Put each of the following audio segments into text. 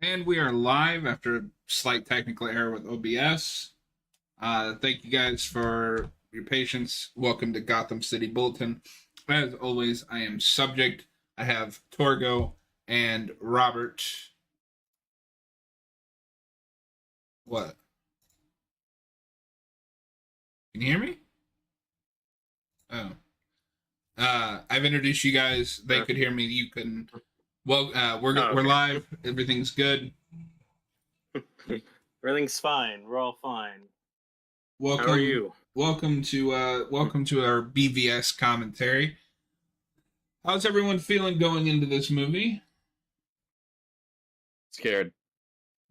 And we are live after a slight technical error with OBS. Thank you guys for your patience. Welcome to Gotham City Bulletin. As always, I am subject. I have Torgo and Robert. What? Can you hear me? Oh. I've introduced you guys. They could hear me. You couldn't. Well, we're Okay. live. Everything's good. Everything's fine. We're all fine. Welcome. How are you? Welcome to our BVS commentary. How's everyone feeling going into this movie? Scared.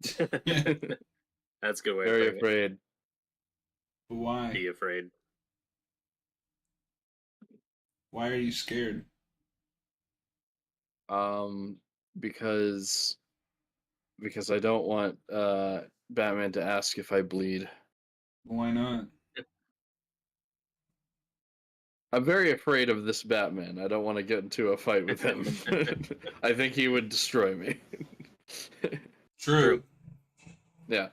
That's a good way. Very of putting afraid. Why? it. Be afraid. Why are you scared? Because I don't want Batman to ask if I bleed. Why not? I'm very afraid of this Batman. I don't want to get into a fight with him. I think he would destroy me. True. Yeah.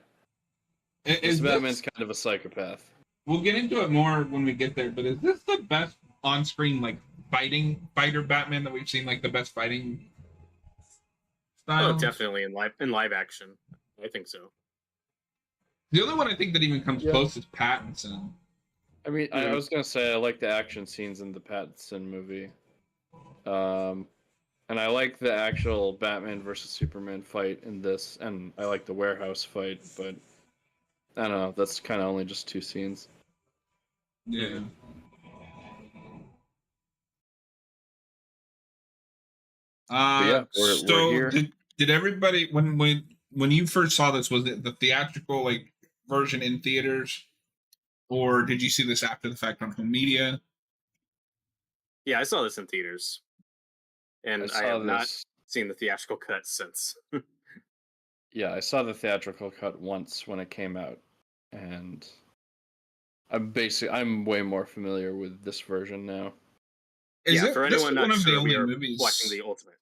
Is Batman's this, kind of a psychopath. we'll get into it more when we get there, but is this the best on-screen fighter Batman that we've seen? Like the best fighting style? Oh, definitely in live action. I think so. The only one I think that even comes close is Pattinson. I mean, I was gonna say I like the action scenes in the Pattinson movie, and I like the actual Batman versus Superman fight in this, and I like the warehouse fight, but I don't know. That's kind of only just two scenes. Yeah. We're here. Did everybody when you first saw this, was it the theatrical version in theaters, or did you see this after the fact on home media? Yeah, I saw this in theaters, and I have not seen the theatrical cut since. Yeah, I saw the theatrical cut once when it came out, and I'm way more familiar with this version now. For anyone not sure, we are movies watching the Ultimate.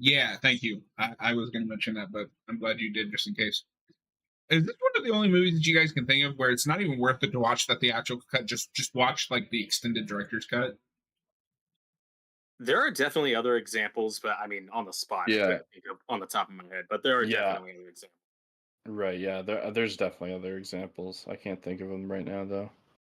Yeah, thank you. I was going to mention that, but I'm glad you did just in case. Is this one of the only movies that you guys can think of where it's not even worth it to watch the theatrical cut? Just watch the extended director's cut. There are definitely other examples, but I mean, on the spot, I can't think of on the top of my head. But there are definitely other examples. Right. Yeah. There's definitely other examples. I can't think of them right now, though.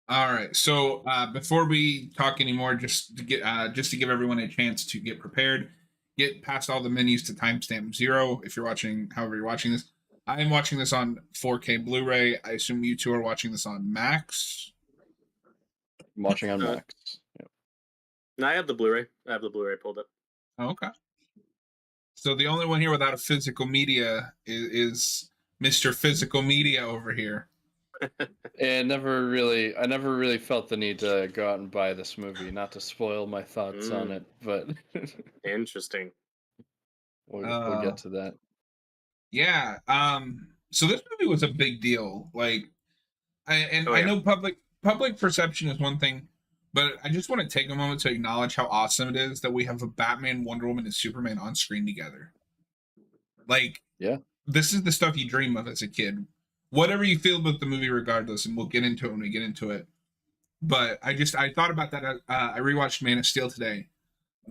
All right. So before we talk anymore, just to give everyone a chance to get prepared, get past all the menus to timestamp 0. If you're watching, however you're watching this, I am watching this on 4K Blu-ray. I assume you two are watching this on Max. I'm watching on Max. Yeah. No, I have the Blu-ray. I have the Blu-ray pulled up. Oh, okay. So the only one here without a physical media is Mr. Physical Media over here. I never really felt the need to go out and buy this movie, not to spoil my thoughts on it, but interesting. We'll get to that. Yeah. So this movie was a big deal. I know public perception is one thing, but I just want to take a moment to acknowledge how awesome it is that we have a Batman, Wonder Woman, and Superman on screen together. This is the stuff you dream of as a kid. Whatever you feel about the movie, regardless, and we'll get into it when we get into it. But I thought about that. I rewatched Man of Steel today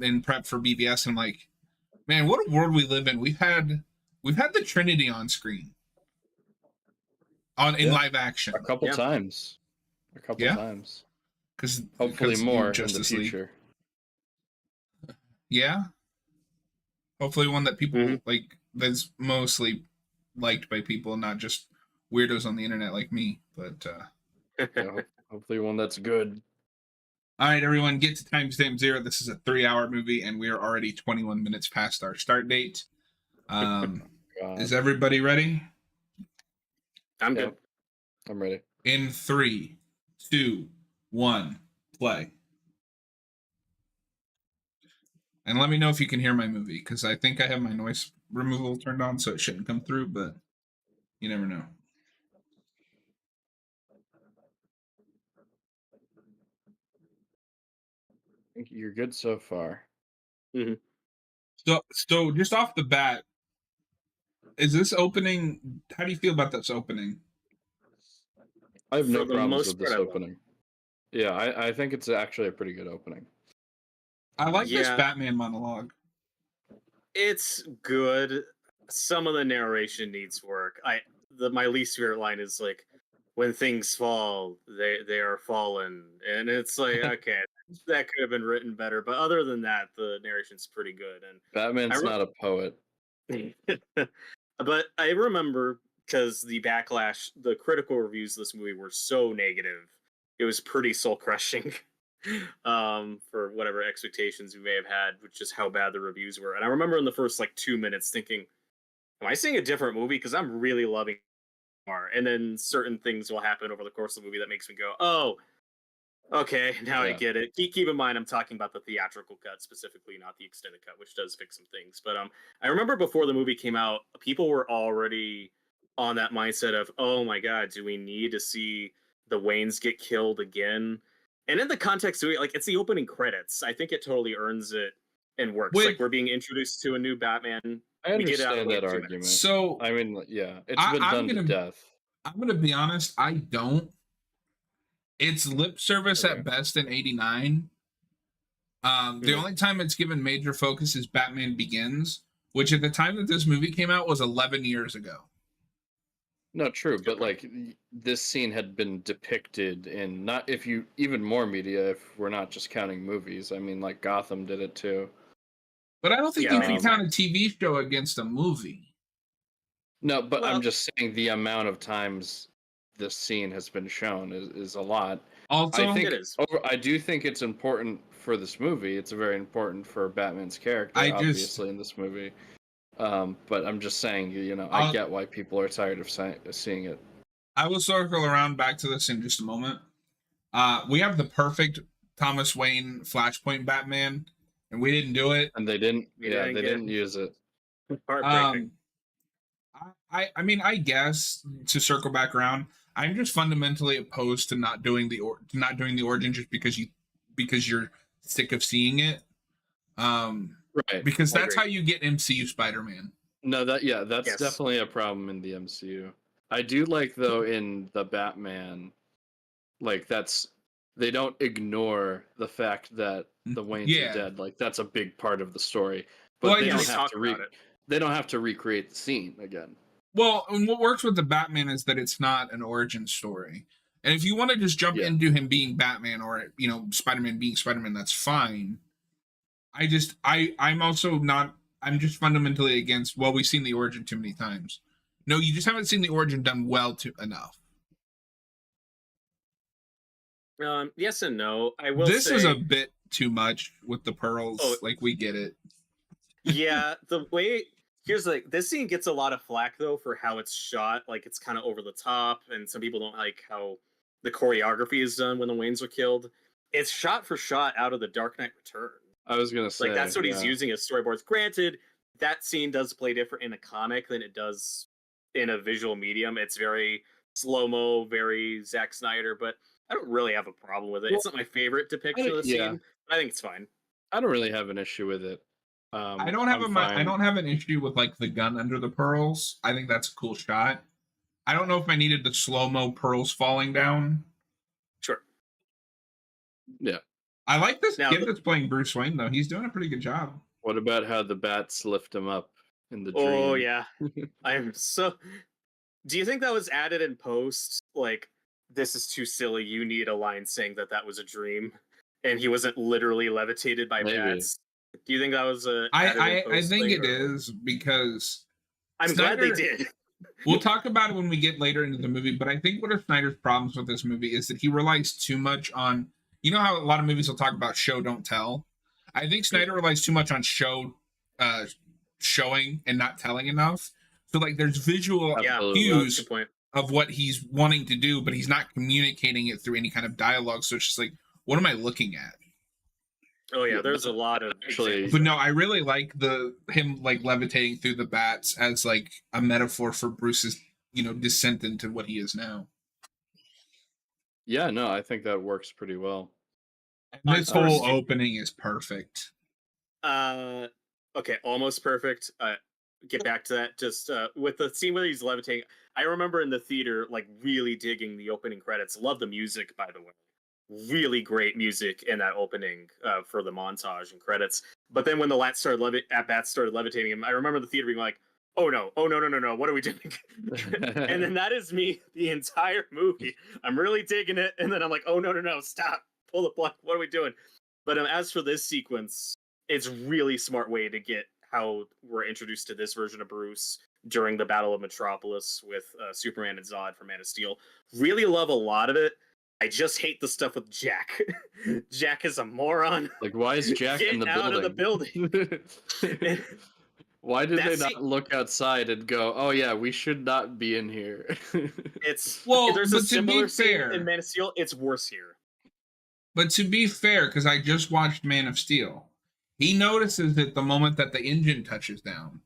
in prep for BBS, and I'm like, man, what a world we live in. We've had the Trinity on screen in live action a couple times. Times. Because hopefully more in the future. Yeah. Hopefully one that people like, that's mostly liked by people, not just weirdos on the internet like me. But hopefully one that's good. All right, everyone, get to timestamp 0. This is a 3-hour movie, and we are already 21 minutes past our start date. Is everybody ready? I'm good. I'm ready. In 3, 2, 1, play. And let me know if you can hear my movie, because I think I have my noise removal turned on, so it shouldn't come through, but you never know. I think you're good so far. So just off the bat, is this opening? How do you feel about this opening? I have no For the problems most with this part, I love opening. Yeah, I think it's actually a pretty good opening. I like this Yeah. Batman monologue. It's good. Some of the narration needs work. My least favorite line is like, "When things fall, they are fallen," and it's like, okay, that could have been written better. But other than that, the narration's pretty good. And Batman's not a poet. but I remember because the backlash, the critical reviews of this movie were so negative. It was pretty soul crushing. For whatever expectations we may have had, with just how bad the reviews were. And I remember in the first like 2 minutes thinking, am I seeing a different movie? Because I'm really loving it more. And then certain things will happen over the course of the movie that makes me go, oh, okay, now I get it. Keep in mind, I'm talking about the theatrical cut specifically, not the extended cut, which does fix some things. But I remember before the movie came out, people were already on that mindset of, oh my god, do we need to see the Waynes get killed again? And in the context of it, like, it's the opening credits. I think it totally earns it and works. Like, we're being introduced to a new Batman. I We get it out understand of, like, that 2 argument. minutes. So I mean, yeah, it's been done to death. I'm gonna be honest. I don't. It's lip service Okay. at best in '89. The only time it's given major focus is Batman Begins, which at the time that this movie came out was 11 years ago. No, true, but like this scene had been depicted in even more media if we're not just counting movies. I mean, like Gotham did it too. But I don't think you can count a TV show against a movie. No, but I'm just saying the amount of times this scene has been shown is a lot. Also, I think it is. I do think it's important for this movie. It's very important for Batman's character, obviously, in this movie. But I'm just saying, I get why people are tired of seeing it. I will circle around back to this in just a moment. We have the perfect Thomas Wayne Flashpoint Batman, and we didn't do it. And they didn't. They didn't use it. Heartbreaking. I mean, I guess to circle back around, I'm just fundamentally opposed to not doing the origin just because you're sick of seeing it. Right. Because that's how you get MCU Spider-Man. No, that's definitely a problem in the MCU. I do like though in the Batman, like they don't ignore the fact that the Waynes are dead. Like that's a big part of the story. But they don't have to recreate the scene again. Well, and what works with the Batman is that it's not an origin story. And if you want to just jump into him being Batman or Spider-Man being Spider-Man, that's fine. I'm also not. I'm just fundamentally against. Well, we've seen the origin too many times. No, you just haven't seen the origin done well enough. Yes and no. I will. This is a bit too much with the pearls. Oh, like we get it. Yeah, the way this scene gets a lot of flack though for how it's shot. Like it's kind of over the top, and some people don't like how the choreography is done when the Waynes are killed. It's shot for shot out of The Dark Knight Returns. I was gonna say, like that's what he's using as storyboards. Granted, that scene does play different in a comic than it does in a visual medium. It's very slow-mo, very Zach Snyder, but I don't really have a problem with it. It's not my favorite depiction of the scene, but I think it's fine. I don't really have an issue with it. I don't have an issue with like the gun under the pearls. I think that's a cool shot. I don't know if I needed the slow-mo pearls falling down. Sure. Yeah. I like this kid that's playing Bruce Wayne, though. He's doing a pretty good job. What about how the bats lift him up in the dream? Oh, yeah. Do you think that was added in post? Like, this is too silly. You need a line saying that was a dream. And he wasn't literally levitated by bats. Do you think that was a... I think it is because... I'm glad they did. We'll talk about it when we get later into the movie, but I think one of Snyder's problems with this movie is that he relies too much on... You know how a lot of movies will talk about show, don't tell? I think Snyder relies too much on showing and not telling enough. So, like, there's visual cues of what he's wanting to do, but he's not communicating it through any kind of dialogue. So it's just like, what am I looking at? Oh, yeah, there's a lot of... But no, I really like him, like, levitating through the bats as, like, a metaphor for Bruce's, descent into what he is now. Yeah, no, I think that works pretty well. And this whole opening is perfect. Okay, almost perfect. get back to that. Just with the scene where he's levitating, I remember in the theater like really digging the opening credits. Love the music, by the way. Really great music in that opening for the montage and credits. But then when the bats started levitating him, I remember the theater being like, "Oh no! Oh no! What are we doing?" And then that is me the entire movie. I'm really digging it, and then I'm like, "Oh no! Stop! Pull the plug! What are we doing?" But as for this sequence, it's really smart way to get how we're introduced to this version of Bruce during the Battle of Metropolis with Superman and Zod from Man of Steel. Really love a lot of it. I just hate the stuff with Jack. Jack is a moron. Like, why is Jack in the building? Out of the building. Why did they not look outside and go, "Oh yeah, we should not be in here"? There's a similar scene in Man of Steel. It's worse here. But to be fair, because I just watched Man of Steel, he notices it the moment that the engine touches down.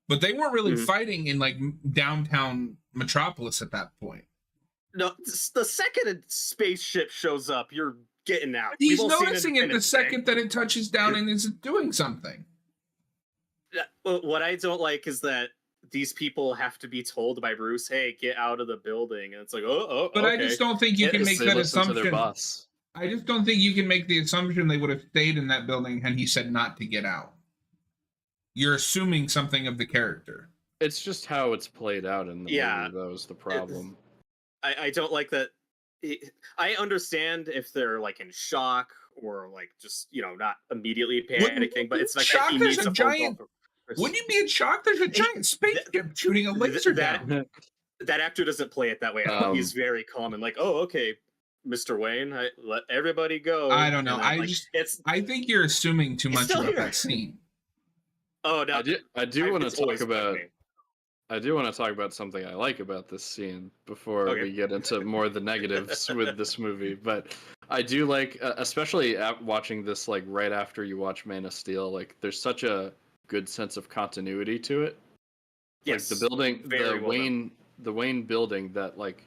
But they weren't really fighting in like downtown Metropolis at that point. No, the second a spaceship shows up, you're getting out. He's noticing it the second that it touches down and is doing something. What I don't like is that these people have to be told by Bruce, "Hey, get out of the building," and it's like, oh. But okay. I just don't think you can make that assumption. To their boss. I just don't think you can make the assumption they would have stayed in that building had he said not to get out. You're assuming something of the character. It's just how it's played out in the movie. That was the problem. I don't like that. I understand if they're like in shock or like just not immediately panicking, but it's like shock. He there's needs a giant. Wouldn't you be in shock? There's a giant spaceship shooting a laser down. That actor doesn't play it that way. He's very calm and like, "Oh, okay, Mr. Wayne, let everybody go." I don't know. I think you're assuming too much about that scene. Oh no, I do want to talk about. I do want to talk about something I like about this scene before we get into more of the negatives with this movie. But I do like, especially watching this like right after you watch Man of Steel, like there's such a good sense of continuity to it. Yes, like the building, the Wayne building that like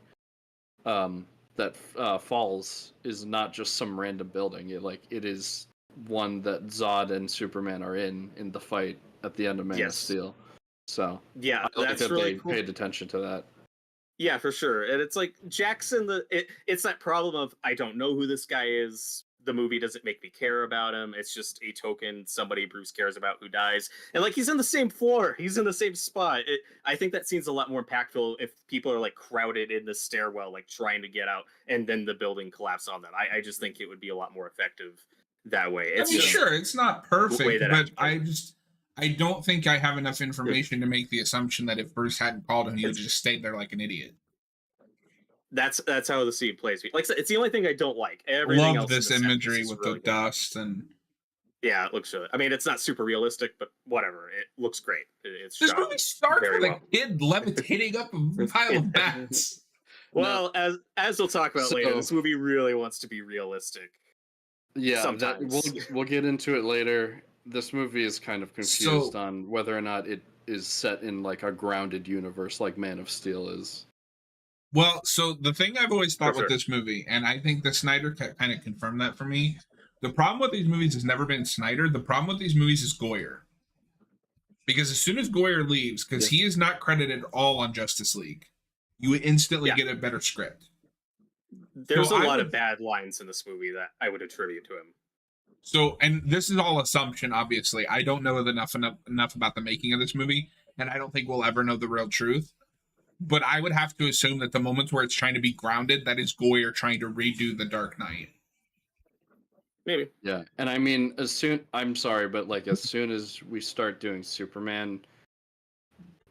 falls is not just some random building. It is one that Zod and Superman are in the fight at the end of Man of Steel. So yeah, I like that's that really they cool. paid attention to that. Yeah, for sure. And it's like Jackson. It's that problem of I don't know who this guy is. The movie doesn't make me care about him. It's just a token somebody Bruce cares about who dies, and like he's in the same floor, he's in the same spot. I think that scene's a lot more impactful if people are like crowded in the stairwell, like trying to get out, and then the building collapses on them. I just think it would be a lot more effective that way. Sure, it's not perfect, but I don't think I have enough information to make the assumption that if Bruce hadn't called him, he would just stayed there like an idiot. That's how the scene plays. Like I said, it's the only thing I don't like. Everything else this imagery with really the dust and it looks good. I mean, it's not super realistic, but whatever. It looks great. It's this movie starts with a kid levitating up a pile of bats. Well, as we'll talk about later, this movie really wants to be realistic. Yeah, we'll get into it later. This movie is kind of confused on whether or not it is set in like a grounded universe like Man of Steel is. Well, so the thing I've always thought with this movie, and I think the Snyder kind of confirmed that for me, the problem with these movies has never been Snyder. The problem with these movies is Goyer. Because as soon as Goyer leaves, because he is not credited at all on Justice League, you instantly get a better script. There's a lot of bad lines in this movie that I would attribute to him. So, and this is all assumption, obviously. I don't know enough about the making of this movie, and I don't think we'll ever know the real truth. But I would have to assume that the moments where it's trying to be grounded, that is Goyer trying to redo The Dark Knight. Maybe. Yeah, and I mean, I'm sorry, but like as soon as we start doing Superman,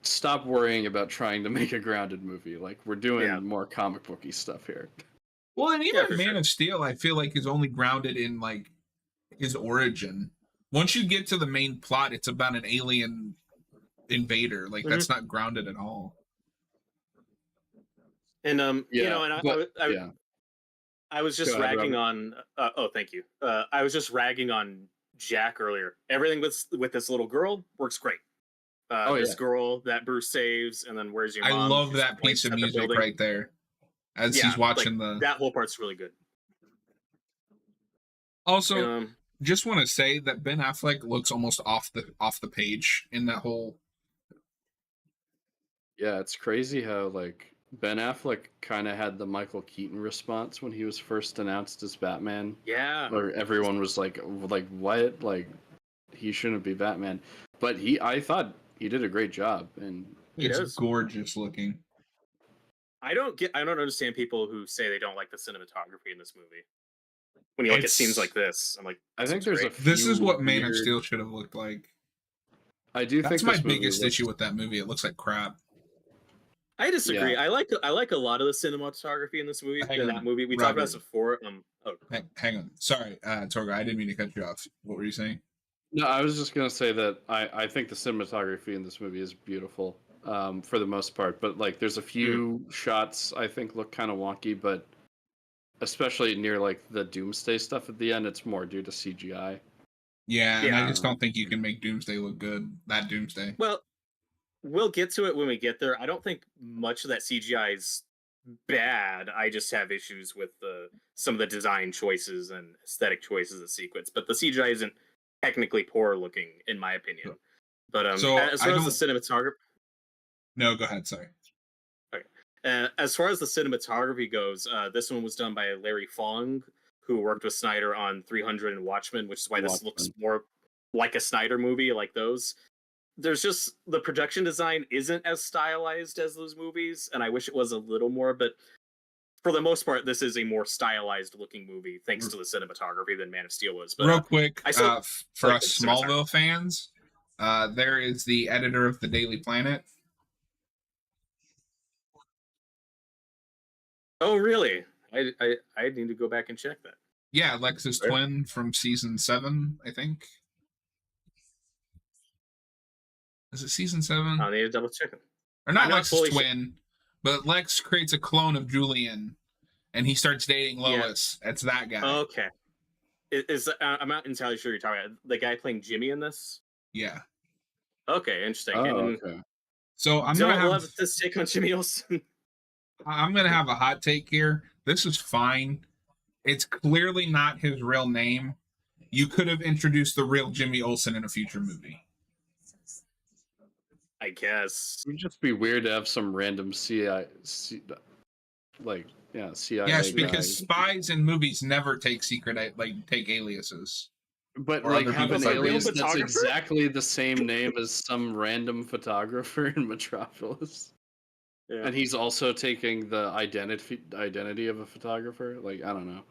stop worrying about trying to make a grounded movie. Like we're doing more comic booky stuff here. Well, and even Man of Steel, I feel like is only grounded in like his origin. Once you get to the main plot, it's about an alien invader. Like that's not grounded at all. And I was just ragging on. Thank you. I was just ragging on Jack earlier. Everything with this little girl works great. This girl that Bruce saves, and then where's your mom? I love that piece of music right there. As he's watching that whole part's really good. Also, just want to say that Ben Affleck looks almost off the page in that whole Yeah, it's crazy how like Ben Affleck kind of had the Michael Keaton response when he was first announced as Batman. Yeah. Where everyone was like what? Like he shouldn't be Batman. But I thought he did a great job, and It's does. gorgeous looking. I don't understand people who say they don't like the cinematography in this movie. When you look at scenes like this, I'm like, I think there's a few this is what Man of weird- Steel should have looked like. I do That's think my this movie biggest looks- issue with that movie. It looks like crap. I disagree. I like a lot of the cinematography in this movie. Hang in on, that movie, we Robert. talked about this before. Hang on. Sorry, Torgo. I didn't mean to cut you off. What were you saying? No, I was just gonna say that I think the cinematography in this movie is beautiful, for the most part. But like, there's a few shots I think look kind of wonky, but especially near like the Doomsday stuff at the end, it's more due to CGI. Yeah, and I just don't think you can make Doomsday look good. That Doomsday. Well, we'll get to it when we get there. I don't think much of that CGI is bad. I just have issues with some of the design choices and aesthetic choices of the sequence. But the CGI isn't technically poor looking, in my opinion. But So as far as the cinematography, no, go ahead. Sorry. Okay. As far as the cinematography goes, this one was done by Larry Fong, who worked with Snyder on 300 and Watchmen, which is why this looks more like a Snyder movie, like those. There's just the production design isn't as stylized as those movies, and I wish it was a little more, but for the most part, this is a more stylized looking movie thanks to the cinematography than Man of Steel was. But real quick, for like us Smallville fans, there is the editor of the Daily Planet. Oh, really? I need to go back and check that. Yeah, Lex's twin from season 7, I think. Is it season 7? I need to double check it. Or not Lex's twin, but Lex creates a clone of Julian, and he starts dating Lois. Yeah. It's that guy. Okay. I'm not entirely sure you're talking about the guy playing Jimmy in this. Yeah. Okay, interesting. Oh, okay. So I'm gonna have this take on Jimmy Olsen. I'm gonna have a hot take here. This is fine. It's clearly not his real name. You could have introduced the real Jimmy Olsen in a future movie. I guess. It'd just be weird to have some random CIA. Yes, because spies in movies never take take aliases. But like have an alias that's exactly the same name as some random photographer in Metropolis. Yeah. And he's also taking the identity of a photographer. Like, I don't know.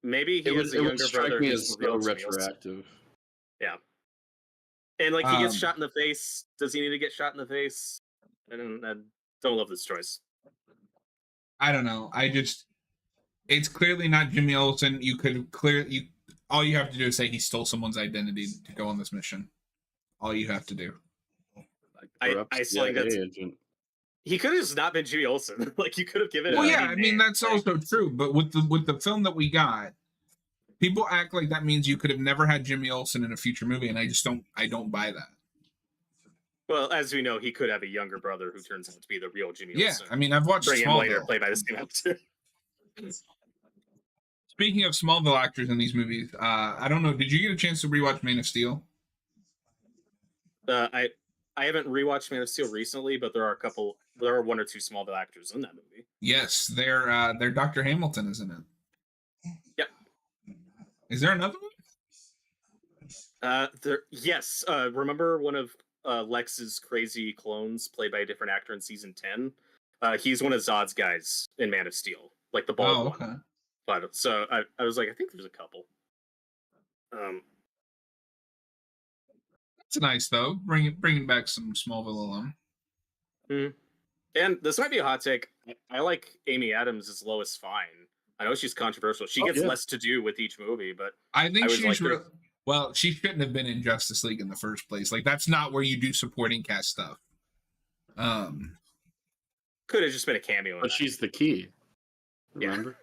Maybe he has a younger brother. Me as so retroactive. Yeah. And like he gets shot in the face. Does he need to get shot in the face? I don't love this choice. I don't know. It's clearly not Jimmy Olsen. You could all you have to do is say he stole someone's identity to go on this mission. All you have to do. I still think that's agent. He could have just not been Jimmy Olsen. Like you could have given. Well, yeah, I mean that's also true. But with the film that we got, people act like that means you could have never had Jimmy Olsen in a future movie, and I don't buy that. Well, as we know, he could have a younger brother who turns out to be the real Jimmy Olsen. Yeah, I mean I've watched Smallville. Later, played by the same actor. Speaking of Smallville actors in these movies, I don't know. Did you get a chance to rewatch Man of Steel? I haven't rewatched Man of Steel recently, but there are one or two Smallville actors in that movie. Yes, they're Dr. Hamilton, isn't it? Yep. Is there another one? Yes. Remember one of Lex's crazy clones played by a different actor in season 10? He's one of Zod's guys in Man of Steel, like the bald one. But so I was like, I think there's a couple. It's nice though, bringing back some Smallville alum. And this might be a hot take. I like Amy Adams as Lois Fine. I know she's controversial. She gets less to do with each movie, but I think she's well. She shouldn't have been in Justice League in the first place. Like that's not where you do supporting cast stuff. Could have just been a cameo. But she's the key. Remember? Yeah.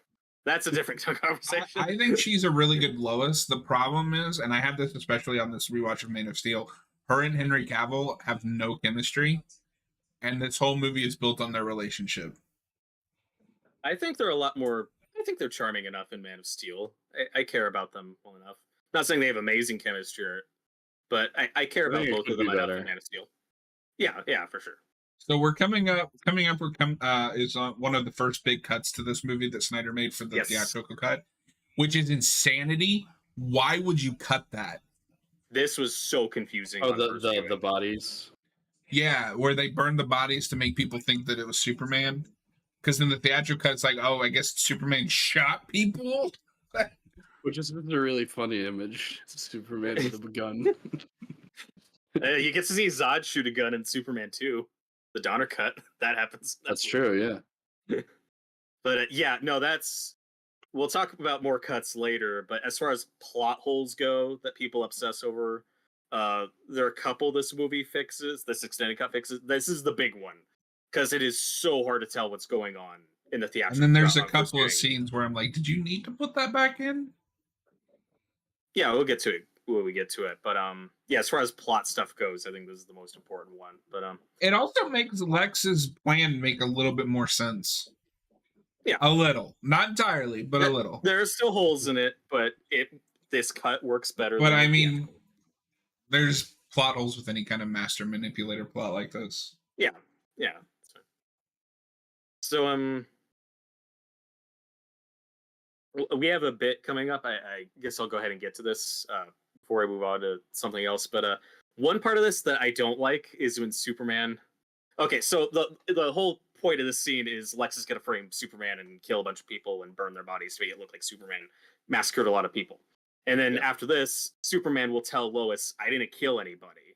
That's a different conversation. I think she's a really good Lois. The problem is, and I have this especially on this rewatch of Man of Steel, her and Henry Cavill have no chemistry, and this whole movie is built on their relationship. I think they're a lot more. I think they're charming enough in Man of Steel. I care about them well enough. Not saying they have amazing chemistry, but I care about both of them enough in Man of Steel. Yeah, for sure. So we're coming up. Is one of the first big cuts to this movie that Snyder made for the theatrical cut, which is insanity. Why would you cut that? This was so confusing. Oh, the bodies. Yeah, where they burned the bodies to make people think that it was Superman. Because in the theatrical cut, it's like, oh, I guess Superman shot people. Which is a really funny image. Superman with a gun. You get to see Zod shoot a gun in Superman 2. The Donner cut. That happens. That's true, yeah. But we'll talk about more cuts later, but as far as plot holes go that people obsess over, there are a couple this extended cut fixes. This is the big one, because it is so hard to tell what's going on in the theatrical. And then there's a couple of scenes where I'm like, did you need to put that back in? Yeah, we'll get to it when we get to it. But yeah, as far as plot stuff goes, I think this is the most important one. But it also makes Lex's plan make a little bit more sense. Yeah, a little, not entirely, but a little. There are still holes in it, but this cut works better. But I mean, there's plot holes with any kind of master manipulator plot like this. Yeah. So we have a bit coming up. I guess I'll go ahead and get to this before I move on to something else. But one part of this that I don't like is when Superman. Okay, so the whole point of this scene is Lex is going to frame Superman and kill a bunch of people and burn their bodies to make it look like Superman massacred a lot of people. And then after this, Superman will tell Lois, "I didn't kill anybody,"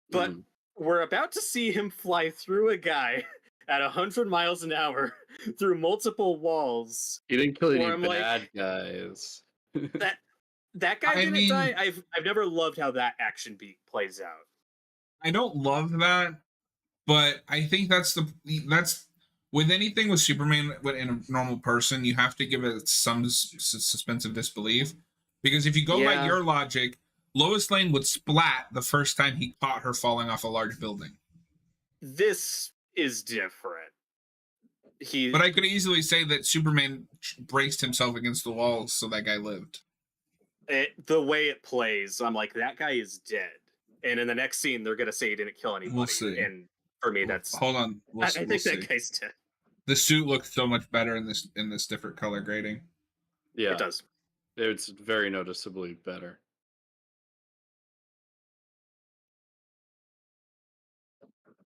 But we're about to see him fly through a guy at 100 miles an hour through multiple walls. He didn't kill any bad guys. That guy didn't die. I've never loved how that action beat plays out. I don't love that, but I think that's with anything with Superman in a normal person, you have to give it some suspense of disbelief, because if you go by your logic, Lois Lane would splat the first time he caught her falling off a large building. This is different. But I could easily say that Superman braced himself against the walls so that guy lived. The way it plays, I'm like, that guy is dead. And in the next scene, they're going to say he didn't kill anybody. We'll see. And for me, that's... Hold on. I think that guy's dead. The suit looks so much better in this different color grading. Yeah. It does. It's very noticeably better.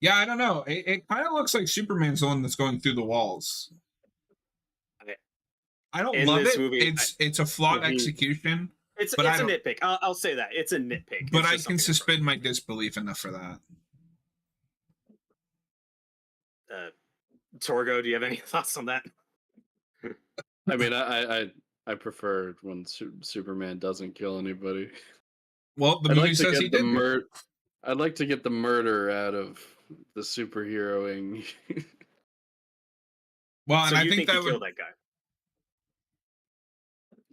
Yeah, I don't know. It kind of looks like Superman's the one that's going through the walls. I don't love it. Movie, it's a flawed execution. It's a nitpick. I'll say that. It's a nitpick. But I can suspend my disbelief enough for that. Torgo, do you have any thoughts on that? I mean, I prefer when Superman doesn't kill anybody. Well, the movie says he did. I'd like to get the murder out of the superheroing. Well, so and I think that he killed that guy.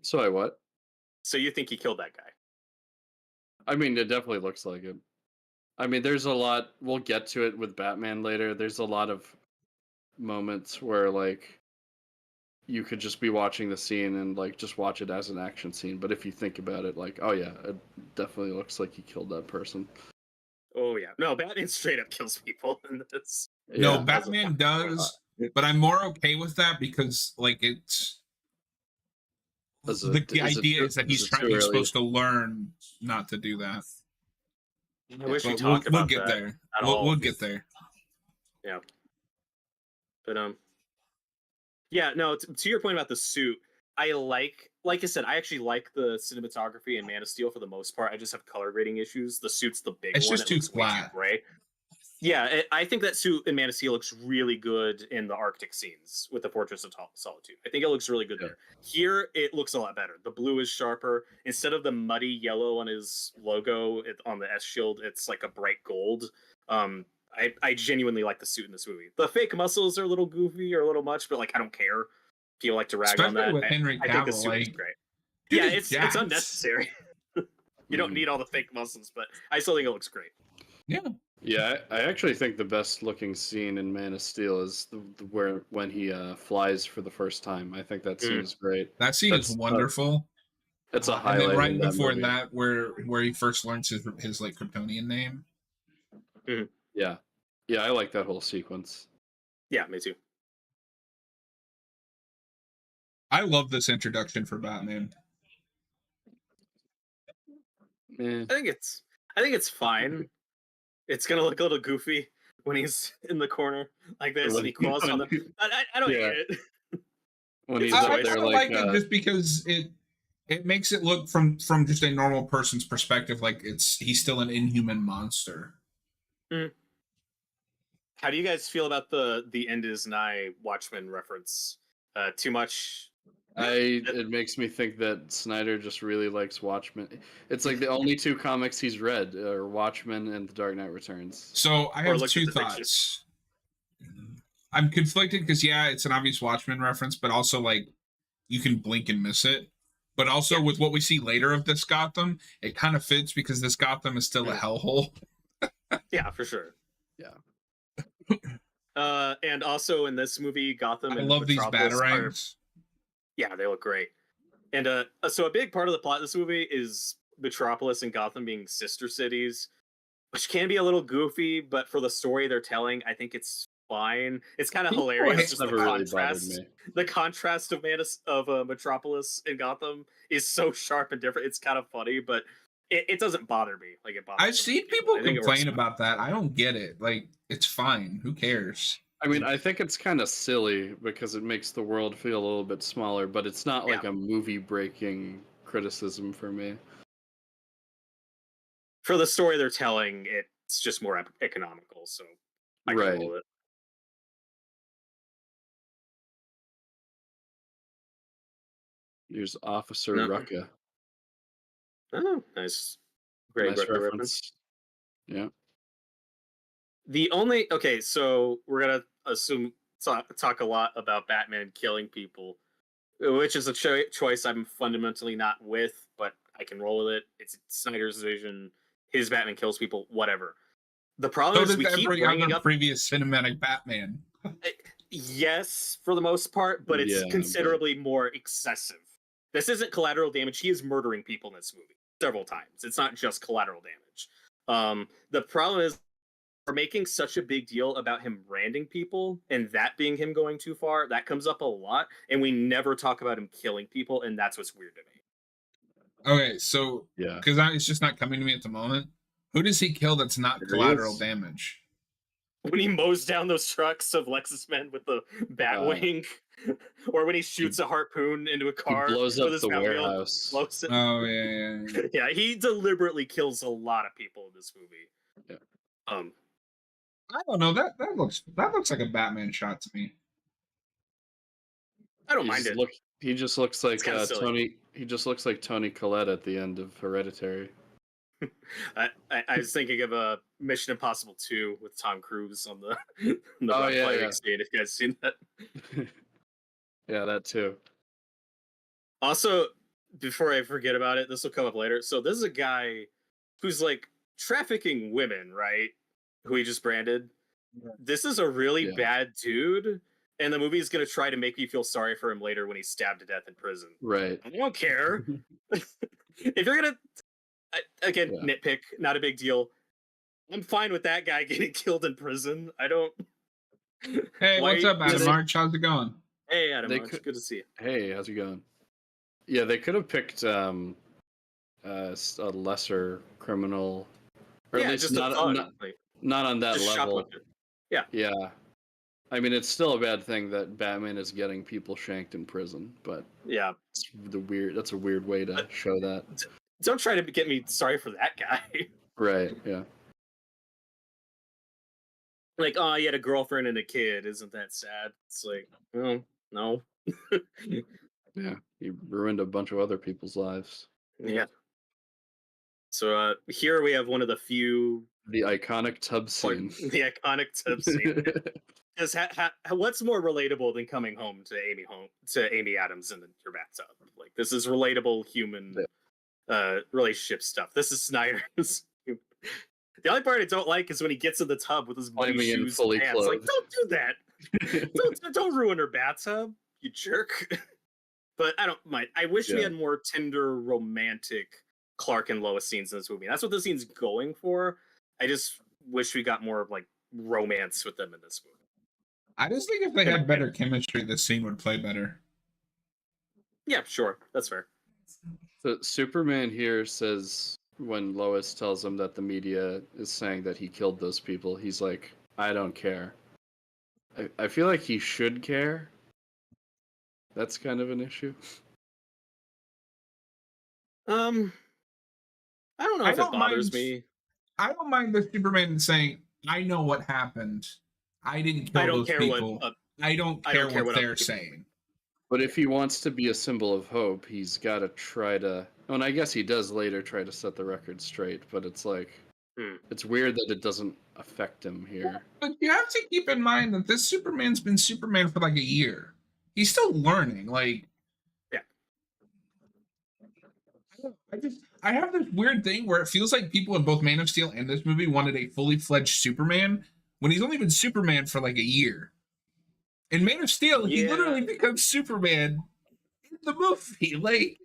So I what? So you think he killed that guy? I mean, it definitely looks like it. I mean, there's a lot. We'll get to it with Batman later. There's a lot of moments where, like, you could just be watching the scene and, like, just watch it as an action scene. But if you think about it, like, oh yeah, it definitely looks like he killed that person. Oh yeah, no, Batman straight up kills people in this. No, Batman does, but I'm more okay with that because, like, it's. The idea is that he's supposed to learn not to do that. I wish we talked about that. We'll get there. Yeah. But yeah, no. To your point about the suit, I like I said, I actually like the cinematography in Man of Steel for the most part. I just have color grading issues. The suit's the big one. It's just too flat. Right? Yeah, I think that suit in Man of Steel looks really good in the Arctic scenes with the Fortress of Solitude. I think it looks really good there. Here, it looks a lot better. The blue is sharper. Instead of the muddy yellow on his logo on the S shield, it's like a bright gold. I genuinely like the suit in this movie. The fake muscles are a little goofy or a little much, but like I don't care. People like to rag on that. With Henry Cavill, I think the suit is great. Yeah, it's unnecessary. You don't need all the fake muscles, but I still think it looks great. Yeah. Yeah, I actually think the best looking scene in Man of Steel is when he flies for the first time. I think that scene is great. That scene is wonderful. It's a highlight. And then right before that, where he first learns his like Kryptonian name. Yeah, Yeah. Yeah, I like that whole sequence. Yeah, me too. I love this introduction for Batman. Eh. I think it's fine. It's gonna look a little goofy when he's in the corner like this and he crawls on the. I don't Yeah. hate it. When It's he's a up I choice. there kind of like like it just because it makes it look from just a normal person's perspective like he's still an inhuman monster. Mm. How do you guys feel about the end is nigh Watchmen reference? Too much? it makes me think that Snyder just really likes Watchmen. It's like the only two comics he's read are Watchmen and The Dark Knight Returns. So I Or have looked at two the fiction? thoughts. I'm conflicted because yeah, it's an obvious Watchmen reference, but also like you can blink and miss it. But also Yeah. with what we see later of this Gotham, it kind of fits because this Gotham is still a hellhole. Yeah, for sure. Yeah. And also in this movie, Gotham I and love these Metropolis are, batarangs. yeah, they look great. And so a big part of the plot of this movie is Metropolis and Gotham being sister cities, which can be a little goofy, but for the story they're telling, I think it's fine. It's kind of hilarious. It's Just never really bothered me. the contrast of Metropolis and Gotham is so sharp and different. It's kind of funny, but it doesn't bother me like it bothers. I've seen people complain about that. I don't get it. Like, it's fine. Who cares? I mean, I think it's kind of silly because it makes the world feel a little bit smaller, but it's not like a movie-breaking criticism for me. For the story they're telling, it's just more economical, so I can roll it. Here's Officer Rucka. Oh, nice. Great reference. Yeah. Okay, so we're gonna talk a lot about Batman killing people, which is a choice I'm fundamentally not with, but I can roll with it. It's Snyder's vision. His Batman kills people, whatever. The problem is we keep bringing up previous cinematic Batman. Yes, for the most part, but it's considerably more excessive. This isn't collateral damage. He is murdering people in this movie several times. It's not just collateral damage. The problem is we're making such a big deal about him branding people and that being him going too far. That comes up a lot, and we never talk about him killing people, and that's what's weird to me. Okay, so because it's just not coming to me at the moment. Who does he kill that's not collateral damage? When he mows down those trucks of Lexus men with the Batwing, or when he shoots a harpoon into a car, he blows up the warehouse. Oh yeah. Yeah, he deliberately kills a lot of people in this movie. Yeah. I don't know. That looks like a Batman shot to me. I don't mind it. He just looks like Tony. He just looks like Tony Collette at the end of Hereditary. I was thinking of a Mission Impossible 2 with Tom Cruise on the scene. If you guys seen that, yeah, that too. Also, before I forget about it, this will come up later. So this is a guy who's like trafficking women, right? Who he just branded. Yeah. This is a really bad dude, and the movie is going to try to make me feel sorry for him later when he's stabbed to death in prison. Right. I don't care. If you're gonna nitpick, not a big deal. I'm fine with that guy getting killed in prison. I don't. Hey, what's up, Adam March? How's it going? Hey, Adam March. Good to see you. Hey, how's it going? Yeah, they could have picked a lesser criminal, or at least just not on that level. Yeah. Yeah. I mean, it's still a bad thing that Batman is getting people shanked in prison, but yeah, that's a weird way to show that. Don't try to get me sorry for that guy. Right, yeah. Like, oh, he had a girlfriend and a kid. Isn't that sad? It's like, oh, no. Yeah, he ruined a bunch of other people's lives. Yeah. So here we have one of the few... The iconic tub scene. The iconic tub scene. Because what's more relatable than coming home to Amy Adams in your bathtub? Like, this is relatable human... relationship stuff. This is Snyder's. The only part I don't like is when he gets in the tub with his muddy shoes and pants. Clothed. Like, don't do that. don't ruin her bathtub, you jerk. But I don't mind. I wish we had more tender, romantic Clark and Lois scenes in this movie. That's what this scene's going for. I just wish we got more like romance with them in this movie. I just think if they had better chemistry, the scene would play better. Yeah, sure. That's fair. So Superman here says when Lois tells him that the media is saying that he killed those people, he's like, I don't care. I feel like he should care. That's kind of an issue. I don't know if it bothers me. I don't mind the Superman saying, I know what happened. I didn't kill those people. I don't care what they're saying. But if he wants to be a symbol of hope, he's got to try to... And I guess he does later try to set the record straight, but it's like... It's weird that it doesn't affect him here. But you have to keep in mind that this Superman's been Superman for like a year. He's still learning. Like, yeah. I have this weird thing where it feels like people in both Man of Steel and this movie wanted a fully fledged Superman when he's only been Superman for like a year. In Man of Steel, he literally becomes Superman in the movie. Like,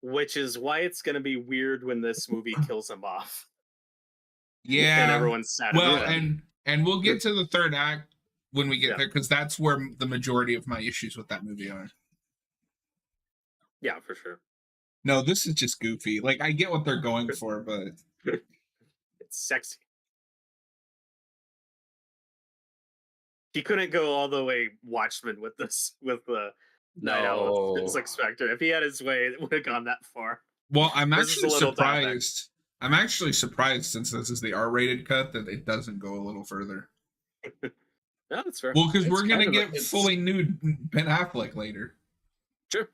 which is why it's going to be weird when this movie kills him off. Yeah, and everyone's sad. Well, and we'll get to the third act when we get there, because that's where the majority of my issues with that movie are. Yeah, for sure. No, this is just goofy. Like, I get what they're going for, but it's sexy. He couldn't go all the way Watchmen with this, with the Night Owl with Zach Snyder. If he had his way, it would have gone that far. Well, I'm actually surprised. I'm actually surprised, since this is the R-rated cut, that it doesn't go a little further. No, that's fair. Well, because we're gonna get fully nude Ben Affleck later. Sure.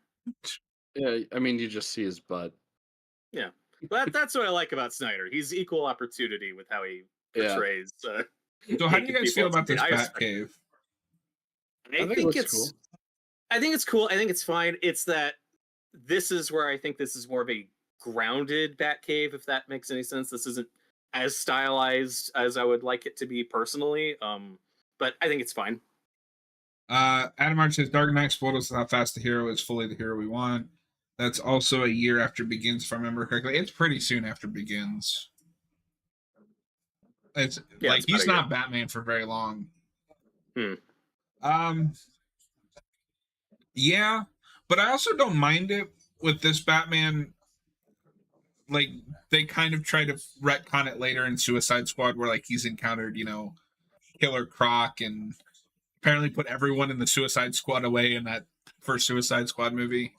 Yeah, I mean, you just see his butt. Yeah, but that's what I like about Snyder. He's equal opportunity with how he portrays. So, how do you guys feel about this Batcave? I think it's cool. I think it's cool. I think it's fine. It's that this is where I think this is more of a grounded Batcave, if that makes any sense. This isn't as stylized as I would like it to be personally, but I think it's fine. Adam March says Dark Knight spoiled us how fast the hero is fully the hero we want. That's also a year after Begins, if I remember correctly. It's pretty soon after Begins. It's like he's not Batman for very long. Yeah, but I also don't mind it with this Batman. Like, they kind of try to retcon it later in Suicide Squad, where like he's encountered, Killer Croc, and apparently put everyone in the Suicide Squad away in that first Suicide Squad movie.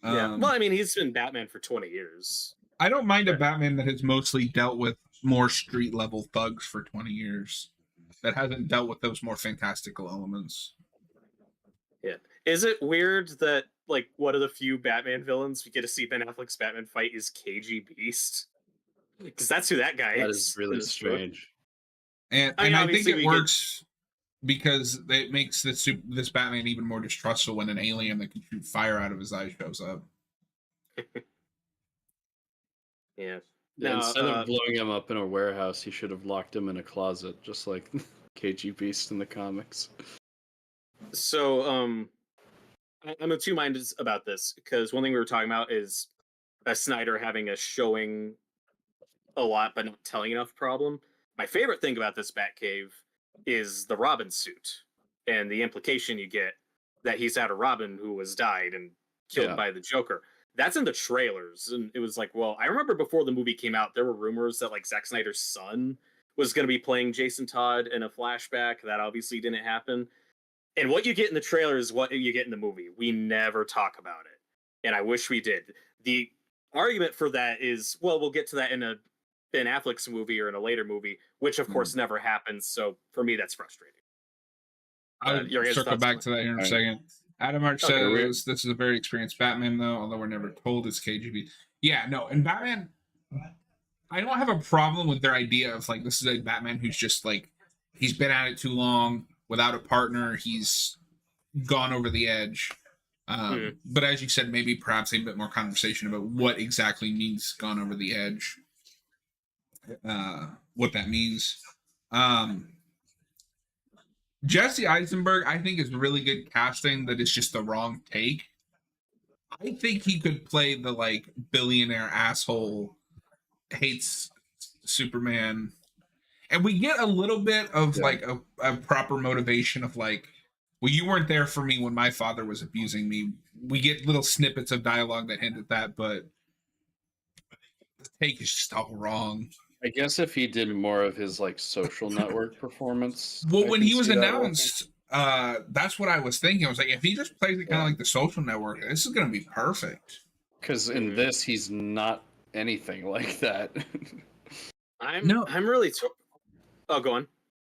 Yeah, well, I mean, he's been Batman for 20 years. I don't mind a Batman that has mostly dealt with more street level thugs for 20 years. That hasn't dealt with those more fantastical elements. Yeah. Is it weird that, like, one of the few Batman villains we get to see Ben Affleck's Batman fight is KG Beast? Because that's who that guy is. That is really strange. And I think it works because it makes this Batman even more distrustful when an alien that can shoot fire out of his eyes shows up. Yeah. Instead of blowing him up in a warehouse, he should have locked him in a closet, just like KG Beast in the comics. So, I'm of two minds about this, because one thing we were talking about is Snyder having a showing a lot but not telling enough problem. My favorite thing about this Batcave is the Robin suit and the implication you get that he's had a Robin who was died and killed by the Joker. That's in the trailers, and it was like, well, I remember before the movie came out, there were rumors that like Zack Snyder's son was going to be playing Jason Todd in a flashback. That obviously didn't happen. And what you get in the trailer is what you get in the movie. We never talk about it, and I wish we did. The argument for that is, well, we'll get to that in a Ben Affleck's movie or in a later movie, which of course never happens. So for me, that's frustrating. I'll circle back to that here in a second. Adam Arch says this is a very experienced Batman, though, although we're never told it's KGB. Yeah, no, and Batman, I don't have a problem with their idea of like this is a Batman who's just like he's been at it too long without a partner. He's gone over the edge. But as you said, maybe perhaps a bit more conversation about what exactly means gone over the edge. What that means. Jesse Eisenberg, I think, is really good casting that is just the wrong take. I think he could play the like billionaire asshole, hates Superman. And we get a little bit of like a proper motivation of like, well, you weren't there for me when my father was abusing me. We get little snippets of dialogue that hint at that, but the take is just all wrong. I guess if he did more of his like Social Network performance, well, when he was announced, that's what I was thinking. I was like, if he just plays it kind of like the Social Network, this is going to be perfect. Because in this, he's not anything like that. I'm really. Oh, go on.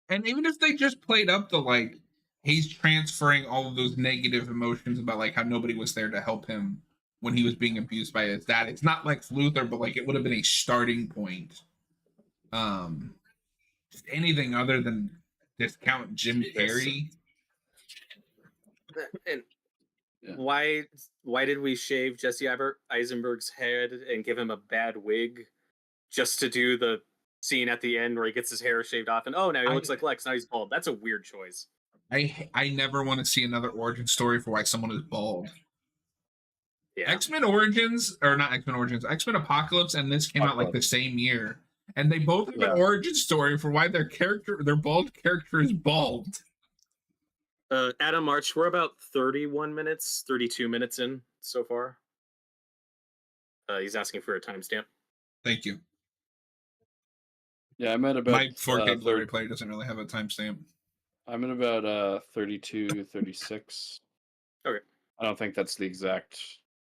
And even if they just played up the like, he's transferring all of those negative emotions about like how nobody was there to help him when he was being abused by his dad. It's not like Luther, but like it would have been a starting point. Anything other than discount Jim Carrey. And why did we shave Jesse Eisenberg's head and give him a bad wig just to do the scene at the end where he gets his hair shaved off and now he looks like Lex, now he's bald? That's a weird choice. I never want to see another origin story for why someone is bald. Yeah. X-Men Origins, or not X-Men Origins, X-Men Apocalypse and this came out like the same year. And they both have an origin story for why their bald character is bald. Adam March, we're about 32 minutes in so far. He's asking for a timestamp. Thank you. Yeah, I'm at about... My 4K Blu-ray player doesn't really have a timestamp. I'm at about 32, 36. Okay. I don't think that's the exact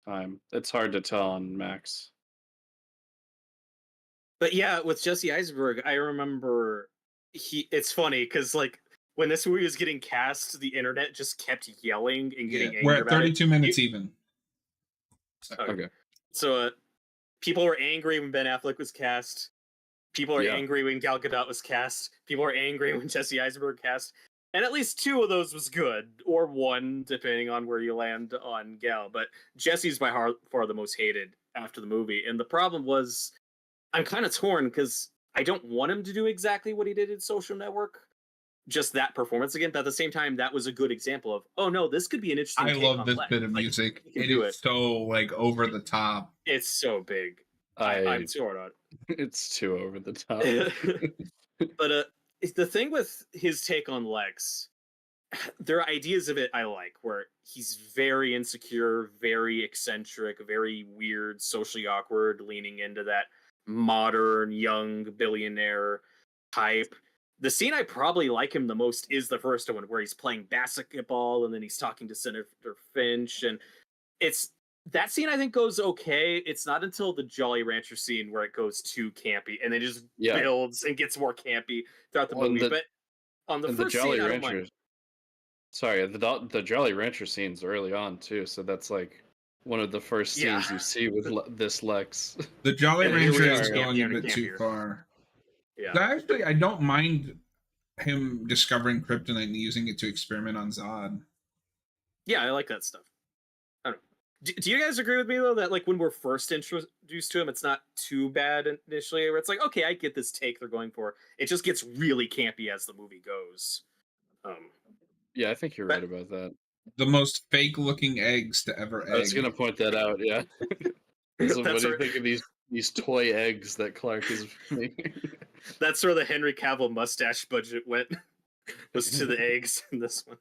time. It's hard to tell on Max. But yeah, with Jesse Eisenberg, I remember it's funny because like when this movie was getting cast, the internet just kept yelling and getting angry. We're at 32 minutes even. Okay. So people were angry when Ben Affleck was cast. People are angry when Gal Gadot was cast. People are angry when Jesse Eisenberg cast. And at least 2 of those was good, or 1, depending on where you land on Gal. But Jesse's by far the most hated after the movie. And the problem was, I'm kind of torn because I don't want him to do exactly what he did in Social Network. Just that performance again. But at the same time, that was a good example of, oh no, this could be an interesting I take love on this Lex. bit of music. It is so like over the top. It's so big. I'm torn on it. It's too over the top. But the thing with his take on Lex, there are ideas of it I like, where he's very insecure, very eccentric, very weird, socially awkward, leaning into that modern young billionaire type. The scene I probably like him the most is the first one, where he's playing basketball and then he's talking to Senator Finch, and that scene I think goes okay. It's not until the Jolly Rancher scene where it goes too campy, and then it just builds and gets more campy throughout the movie. But on the first scene, I don't mind. Sorry, the Jolly Rancher scene's early on too, so that's like one of the first scenes you see with this Lex. The Jolly Rancher is going a bit too far. Yeah, actually, I don't mind him discovering kryptonite and using it to experiment on Zod. Yeah, I like that stuff. I don't know. Do you guys agree with me though that like when we're first introduced to him, it's not too bad initially? Where it's like, okay, I get this take they're going for. It just gets really campy as the movie goes. Yeah, I think you're right about that. The most fake-looking eggs to ever egg. I was gonna point that out. Yeah. So what do you think of these toy eggs that Clark is making? That's where the Henry Cavill mustache budget went. Was to the eggs in this one.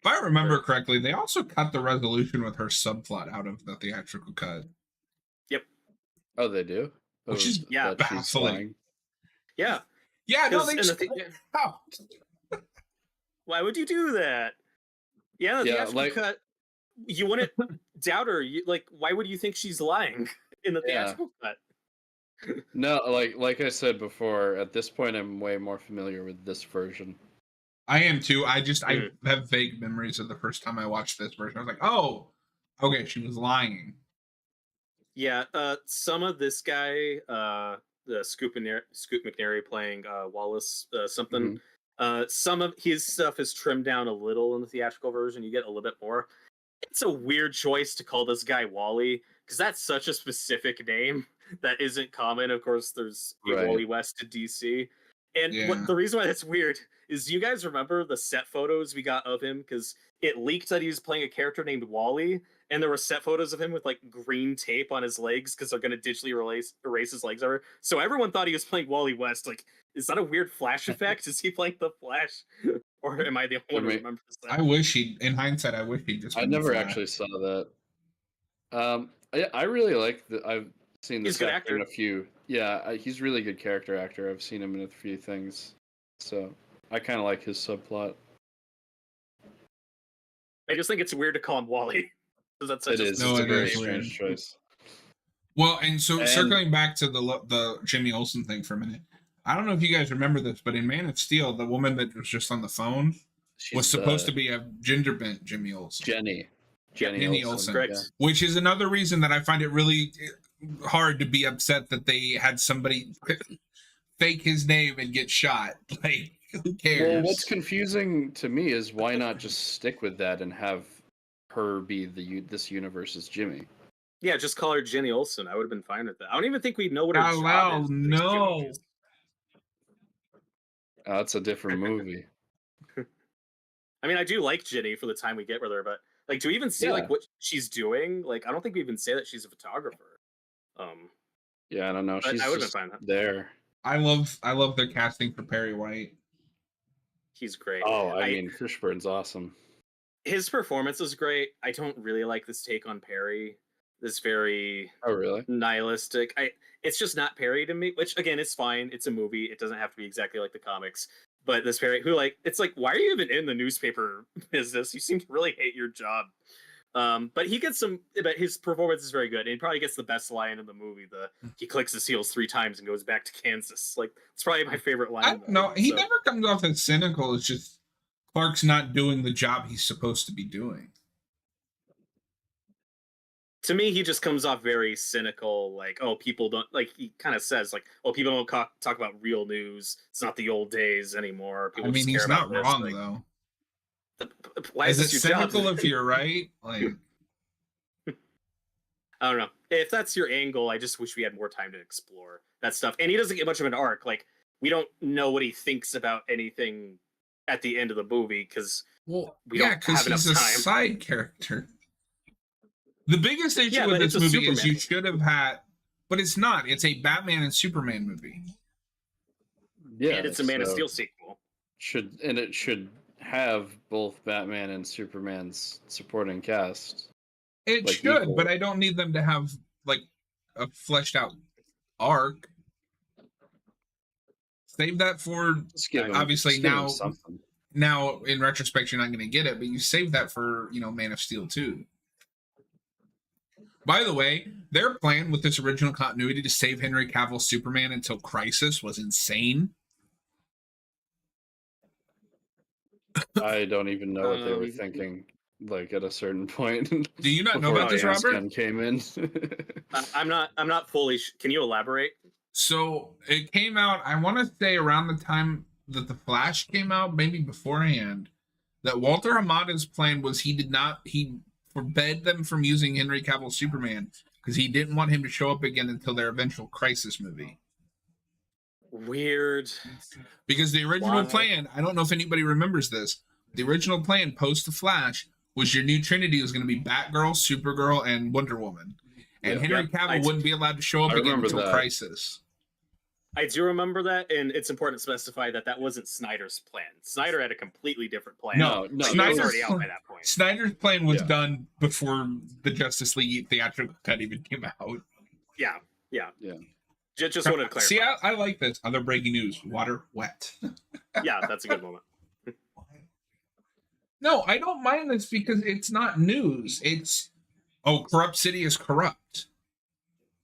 If I remember correctly, they also cut the resolution with her subplot out of the theatrical cut. Yep. Oh, they do? Which is baffling. Yeah. Yeah, no, they just out. Why would you do that? Yeah, the theatrical cut. You wouldn't doubt her. Why would you think she's lying in the theatrical cut? No, like I said before, at this point I'm way more familiar with this version. I am too. I have vague memories of the first time I watched this version. I was like, oh, okay, she was lying. Yeah, some of this guy, the Scoot McNairy playing Wallace something. Some of his stuff is trimmed down a little in the theatrical version. You get a little bit more. It's a weird choice to call this guy Wally, because that's such a specific name that isn't common. Of course, there's a Wally West in DC. And the reason why that's weird is, do you guys remember the set photos we got of him? Because it leaked that he was playing a character named Wally, and there were set photos of him with like green tape on his legs because they're going to digitally erase his legs over. So everyone thought he was playing Wally West. Like, is that a weird Flash effect? Is he playing the Flash, or am I the only one who remembers that? I wish in hindsight, I wish he'd just. I never actually saw that. I really like I've seen this guy in a few. Yeah, he's really good character actor. I've seen him in a few things, so I kind of like his subplot. I just think it's weird to call him Wally. That's such a very strange choice. Well, and circling back to the Jimmy Olsen thing for a minute, I don't know if you guys remember this, but in Man of Steel, the woman that was just on the phone was supposed to be a ginger bent Jimmy Olsen. Jenny Olsen. Correct. Which is another reason that I find it really hard to be upset that they had somebody fake his name and get shot. Like, who cares? Well, what's confusing to me is why not just stick with that and have her be this universe's Jimmy? Yeah, just call her Jenny Olsen. I would have been fine with that. I don't even think we'd know what her job is. No. That's a different movie. I mean, I do like Jenny for the time we get with her, but like, do we even see like what she's doing? Like, I don't think we even say that she's a photographer. Yeah, I don't know. She's I would have been fine there. I love their casting for Perry White. He's great. Oh, I mean, Fishburne's awesome. His performance is great. I don't really like this take on Perry. This very nihilistic. It's just not Perry to me, which again, it's fine. It's a movie. It doesn't have to be exactly like the comics. But this Perry, who like, it's like, why are you even in the newspaper business? You seem to really hate your job. But he gets but his performance is very good. And he probably gets the best line in the movie. He clicks his heels 3 times and goes back to Kansas. Like, it's probably my favorite line. No, he never comes off as cynical. It's just Clark's not doing the job he's supposed to be doing. To me, he just comes off very cynical, like, oh, people don't, like, he kind of says, like, oh, people don't talk about real news. It's not the old days anymore. People just care about this. He's not wrong, though. Why is this your job? cynical if you're right? Like, I don't know. If that's your angle, I just wish we had more time to explore that stuff. And he doesn't get much of an arc. Like, we don't know what he thinks about anything at the end of the movie, because we don't have enough time. He's a side character. The biggest issue with this movie is you should have had, but it's not. It's a Batman and Superman movie. Yeah, and it's a Man of Steel sequel. It should have both Batman and Superman's supporting cast. It should, but I don't need them to have like a fleshed out arc. Save that for obviously now. Now in retrospect, you're not going to get it, but you save that for Man of Steel 2. By the way, their plan with this original continuity to save Henry Cavill's Superman until Crisis was insane. I don't even know what they were thinking. Like at a certain point. Do you not know about this, Robert? Came in. I'm not fully. Can you elaborate? So it came out. I want to say around the time that the Flash came out, maybe beforehand. That Walter Hamada's plan was he forbade them from using Henry Cavill's Superman because he didn't want him to show up again until their eventual Crisis movie. Weird. Because the original plan, I don't know if anybody remembers this, the original plan post the Flash was your new Trinity was going to be Batgirl, Supergirl, and Wonder Woman. And Henry Cavill wouldn't be allowed to show up again until Crisis. I do remember that, and it's important to specify that wasn't Snyder's plan. Snyder had a completely different plan. No, Snyder's already out by that point. Snyder's plan was done before the Justice League theatrical cut even came out. Yeah. Just wanted to clarify. See, I like this. Other breaking news: water wet. Yeah, that's a good moment. No, I don't mind this because it's not news. It's corrupt city is corrupt.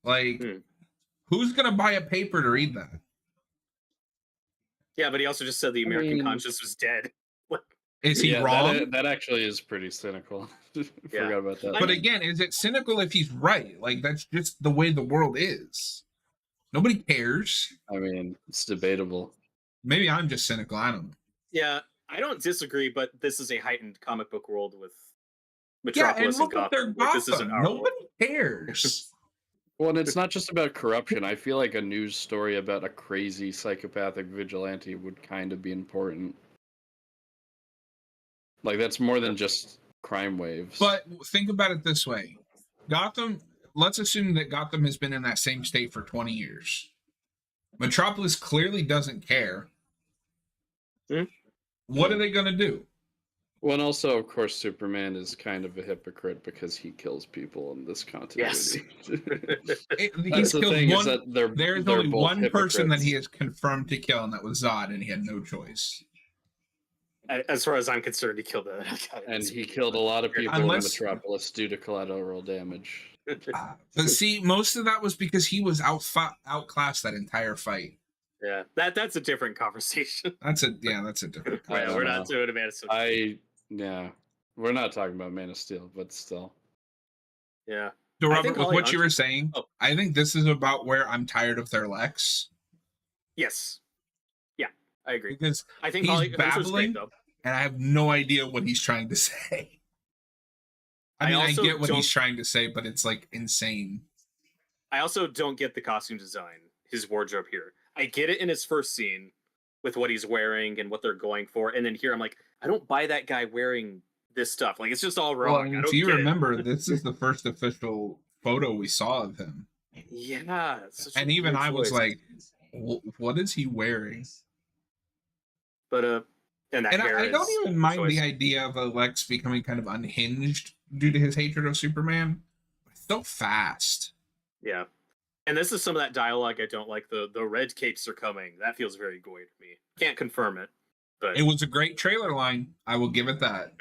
Like. Who's going to buy a paper to read that? Yeah, but he also just said the American conscience was dead. Is he wrong? That actually is pretty cynical. Forgot about that. But again, is it cynical if he's right? Like, that's just the way the world is. Nobody cares. I mean, it's debatable. Maybe I'm just cynical. I don't know. Yeah, I don't disagree, but this is a heightened comic book world with Metropolis and Gotham. This isn't our Nobody cares. Well, and it's not just about corruption. I feel like a news story about a crazy psychopathic vigilante would kind of be important. Like, that's more than just crime waves. But think about it this way. Gotham, let's assume that Gotham has been in that same state for 20 years. Metropolis clearly doesn't care. What are they going to do? Well, and also, of course, Superman is kind of a hypocrite because he kills people in this continuity. Yes. There's only one person that he has confirmed to kill, and that was Zod, and he had no choice. As far as I'm concerned, he killed that guy. And he killed a lot of people in Metropolis due to collateral damage. But see, most of that was because he was outclassed that entire fight. Yeah, that's a different conversation. That's a different. Yeah, we're not doing a Man of Steel. We're not talking about Man of Steel, but still. Yeah. So Robert, with what you were saying, I think this is about where I'm tired of their Lex. Yes. Yeah, I agree. Because I think he's babbling, great, and I have no idea what he's trying to say. I get what he's trying to say, but it's like insane. I also don't get the costume design, his wardrobe here. I get it in his first scene with what he's wearing and what they're going for, and then here I'm like, I don't buy that guy wearing this stuff. Like, it's just all wrong. Well, if you remember, this is the first official photo we saw of him. Yeah. And even I was like, what is he wearing? But and I don't even mind the idea of Lex becoming kind of unhinged due to his hatred of Superman. It's so fast. Yeah. And this is some of that dialogue I don't like. The red capes are coming. That feels very gory to me. Can't confirm it. But it was a great trailer line. I will give it that.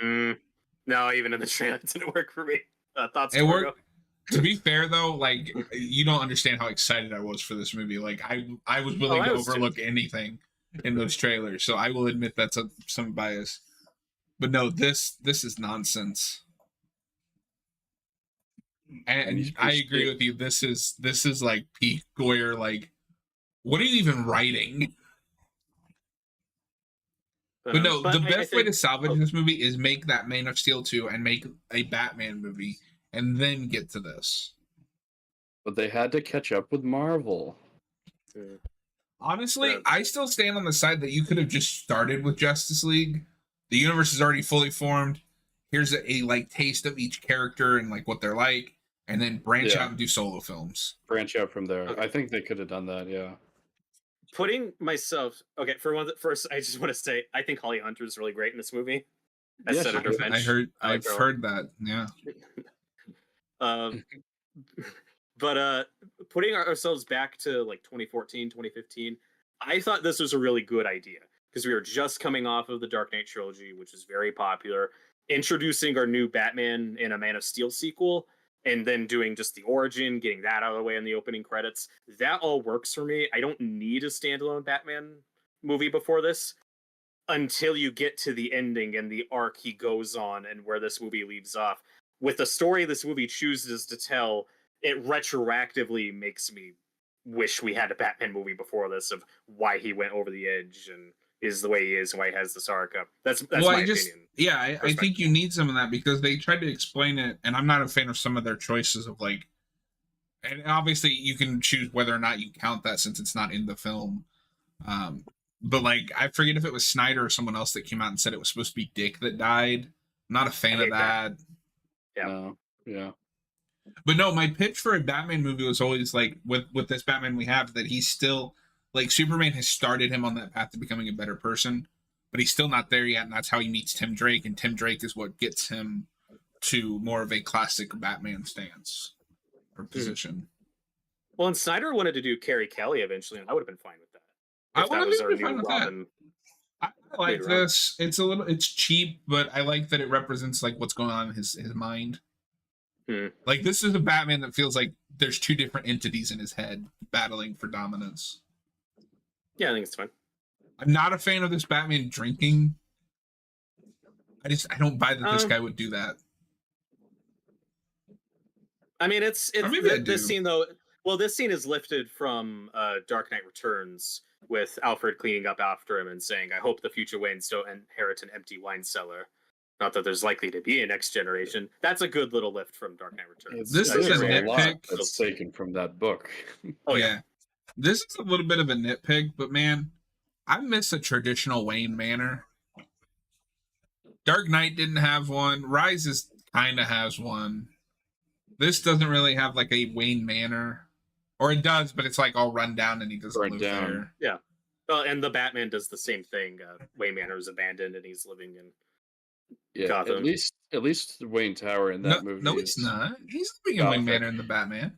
No, even in the trailer, it didn't work for me. Thoughts? It worked. To be fair, though, like, you don't understand how excited I was for this movie. Like, I was willing to overlook anything in those trailers. So I will admit that's some bias. But no, this is nonsense. And I agree with you. This is like peak Goyer. Like, what are you even writing? But no, the best way to salvage this movie is make that Man of Steel 2 and make a Batman movie and then get to this. But they had to catch up with Marvel. Honestly, I still stand on the side that you could have just started with Justice League. The universe is already fully formed. Here's a like taste of each character and like what they're like, and then branch out and do solo films. Branch out from there. I think they could have done that, yeah. Putting myself first, I just want to say I think Holly Hunter is really great in this movie. As Senator Finch. I've heard that. Yeah. But putting ourselves back to like 2014, 2015, I thought this was a really good idea because we were just coming off of the Dark Knight trilogy, which is very popular, introducing our new Batman in a Man of Steel sequel, and then doing just the origin, getting that out of the way in the opening credits. That all works for me. I don't need a standalone Batman movie before this until you get to the ending and the arc he goes on and where this movie leaves off. With the story this movie chooses to tell, it retroactively makes me wish we had a Batman movie before this of why he went over the edge and is the way he is and why he has this arc up. That's my opinion. Yeah, I think you need some of that because they tried to explain it, and I'm not a fan of some of their choices of like, and obviously you can choose whether or not you count that since it's not in the film. But like, I forget if it was Snyder or someone else that came out and said it was supposed to be Dick that died. I'm not a fan of that. Yeah. No. Yeah. But no, my pitch for a Batman movie was always like with this Batman we have that he's still like Superman has started him on that path to becoming a better person, but he's still not there yet, and that's how he meets Tim Drake, and Tim Drake is what gets him to more of a classic Batman stance or position. Well, and Snyder wanted to do Carrie Kelly eventually, and I would have been fine with that. I would have been fine with that. I like this. It's cheap, but I like that it represents like what's going on in his mind. Like, this is a Batman that feels like there's two different entities in his head battling for dominance. Yeah, I think it's fine. I'm not a fan of this Batman drinking. I don't buy that this guy would do that. I mean, it's this scene though. Well, this scene is lifted from Dark Knight Returns with Alfred cleaning up after him and saying, "I hope the future Waynes don't inherit an empty wine cellar." Not that there's likely to be a next generation. That's a good little lift from Dark Knight Returns. This is a nitpick. That's taken from that book. Oh yeah. This is a little bit of a nitpick, but man, I miss a traditional Wayne manor. Dark Knight didn't have one. Rises kind of has one. This doesn't really have like a Wayne Manor, or it does, but it's like all run down and he doesn't live there. Yeah. And the Batman does the same thing. Wayne Manor is abandoned and he's living in Gotham. At least Wayne Tower in that movie. No, it's not. He's living in Wayne Manor in the Batman.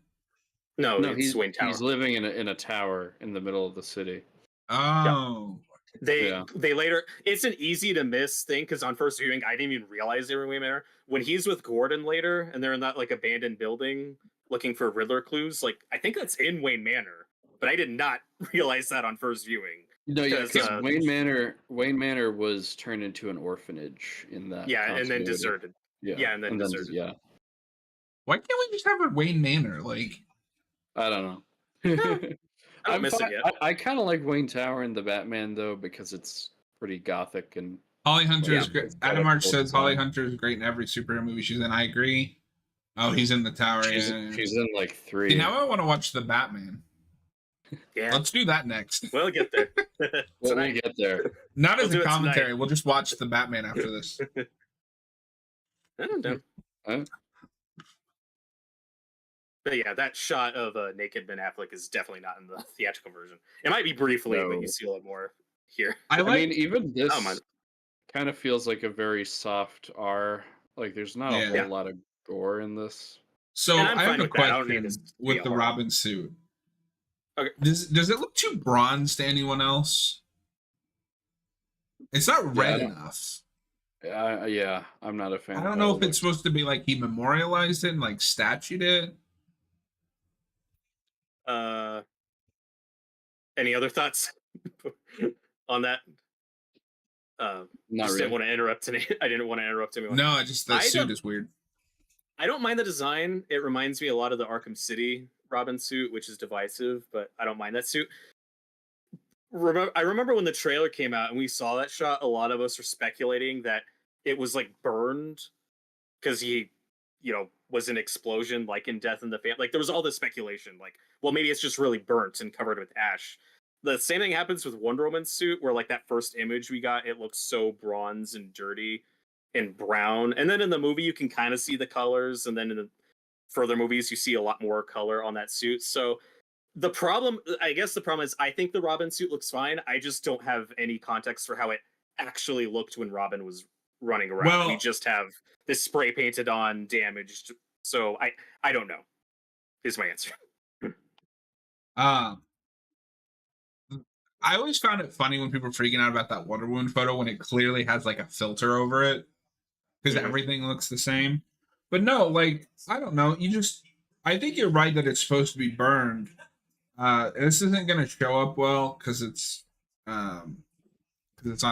No, it's Wayne Tower. He's living in a tower in the middle of the city. Oh. Yeah. They later. It's an easy to miss thing because on first viewing, I didn't even realize they were in Wayne Manor. When he's with Gordon later, and they're in that like abandoned building looking for Riddler clues, like I think that's in Wayne Manor, but I did not realize that on first viewing. No, yeah, because Wayne Manor was turned into an orphanage in that. Yeah, and then deserted. Yeah, and then deserted. Yeah. Why can't we just have a Wayne Manor? Like, I don't know. I don't miss it yet. I kind of like Wayne Tower in the Batman though because it's pretty gothic and. Holly Hunter is great. Adam Arch says Holly Hunter is great in every superhero movie she's in. I agree. Oh, he's in the tower. She's in like 3. See, now I want to watch the Batman. Yeah, let's do that next. We'll get there. We'll get there. Not as a commentary. We'll just watch the Batman after this. I'm done. But yeah, that shot of naked Ben Affleck is definitely not in the theatrical version. It might be briefly, but you see a lot more here. I mean, even this kind of feels like a very soft R. Like, there's not a whole lot of gore in this. So I have a question with the Robin suit. Okay. Does it look too bronze to anyone else? It's not red enough. Yeah, I'm not a fan. I don't know if it's supposed to be like he memorialized it and like statued it. Any other thoughts on that? Not just really. Didn't want to interrupt any. I didn't want to interrupt anyone. No, the suit is weird. I don't mind the design. It reminds me a lot of the Arkham City Robin suit, which is divisive, but I don't mind that suit. I remember when the trailer came out and we saw that shot, a lot of us were speculating that it was like burned because he, was an explosion like in Death in the Family. Like there was all this speculation, like, well, maybe it's just really burnt and covered with ash. The same thing happens with Wonder Woman's suit, where like that first image we got, it looks so bronze and dirty and brown. And then in the movie, you can kind of see the colors. And then in the further movies, you see a lot more color on that suit. So the problem is I think the Robin suit looks fine. I just don't have any context for how it actually looked when Robin was running around. Well, we just have this spray painted on damaged. So I don't know is my answer. I always found it funny when people were freaking out about that Wonder Woman photo when it clearly has like a filter over it because everything looks the same. But no, like, I don't know. I think you're right that it's supposed to be burned. This isn't going to show up well because it's on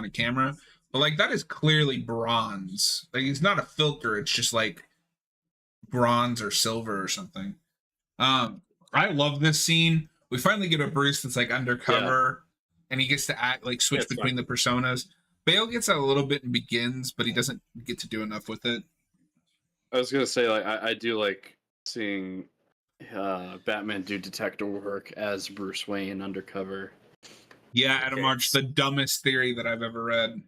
a camera. But like that is clearly bronze. Like it's not a filter. It's just like bronze or silver or something. I love this scene. We finally get a Bruce that's like undercover, and he gets to act like switch between the personas. Bale gets that a little bit in Begins, but he doesn't get to do enough with it. I was gonna say, like, I do like seeing Batman do detective work as Bruce Wayne undercover. Yeah, Adam Arch, the dumbest theory that I've ever read.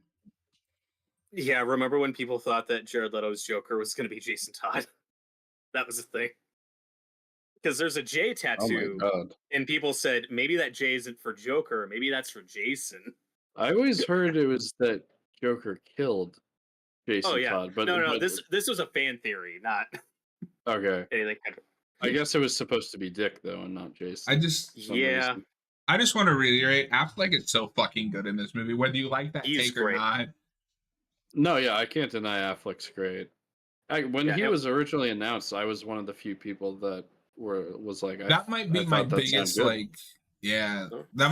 Yeah, remember when people thought that Jared Leto's Joker was going to be Jason Todd? That was a thing. Because there's a J tattoo, and people said, maybe that J isn't for Joker, maybe that's for Jason. I always heard it was that Joker killed Jason Todd. But no, this was a fan theory, not anything. I guess it was supposed to be Dick, though, and not Jason. I just want to reiterate, Affleck is so fucking good in this movie, whether you like that take or not. No, yeah, I can't deny Affleck's great. When he was originally announced, I was one of the few people that was like, that might be my biggest that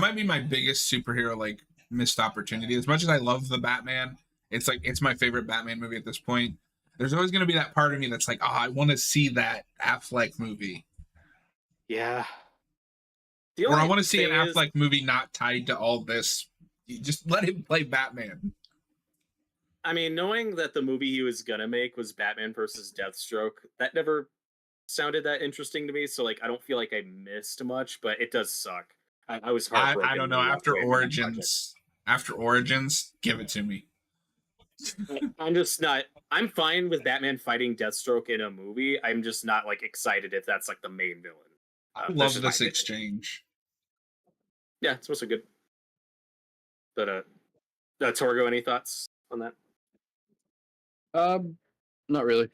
might be my biggest superhero like missed opportunity. As much as I love the Batman, it's my favorite Batman movie at this point. There's always going to be that part of me that's like, I want to see that Affleck movie. Yeah. Or I want to see an Affleck movie not tied to all this. You just let him play Batman. I mean, knowing that the movie he was gonna make was Batman versus Deathstroke, that never sounded that interesting to me. So, like, I don't feel like I missed much, but it does suck. I was heartbroken. I don't know. After Origins, give it to me. I'm just not. I'm fine with Batman fighting Deathstroke in a movie. I'm just not like excited if that's like the main villain. I love this exchange. Yeah, it's mostly good. But Torgo, any thoughts on that? Not really.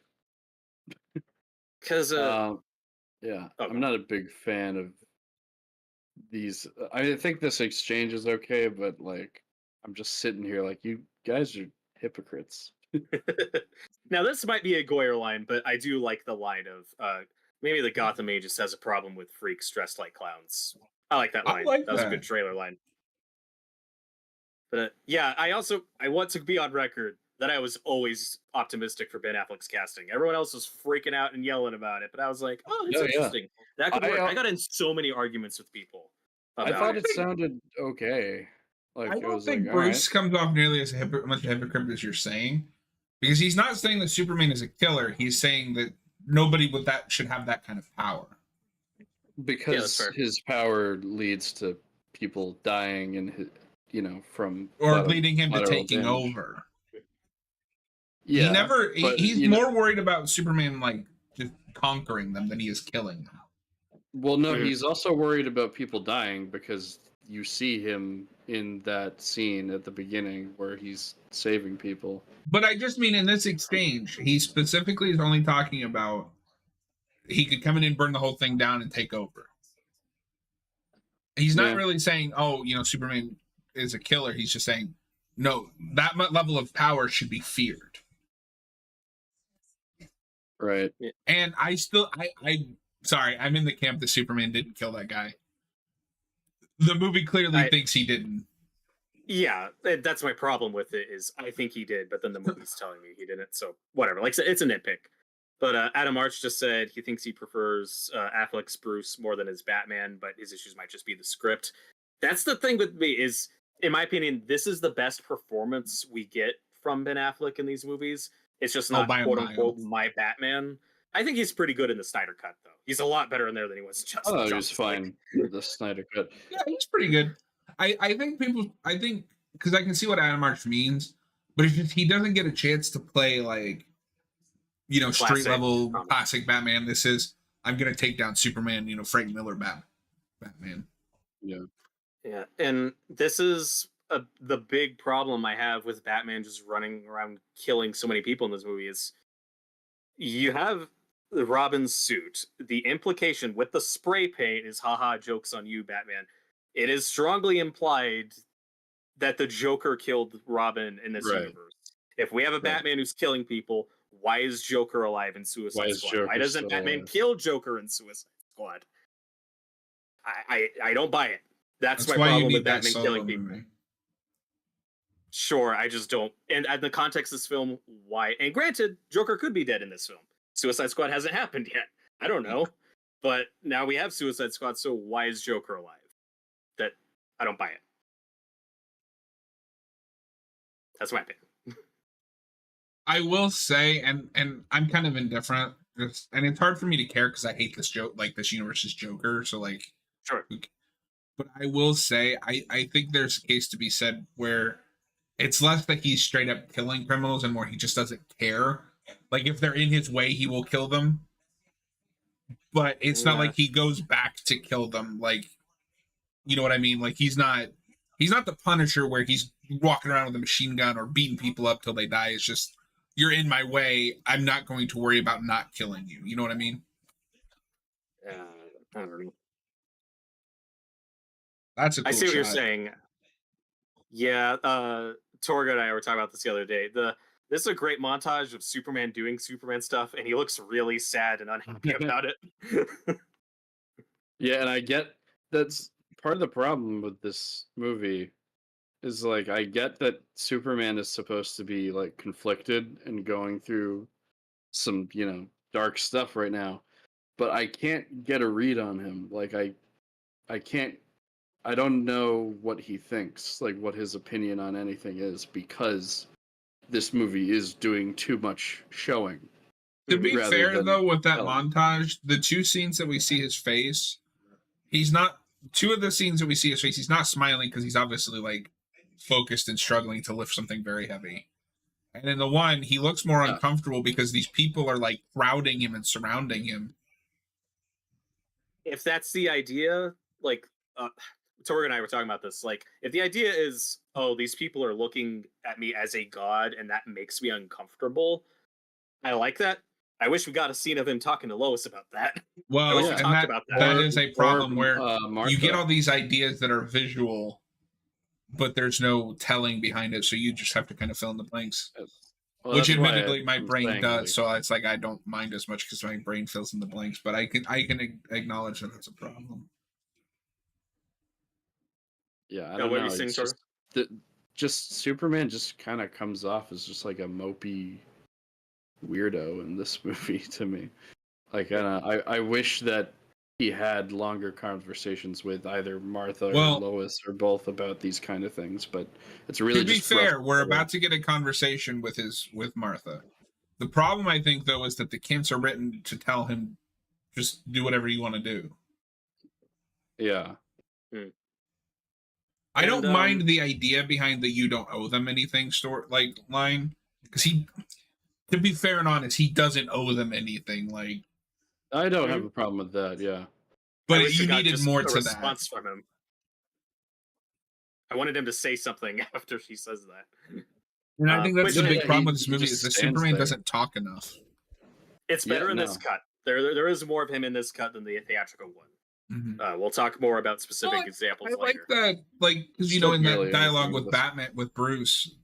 Because yeah, I'm not a big fan of these. I think this exchange is okay, but like, I'm just sitting here like, you guys are hypocrites. Now this might be a Goyer line, but I do like the line of maybe the Gotham Age just has a problem with freaks dressed like clowns. I like that line. That was a good trailer line. But yeah, I want to be on record that I was always optimistic for Ben Affleck's casting. Everyone else was freaking out and yelling about it, but I was like, oh, it's interesting. That could work. I got in so many arguments with people. I thought it sounded okay. Like, I don't think Bruce comes off nearly as much a hypocrite as you're saying, because he's not saying that Superman is a killer. He's saying that nobody with that should have that kind of power. Because his power leads to people dying and from or leading him to taking over. Yeah, he's more worried about Superman like just conquering them than he is killing them. Well, no, he's also worried about people dying because you see him in that scene at the beginning where he's saving people. But I just mean in this exchange, he specifically is only talking about he could come in and burn the whole thing down and take over. He's not really saying, oh, Superman is a killer. He's just saying, no, that level of power should be feared. Right. And I'm in the camp that Superman didn't kill that guy. The movie clearly thinks he didn't. Yeah, that's my problem with it is I think he did, but then the movie's telling me he didn't. So whatever. Like it's a nitpick. But Adam Arch just said he thinks he prefers Affleck's Bruce more than his Batman, but his issues might just be the script. That's the thing with me is, in my opinion, this is the best performance we get from Ben Affleck in these movies. It's just not quote unquote my Batman. I think he's pretty good in the Snyder Cut, though. He's a lot better in there than he was. He was fine with the Snyder Cut. Yeah, he's pretty good. I think because I can see what Adam Arch means, but if he doesn't get a chance to play like, street level classic Batman, this is I'm gonna take down Superman, Frank Miller Batman. Yeah, and this is the big problem I have with Batman just running around killing so many people in this movie is you have Robin's suit. The implication with the spray paint is haha, joke's on you, Batman. It is strongly implied that the Joker killed Robin in this universe. If we have a Batman who's killing people, why is Joker alive in Suicide Squad? Why doesn't Batman kill Joker in Suicide Squad? I don't buy it. That's my problem with Batman killing people. Sure, I just don't. And in the context of this film, why? And granted, Joker could be dead in this film. Suicide Squad hasn't happened yet. I don't know. But now we have Suicide Squad, so why is Joker alive? That I don't buy it. That's my opinion. I will say, and I'm kind of indifferent, and it's hard for me to care because I hate this this universe's Joker. So like, sure. But I will say, I think there's a case to be said where it's less that he's straight up killing criminals and more he just doesn't care. Like if they're in his way, he will kill them. But it's not like he goes back to kill them. Like, you know what I mean? Like he's not the Punisher where he's walking around with a machine gun or beating people up till they die. It's just, you're in my way. I'm not going to worry about not killing you. You know what I mean? I don't know. That's a cool I see what shot. you're saying. Yeah, Torgo and I were talking about this the other day. This is a great montage of Superman doing Superman stuff, and he looks really sad and unhappy about it. Yeah, and I get that's part of the problem with this movie is like I get that Superman is supposed to be like conflicted and going through some, dark stuff right now, but I can't get a read on him. Like I don't know what he thinks, like what his opinion on anything is, because this movie is doing too much showing. To be fair, though, with that montage, the two scenes that we see his face, he's not smiling because he's obviously like focused and struggling to lift something very heavy. And in the one, he looks more uncomfortable because these people are like crowding him and surrounding him. If that's the idea, like Torgo and I were talking about this, like if the idea is, oh, these people are looking at me as a god and that makes me uncomfortable, I like that. I wish we got a scene of him talking to Lois about that. Well, we talked about that. That is a problem where Martha. you get all these ideas that are visual, but there's no telling behind it, so you just have to kind of fill in the blanks. Well, which admittedly my brain does, like, so it's like I don't mind as much because my brain fills in the blanks, but I can acknowledge that that's a problem. Yeah, I don't know. Just Superman just kind of comes off as just like a mopey weirdo in this movie to me. Like, I wish that he had longer conversations with either Martha or Lois or both about these kind of things, but it's really, to be fair, we're about to get a conversation with Martha. The problem, I think, though, is that the kinks are written to tell him just do whatever you want to do. Yeah. I don't mind the idea behind the "you don't owe them anything" line, because he, to be fair and honest, he doesn't owe them anything. Like, I don't have a problem with that. Yeah, but you needed more to response from him. I wanted him to say something after she says that. And I think that's the big problem with this movie is that Superman doesn't talk enough. It's better in this cut. There is more of him in this cut than the theatrical one. Mm-hmm. We'll talk more about specific examples later. I like that, like, because in that dialogue with Batman, with Bruce,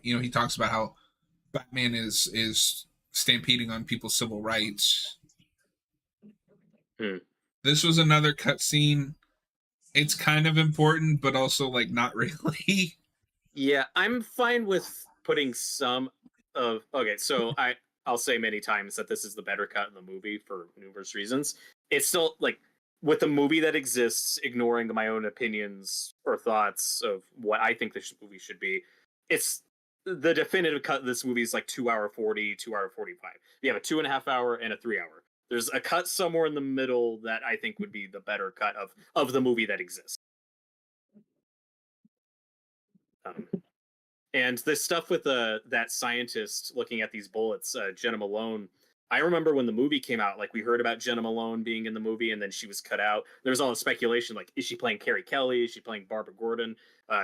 he talks about how Batman is stampeding on people's civil rights. This was another cutscene. It's kind of important, but also like not really. Yeah, I'm fine with putting some of. Okay, so I'll say many times that this is the better cut in the movie for numerous reasons. It's still like, with the movie that exists, ignoring my own opinions or thoughts of what I think this movie should be, it's the definitive cut of this movie is like 2 hour 40, 2 hour 45. You have a 2.5 hour and a 3 hour. There's a cut somewhere in the middle that I think would be the better cut of the movie that exists. And this stuff with that scientist looking at these bullets, Jenna Malone. I remember when the movie came out, like, we heard about Jenna Malone being in the movie, and then she was cut out. There was all the speculation, like, is she playing Carrie Kelly? Is she playing Barbara Gordon?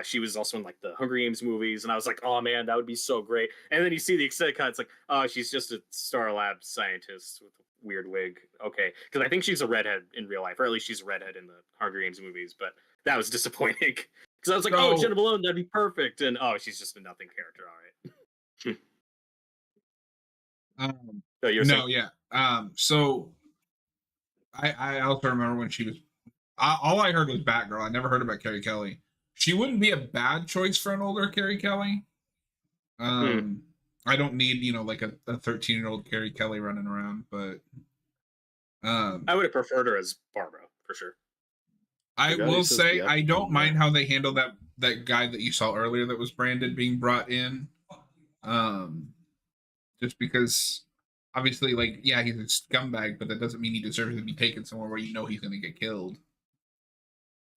She was also in, like, the Hunger Games movies, and I was like, oh, man, that would be so great. And then you see the extended cut, it's like, oh, she's just a Star Lab scientist with a weird wig. Okay, because I think she's a redhead in real life, or at least she's a redhead in the Hunger Games movies, but that was disappointing. Because I was like, oh, Jenna Malone, that'd be perfect. And, oh, she's just a nothing character, all right. So I also remember when she was, all I heard was Batgirl. I never heard about Carrie Kelly. She wouldn't be a bad choice for an older Carrie Kelly. I don't need, like a 13-year-old Carrie Kelly running around, but I would have preferred her as Barbara for sure. I will say I don't mind how they handle that guy that you saw earlier that was branded being brought in. Just because obviously, like, yeah, he's a scumbag, but that doesn't mean he deserves to be taken somewhere where he's going to get killed.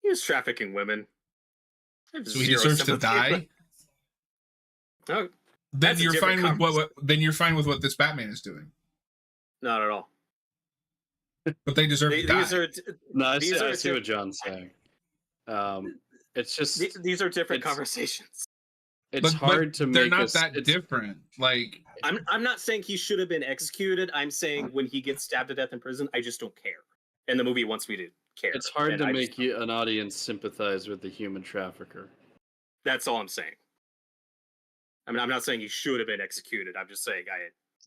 He was trafficking women. So he deserves to die? No. Then you're fine with what this Batman is doing. Not at all. But they deserve to die. I see what John's saying. It's just these are different conversations. It's hard to make. They're not that different. Like, I'm not saying he should have been executed. I'm saying when he gets stabbed to death in prison, I just don't care. And the movie wants me to care. It's hard to make an audience sympathize with the human trafficker. That's all I'm saying. I mean, I'm not saying he should have been executed. I'm just saying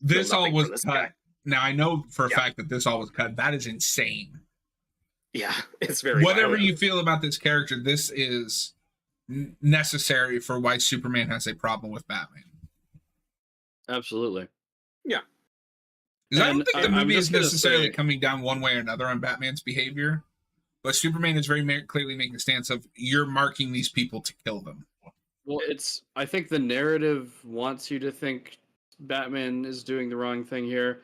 this all was cut. Guy. Now, I know for a fact that this all was cut. That is insane. Yeah, it's very Whatever violent. You feel about this character, this is necessary for why Superman has a problem with Batman. Absolutely. Yeah. I don't think the movie is necessarily coming down one way or another on Batman's behavior, but Superman is very clearly making a stance of, you're marking these people to kill them. Well, I think the narrative wants you to think Batman is doing the wrong thing here,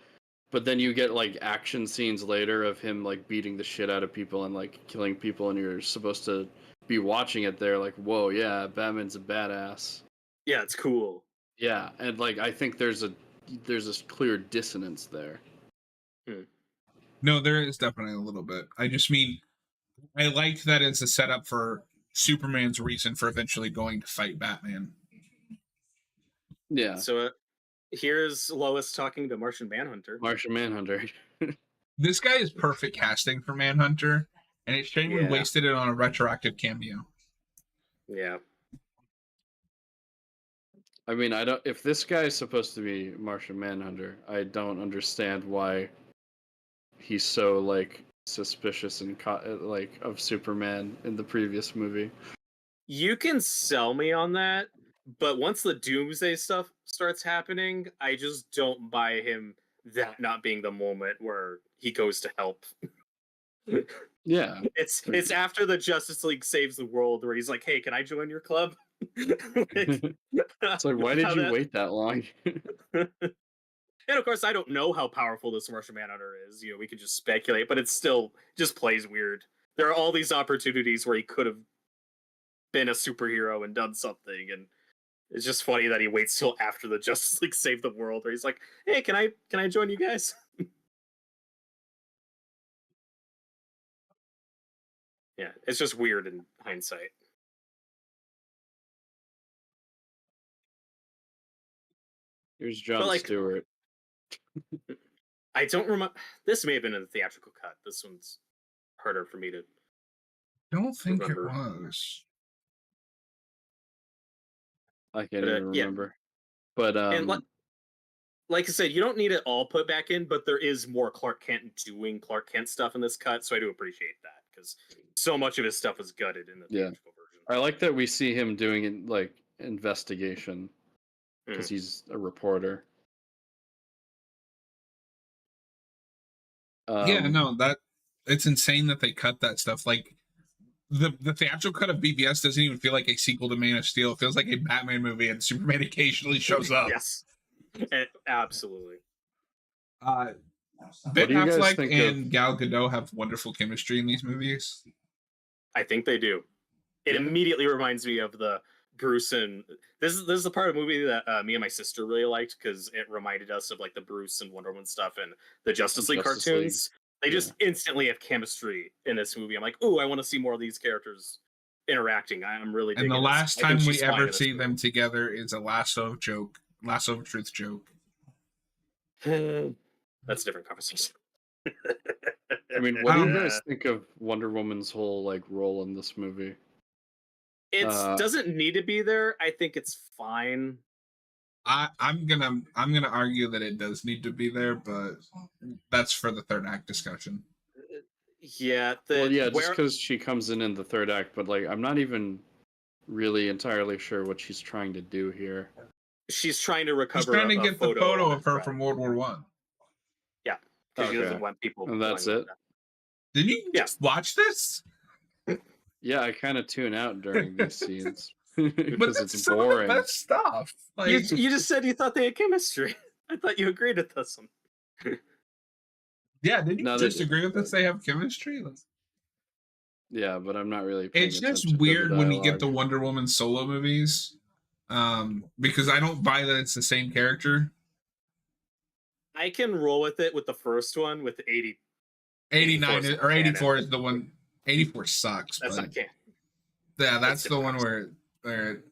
but then you get like action scenes later of him like beating the shit out of people and like killing people, and you're supposed to be watching it there like, whoa, yeah, Batman's a badass. Yeah, it's cool. Yeah, and like I think there's a clear dissonance there. No, there is definitely a little bit. I just mean, I like that it's a setup for Superman's reason for eventually going to fight Batman. Yeah. So here's Lois talking to Martian Manhunter. Martian Manhunter. This guy is perfect casting for Manhunter, and it's shame we wasted it on a retroactive cameo. Yeah. I mean, I don't. If this guy is supposed to be Martian Manhunter, I don't understand why he's so like suspicious and like of Superman in the previous movie. You can sell me on that, but once the Doomsday stuff starts happening, I just don't buy him that not being the moment where he goes to help. Yeah, it's after the Justice League saves the world where he's like, "Hey, can I join your club?" It's like, why did you wait that long? And of course, I don't know how powerful this Martian Manhunter is. We could just speculate, but it still just plays weird. There are all these opportunities where he could have been a superhero and done something, and it's just funny that he waits till after the Justice League saved the world, where he's like, "Hey, can I join you guys?" Yeah, it's just weird in hindsight. Here's John Stewart. I don't remember. This may have been in the theatrical cut. This one's harder for me to. Don't think remember. It was. I can't even remember. But and like I said, you don't need it all put back in, but there is more Clark Kent doing Clark Kent stuff in this cut, so I do appreciate that because so much of his stuff was gutted in the theatrical version. I like that we see him doing like investigation because he's a reporter. Yeah, no, that it's insane that they cut that stuff. Like the theatrical cut of BVS doesn't even feel like a sequel to Man of Steel. It feels like a Batman movie, and Superman occasionally shows up. Yes, absolutely. Ben Affleck and Gal Gadot have wonderful chemistry in these movies. I think they do. It immediately reminds me of the Bruce and this is the part of the movie that me and my sister really liked because it reminded us of like the Bruce and Wonder Woman stuff and the Justice League cartoons. They just instantly have chemistry in this movie. I'm like, ooh, I want to see more of these characters interacting. I'm really digging. And the last time we ever see them together is a lasso of truth joke. That's a different conversation. I mean, what do you guys think of Wonder Woman's whole like role in this movie? It doesn't need to be there. I think it's fine. I'm gonna argue that it does need to be there, but that's for the third act discussion. Yeah, just because she comes in the third act, but like I'm not even really entirely sure what she's trying to do here. She's trying to recover. She's trying to get the photo of her from World War One. Yeah, because she doesn't want people. And that's it. Did you watch this? Yeah, I kind of tune out during these scenes because but that's it's some boring. Of the best stuff. Like, you just said you thought they had chemistry. I thought you agreed with this one. Yeah, did you disagree with us? They have chemistry. Yeah, but I'm not really. It's just weird when you get the Wonder Woman solo movies, because I don't buy that it's the same character. I can roll with it with the first one with 89 or 84 is the one. 84 sucks. That's not canon. Yeah, that's the one where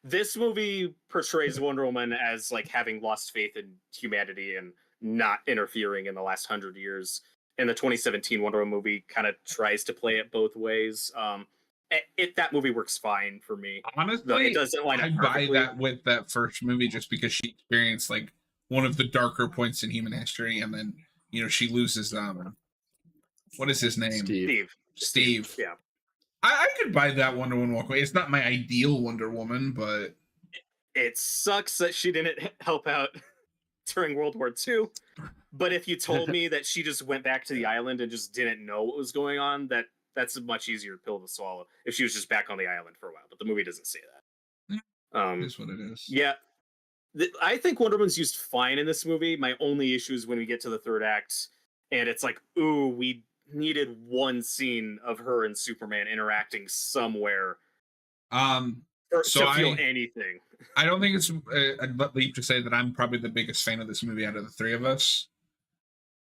this movie portrays Wonder Woman as like having lost faith in humanity and not interfering in the last 100 years. And the 2017 Wonder Woman movie kind of tries to play it both ways. That movie works fine for me. Honestly, it doesn't line up I buy that with that first movie just because she experienced like one of the darker points in human history, and then she loses what is his name? Steve. Yeah. I could buy that Wonder Woman walk away. It's not my ideal Wonder Woman, but it sucks that she didn't help out during World War II. But if you told me that she just went back to the island and just didn't know what was going on, that's a much easier pill to swallow if she was just back on the island for a while. But the movie doesn't say that. It is what it is. Yeah. I think Wonder Woman's used fine in this movie. My only issue is when we get to the third act and it's like, ooh, we needed one scene of her and Superman interacting somewhere. feel anything. I don't think it's a leap to say that I'm probably the biggest fan of this movie out of the three of us.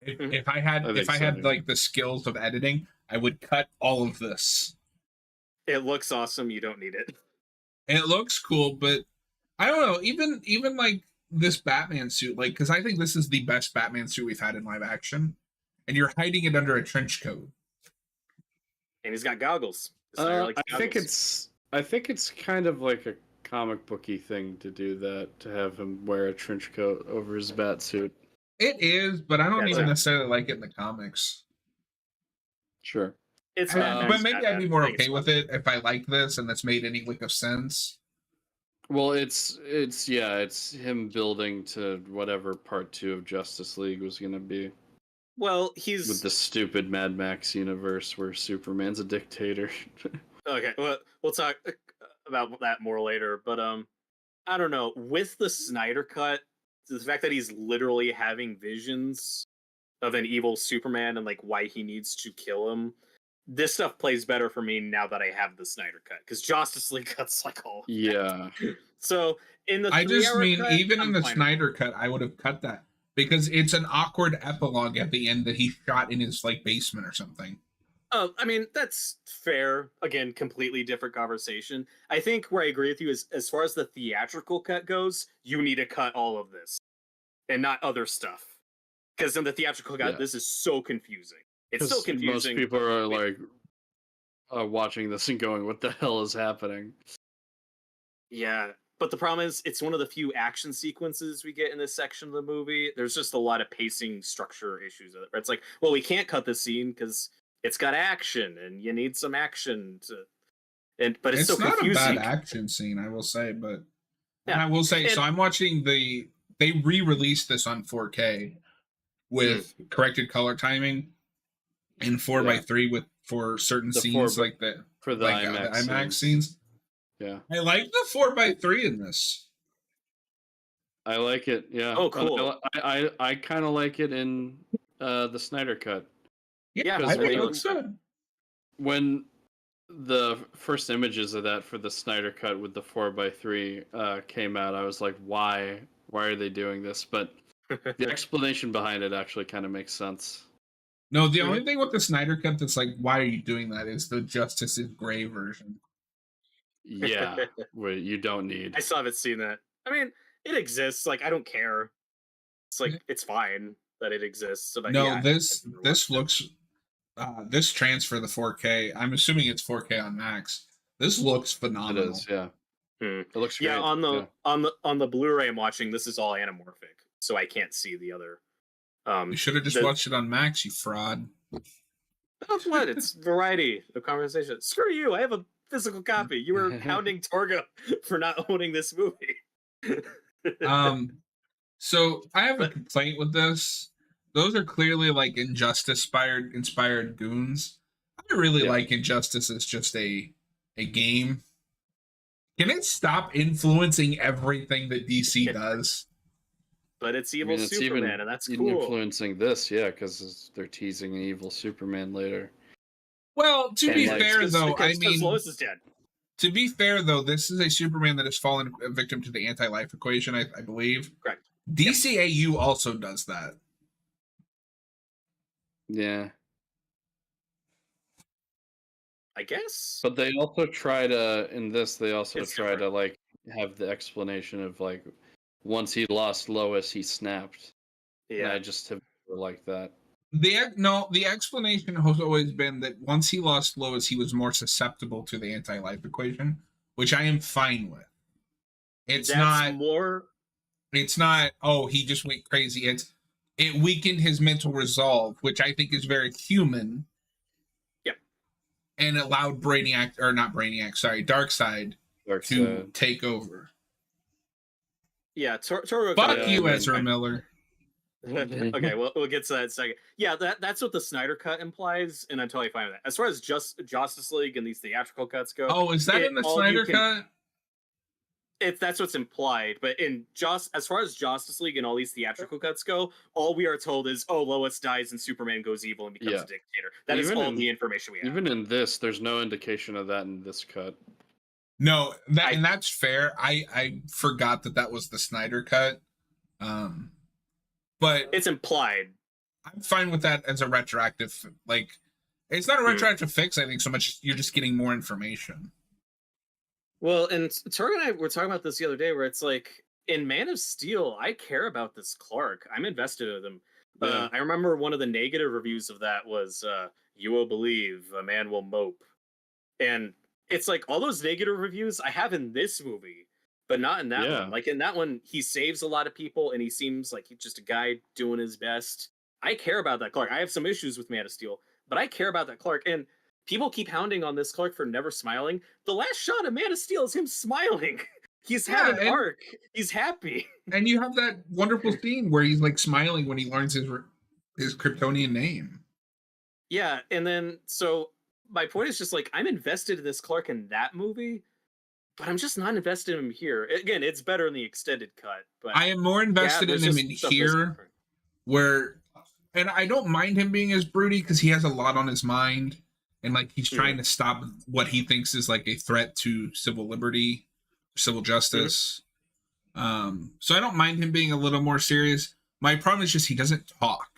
If I had like the skills of editing, I would cut all of this. It looks awesome. You don't need it. It looks cool, but I don't know. Even like this Batman suit, like, because I think this is the best Batman suit we've had in live action, and you're hiding it under a trench coat, and he's got goggles. I think it's kind of like a comic booky thing to do that, to have him wear a trench coat over his bat suit. It is, but I don't even necessarily like it in the comics. Sure. But maybe I'd be more okay with it if I like this and it's made any lick of sense. Well, it's him building to whatever part 2 of Justice League was going to be. Well, he's with the stupid Mad Max universe where Superman's a dictator. Okay, well, we'll talk about that more later. But I don't know. With the Snyder cut, the fact that he's literally having visions of an evil Superman and like why he needs to kill him, this stuff plays better for me now that I have the Snyder cut, because Justice League cuts like all. Yeah. So in the even in the Snyder cut, I would have cut that because it's an awkward epilogue at the end that he shot in his like basement or something. I mean, that's fair. Again, completely different conversation. I think where I agree with you is, as far as the theatrical cut goes, you need to cut all of this and not other stuff. Because in the theatrical cut, this is so confusing. It's so confusing. Most people are like watching this and going, "What the hell is happening?" Yeah, but the problem is, it's one of the few action sequences we get in this section of the movie. There's just a lot of pacing structure issues. It's like, well, we can't cut this scene because it's got action, and you need some action to. But it's so confusing. It's not a bad action scene, I will say. But I will say, so I'm watching they re-released this on 4K with corrected color timing in 4:3 for certain scenes like that for the IMAX scenes. Yeah, I like the 4:3 in this. I like it. Yeah. Oh, cool. I kind of like it in the Snyder cut. Yeah, I think it looks good. When the first images of that for the Snyder cut with the 4:3 came out, I was like, why are they doing this? But the explanation behind it actually kind of makes sense. No, the only thing with the Snyder cut that's like, why are you doing that, is the Justice is Gray version. Yeah, where you don't need. I still haven't seen that. I mean, it exists. Like, I don't care. It's like, it's fine that it exists. But no, this looks. This transfer the 4K. I'm assuming it's 4K on Max. This looks phenomenal. It is, yeah. It looks great. Yeah, on the Blu-ray I'm watching, this is all anamorphic, so I can't see the other. You should have just watched it on Max, you fraud. That's what? It's variety of conversation. Screw you! I have a physical copy. You were hounding Torgo for not owning this movie. So I have a complaint with this. Those are clearly like inspired goons. I really like Injustice as just a game. Can it stop influencing everything that DC does? But it's evil Superman, and that's cool. Influencing this, because they're teasing an evil Superman later. Well, to be fair, though, I mean, Lois is dead. To be fair, though, this is a Superman that has fallen victim to the anti-life equation, I believe. Correct. DCAU also does that. Yeah. I guess. But they also try to, to like have the explanation of like, once he lost Lois, he snapped. Yeah. And I just have like that. The explanation has always been that once he lost Lois, he was more susceptible to the anti-life equation, which I am fine with. It's not, oh, he just went crazy. It weakened his mental resolve, which I think is very human. Yep. And allowed Darkseid to take over. Yeah, Torgo. Fuck you, Ezra Miller. Okay, well, we'll get to that in a second. Yeah, that's what the Snyder cut implies, and I'm totally fine with that. As far as Justice League and these theatrical cuts go, is that in the Snyder cut? That's what's implied, but as far as Justice League and all these theatrical cuts go, all we are told is, Lois dies and Superman goes evil and becomes a dictator. That is all the information we have. Even in this, there's no indication of that in this cut. No, and that's fair. I forgot that was the Snyder cut. But it's implied. I'm fine with that as a retroactive. Like, it's not a retroactive fix. I think so much you're just getting more information. Well, and Torgo and I were talking about this the other day, where it's like in Man of Steel, I care about this Clark. I'm invested in him. Yeah. I remember one of the negative reviews of that was, "You will believe a man will mope," and it's like all those negative reviews I have in this movie, but not in that one. Like in that one, he saves a lot of people, and he seems like he's just a guy doing his best. I care about that Clark. I have some issues with Man of Steel, but I care about that Clark. And people keep hounding on this Clark for never smiling. The last shot of Man of Steel is him smiling. He's had an arc. He's happy. And you have that wonderful scene where he's like smiling when he learns his Kryptonian name. Yeah, and then so my point is just like I'm invested in this Clark in that movie, but I'm just not invested in him here. Again, it's better in the extended cut, but I am more invested in him in here, where, and I don't mind him being as broody because he has a lot on his mind, and like he's trying to stop what he thinks is like a threat to civil liberty, civil justice. So I don't mind him being a little more serious. My problem is just he doesn't talk.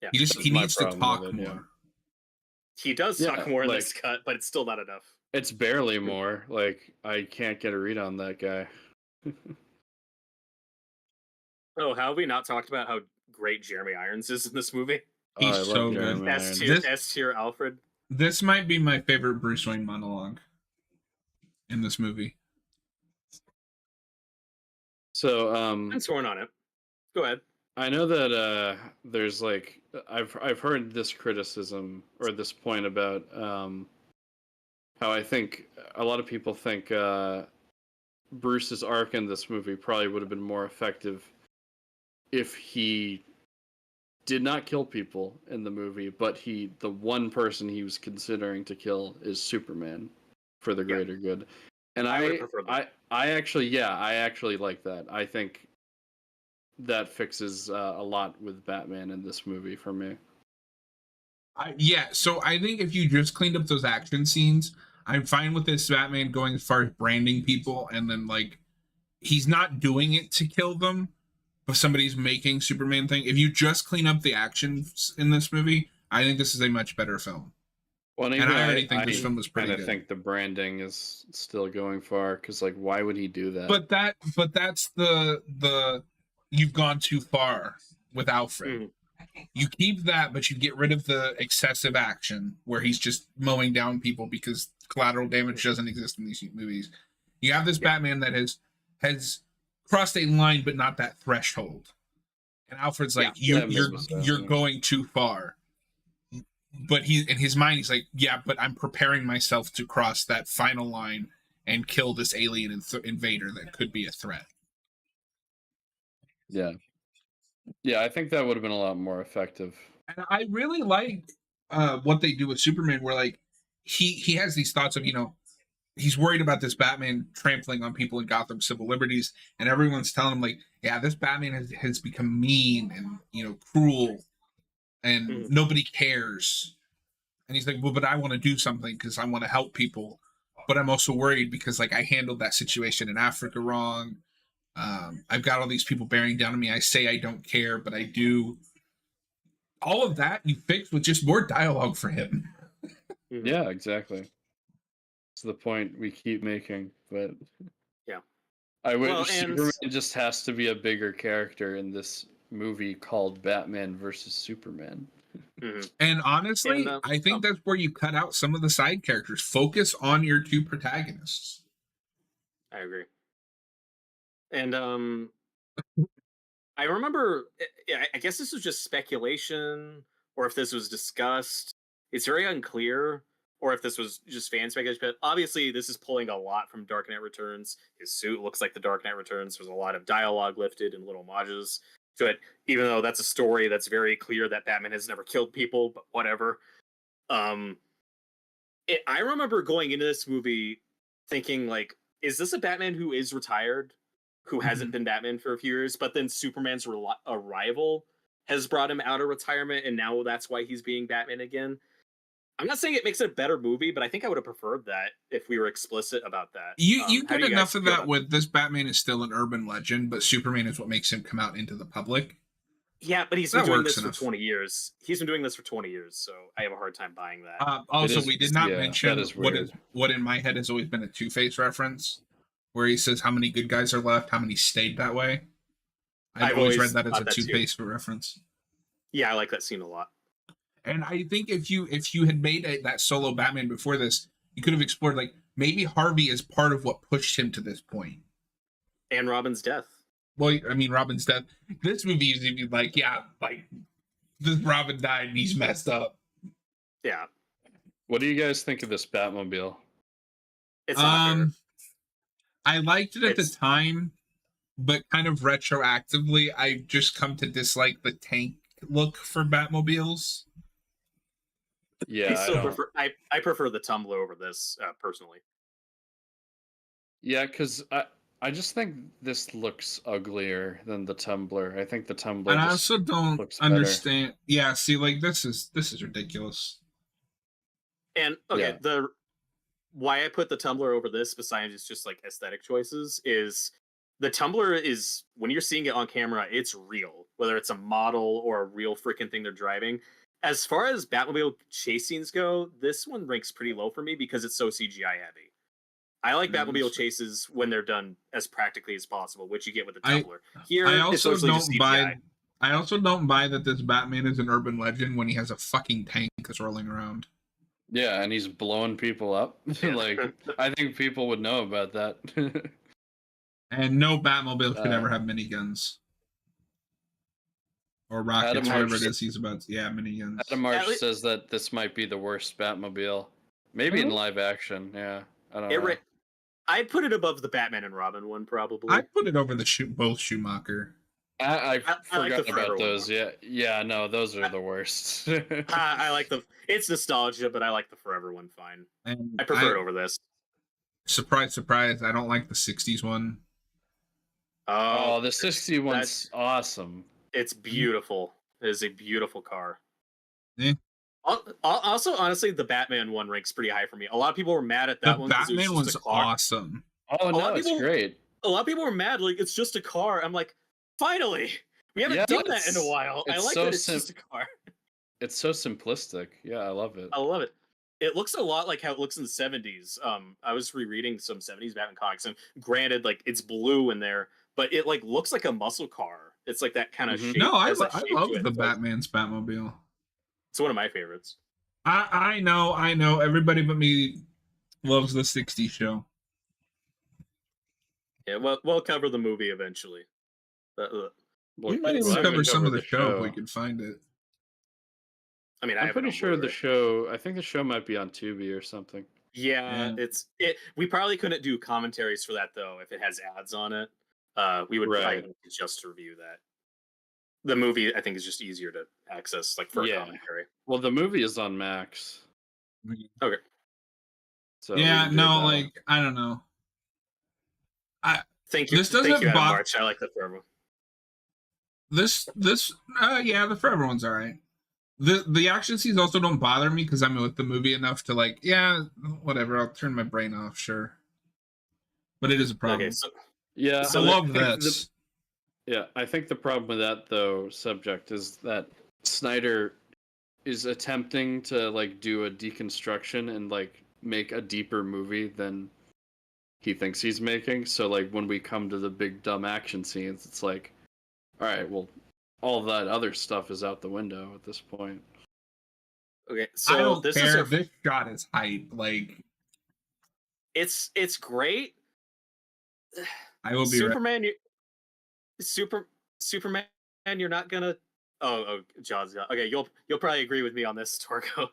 Yeah, he needs to talk more. Yeah. He does talk more in this cut, but it's still not enough. It's barely more. Like, I can't get a read on that guy. Oh, how have we not talked about how great Jeremy Irons is in this movie? He's so good. S tier Alfred. This might be my favorite Bruce Wayne monologue in this movie. So, I'm torn on it. Go ahead. I know that there's like I've heard this criticism or this point about how I think a lot of people think Bruce's arc in this movie probably would have been more effective if he did not kill people in the movie, but the one person he was considering to kill is Superman for the greater good. And I actually like that. I think that fixes a lot with Batman in this movie for me. So I think if you just cleaned up those action scenes, I'm fine with this Batman going as far as branding people, and then like he's not doing it to kill them, but somebody's making Superman thing. If you just clean up the action in this movie, I think this is a much better film. Well, and I already think this film was pretty good. I think the branding is still going far because, like, why would he do that? But that's the you've gone too far with Alfred. You keep that, but you get rid of the excessive action where he's just mowing down people because collateral damage doesn't exist in these movies. You have this Batman that has crossed a line, but not that threshold. And Alfred's like, you're going too far. But he, in his mind, he's like, yeah, but I'm preparing myself to cross that final line and kill this alien invader that could be a threat. Yeah, I think that would have been a lot more effective. And I really like what they do with Superman, where like he has these thoughts of, he's worried about this Batman trampling on people in Gotham civil liberties, and everyone's telling him like, yeah, this Batman has become mean and cruel, and nobody cares. And he's like, well, but I want to do something because I want to help people, but I'm also worried because like I handled that situation in Africa wrong. I've got all these people bearing down on me. I say I don't care, but I do. All of that you fix with just more dialogue for him. Yeah, exactly. It's the point we keep making, but yeah, I wish Superman just has to be a bigger character in this movie called Batman versus Superman. And honestly, I think that's where you cut out some of the side characters. Focus on your two protagonists. I agree. And I remember, I guess this was just speculation, or if this was discussed. It's very unclear, or if this was just fan speculation. But obviously, this is pulling a lot from Dark Knight Returns. His suit looks like the Dark Knight Returns. There's a lot of dialogue lifted and little homages to it, even though that's a story that's very clear that Batman has never killed people, but whatever. I remember going into this movie thinking, like, is this a Batman who is retired, who hasn't been Batman for a few years, but then Superman's arrival has brought him out of retirement, and now that's why he's being Batman again? I'm not saying it makes it a better movie, but I think I would have preferred that if we were explicit about that. You How get do you enough guys of feel that about with this Batman is still an urban legend, but Superman is what makes him come out into the public. Yeah, but he's been That doing works this for enough. 20 years. He's been doing this for 20 years, so I have a hard time buying that. Also, we did not that mention is what weird. what in my head has always been a Two-Face reference, where he says how many good guys are left, how many stayed that way. I've always read that as a thought that too. Two-Face reference. Yeah, I like that scene a lot. And I think if you had made that solo Batman before this, you could have explored like maybe Harvey is part of what pushed him to this point. And Robin's death. Well, I mean, Robin's death. This movie is to be like, yeah, like this Robin died and he's messed up. Yeah. What do you guys think of this Batmobile? It's not I liked it at the time, but kind of retroactively, I've just come to dislike the tank look for Batmobiles. Yeah, I prefer the Tumbler over this personally. Yeah, because I just think this looks uglier than the Tumbler. I think the Tumbler. And I also don't understand. Better. Yeah, see, like this is ridiculous. And okay, why I put the Tumbler over this, besides it's just like aesthetic choices, is the Tumbler is when you're seeing it on camera, it's real, whether it's a model or a real freaking thing they're driving. As far as Batmobile chase scenes go, this one ranks pretty low for me because it's so CGI heavy. I like Batmobile chases when they're done as practically as possible, which you get with the Tumbler. Here, I also it's don't buy. I also don't buy that this Batman is an urban legend when he has a fucking tank that's rolling around. Yeah, and he's blowing people up. Like, I think people would know about that. And no Batmobile should ever have miniguns. Or rockets, whatever it is he's about. Yeah, miniguns. Adam Marsh says that this might be the worst Batmobile. Maybe in live action, yeah. I don't know. I'd put it above the Batman and Robin one, probably. I'd put it over the both Schumacher. I forgot like about those. Yeah, no, those are the worst. I like it's nostalgia, but I like the Forever one fine. And I prefer it over this. Surprise, surprise! I don't like the '60s one. Oh, the '60s one's awesome. It's beautiful. It is a beautiful car. Yeah. Also, honestly, the Batman one ranks pretty high for me. A lot of people were mad at that one. The Batman one's awesome. Oh no, it's great. A lot of people were mad, like it's just a car. I'm like, finally, we haven't done that in a while. I like that it's just a car. It's so simplistic. Yeah, I love it. I love it. It looks a lot like how it looks in the '70s. I was rereading some '70s Batman comics, and granted, like it's blue in there, but it like looks like a muscle car. It's like that kind of shape. No, I love the Batman's Batmobile. It's one of my favorites. I know. Everybody but me loves the '60s show. Yeah, we'll cover the movie eventually. We might even cover some of the show if we can find it. I mean, I'm pretty sure the show. I think the show might be on Tubi or something. Yeah, we probably couldn't do commentaries for that though if it has ads on it. We would probably just review that. The movie, I think, is just easier to access, like for a commentary. Well, the movie is on Max. Okay. So yeah, no, like I don't know. Thank you. This doesn't Thank you, Adam March. I like the Forever. Yeah, the Forever one's all right. The action scenes also don't bother me because I'm with the movie enough to like, yeah, whatever. I'll turn my brain off, sure. But it is a problem. Okay, I love this. Yeah, I think the problem with that though subject is that Snyder is attempting to like do a deconstruction and like make a deeper movie than he thinks he's making. So like when we come to the big dumb action scenes, it's like, all right, well, all that other stuff is out the window at this point. Okay, so I don't care. This shot is hype. Like, it's great. I will be Superman. Superman. You're not gonna. Oh, John's. Okay, you'll probably agree with me on this, Torgo.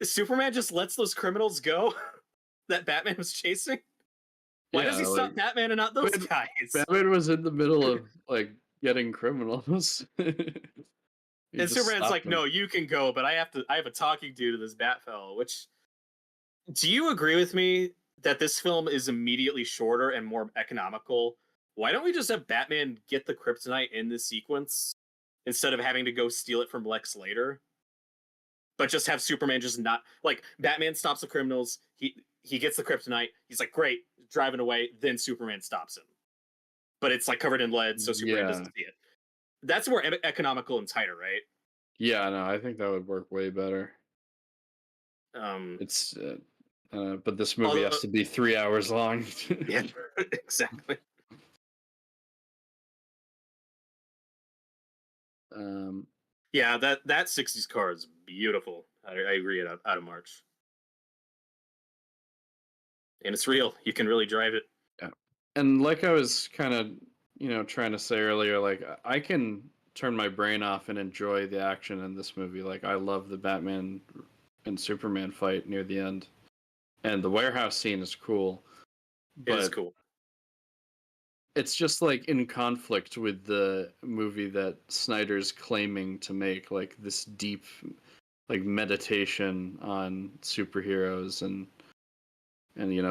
Superman just lets those criminals go that Batman was chasing. Why does he stop Batman and not those guys? Batman was in the middle of like getting criminals. And Superman's like, no, you can go, but I have a talking to this Bat fellow. Which, do you agree with me that this film is immediately shorter and more economical? Why don't we just have Batman get the kryptonite in this sequence instead of having to go steal it from Lex later? but just have Superman just not like Batman stops the criminals. He gets the kryptonite. He's like, great, driving away. Then Superman stops him, but it's like covered in lead, so Superman doesn't see it. That's more economical and tighter, right? Yeah, no, I think that would work way better. It's, but this movie has to be 3 hours long. Yeah, exactly. Yeah, that 60s car is beautiful. I agree. Out of March, and it's real. You can really drive it. Yeah, and like I was kind of trying to say earlier, like I can turn my brain off and enjoy the action in this movie. Like I love the Batman and Superman fight near the end, and the warehouse scene is cool. It is cool. It's just like in conflict with the movie that Snyder's claiming to make, like this deep, like meditation on superheroes and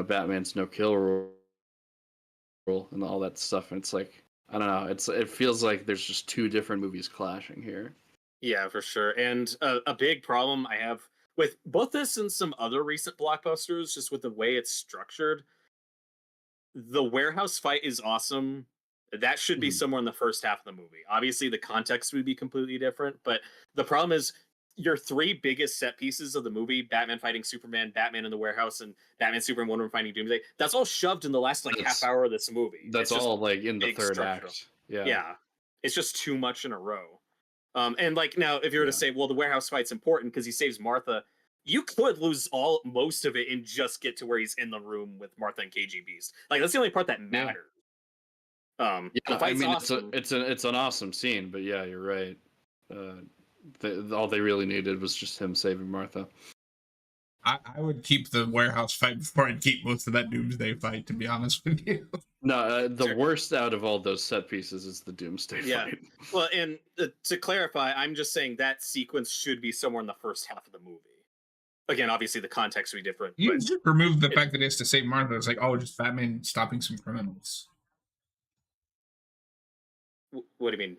Batman's no kill rule and all that stuff. And it's like, I don't know, it feels like there's just two different movies clashing here. Yeah, for sure. And a big problem I have with both this and some other recent blockbusters, just with the way it's structured. The warehouse fight is awesome. That should be somewhere in the first half of the movie. Obviously, the context would be completely different, but the problem is your three biggest set pieces of the movie, Batman fighting Superman, Batman in the warehouse, and Batman, Superman, Wonder Woman fighting Doomsday, that's all shoved in the last half hour of this movie. That's all like in the third act. Yeah. It's just too much in a row. And like now, if you were to say, well, the warehouse fight's important because he saves Martha, you could lose most of it and just get to where he's in the room with Martha and KG Beast. Like that's the only part that matters. I mean, awesome. it's an awesome scene, but yeah, you're right. All they really needed was just him saving Martha. I would keep the warehouse fight before I'd keep most of that Doomsday fight, to be honest with you. No, the worst out of all those set pieces is the Doomsday fight. Well, and to clarify, I'm just saying that sequence should be somewhere in the first half of the movie. Again, obviously the context would be different. You just remove the fact that he has to save Martha. It's like, oh, just Batman stopping some criminals. What do you mean?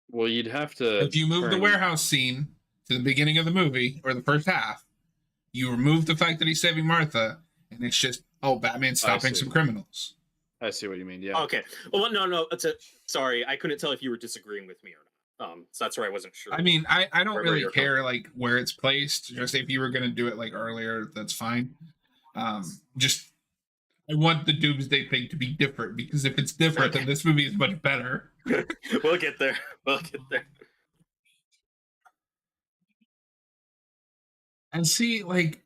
Well, you'd have to... If you move the warehouse scene to the beginning of the movie, or the first half, you remove the fact that he's saving Martha, and it's just, oh, Batman stopping some criminals. I see what you mean, yeah. Okay. Well, no. Sorry, I couldn't tell if you were disagreeing with me or not. So that's where I wasn't sure. I mean, I don't really care like where it's placed. Just if you were gonna do it like earlier, that's fine. Just I want the Doomsday thing to be different, because if it's different, then this movie is much better. We'll get there. And see, like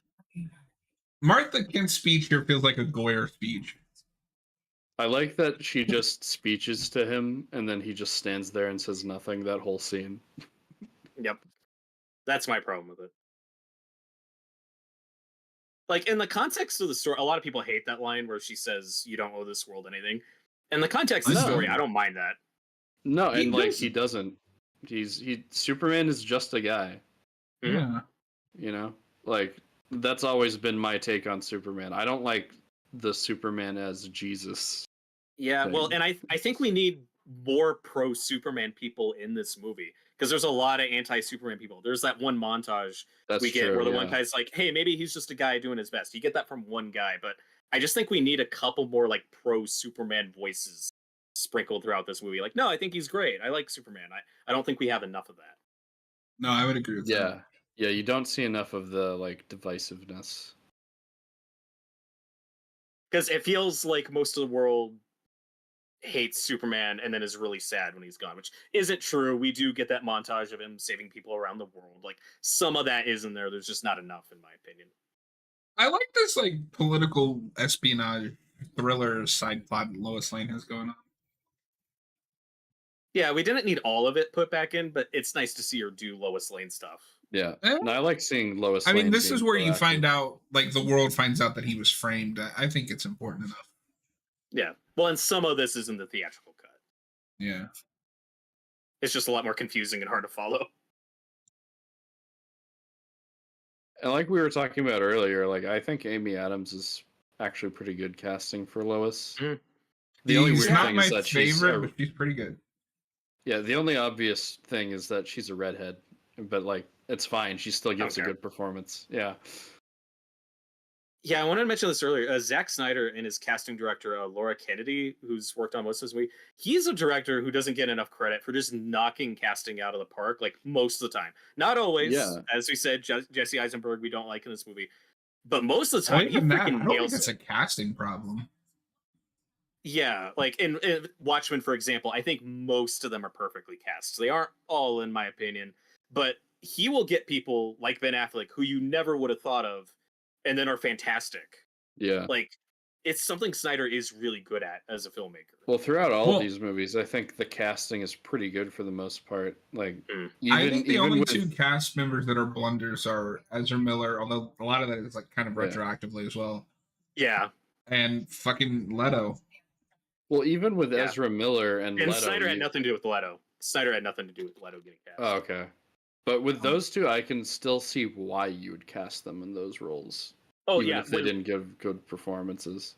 Martha Kent's speech here feels like a Goyer speech. I like that she just speeches to him, and then he just stands there and says nothing that whole scene. Yep. That's my problem with it. Like, in the context of the story, a lot of people hate that line where she says, you don't owe this world anything. In the context of the story, I don't mind that. No, and he doesn't. Superman is just a guy. Yeah. Like, that's always been my take on Superman. I don't like the Superman as Jesus. Yeah, thing. Well, and I think we need more pro-Superman people in this movie, because there's a lot of anti-Superman people. There's that one montage we get where the one guy's like, hey, maybe he's just a guy doing his best. You get that from one guy, but I just think we need a couple more like pro-Superman voices sprinkled throughout this movie. Like, no, I think he's great. I like Superman. I don't think we have enough of that. No, I would agree with that. Yeah, you don't see enough of the like divisiveness. Because it feels like most of the world hates Superman and then is really sad when he's gone, which isn't true. We do get that montage of him saving people around the world. Like, some of that is in there. There's just not enough, in my opinion. I like this like political espionage thriller side plot Lois Lane has going on. Yeah, we didn't need all of it put back in, but it's nice to see her do Lois Lane stuff. Yeah, and I like seeing Lois Lane. I mean, this is where you find out, like, the world finds out that he was framed. I think it's important enough. Yeah. Well, and some of this is in the theatrical cut. Yeah. It's just a lot more confusing and hard to follow. And like we were talking about earlier, like, I think Amy Adams is actually pretty good casting for Lois. Mm-hmm. The only weird thing is that she's pretty good. Yeah, the only obvious thing is that she's a redhead, but like it's fine. She still gives a good performance. Yeah. Yeah, I wanted to mention this earlier. Zach Snyder and his casting director, Laura Kennedy, who's worked on most of this movie, he's a director who doesn't get enough credit for just knocking casting out of the park, like most of the time. Not always. Yeah. As we said, Jesse Eisenberg, we don't like in this movie. But most of the time, he I freaking don't nails think it's it. a casting problem. Yeah, like in Watchmen, for example, I think most of them are perfectly cast. They aren't all, in my opinion, but he will get people like Ben Affleck, who you never would have thought of, and then are fantastic. Yeah. Like, it's something Snyder is really good at as a filmmaker. Well, throughout all of these movies, I think the casting is pretty good for the most part. Like, I think the only two cast members that are blunders are Ezra Miller, although a lot of that is like kind of retroactively as well. Yeah. And fucking Leto. Well, even with Ezra Miller and Leto, Snyder had nothing to do with Leto. Snyder had nothing to do with Leto getting cast. Oh, okay. But with those two, I can still see why you would cast them in those roles. Oh, even if they didn't give good performances.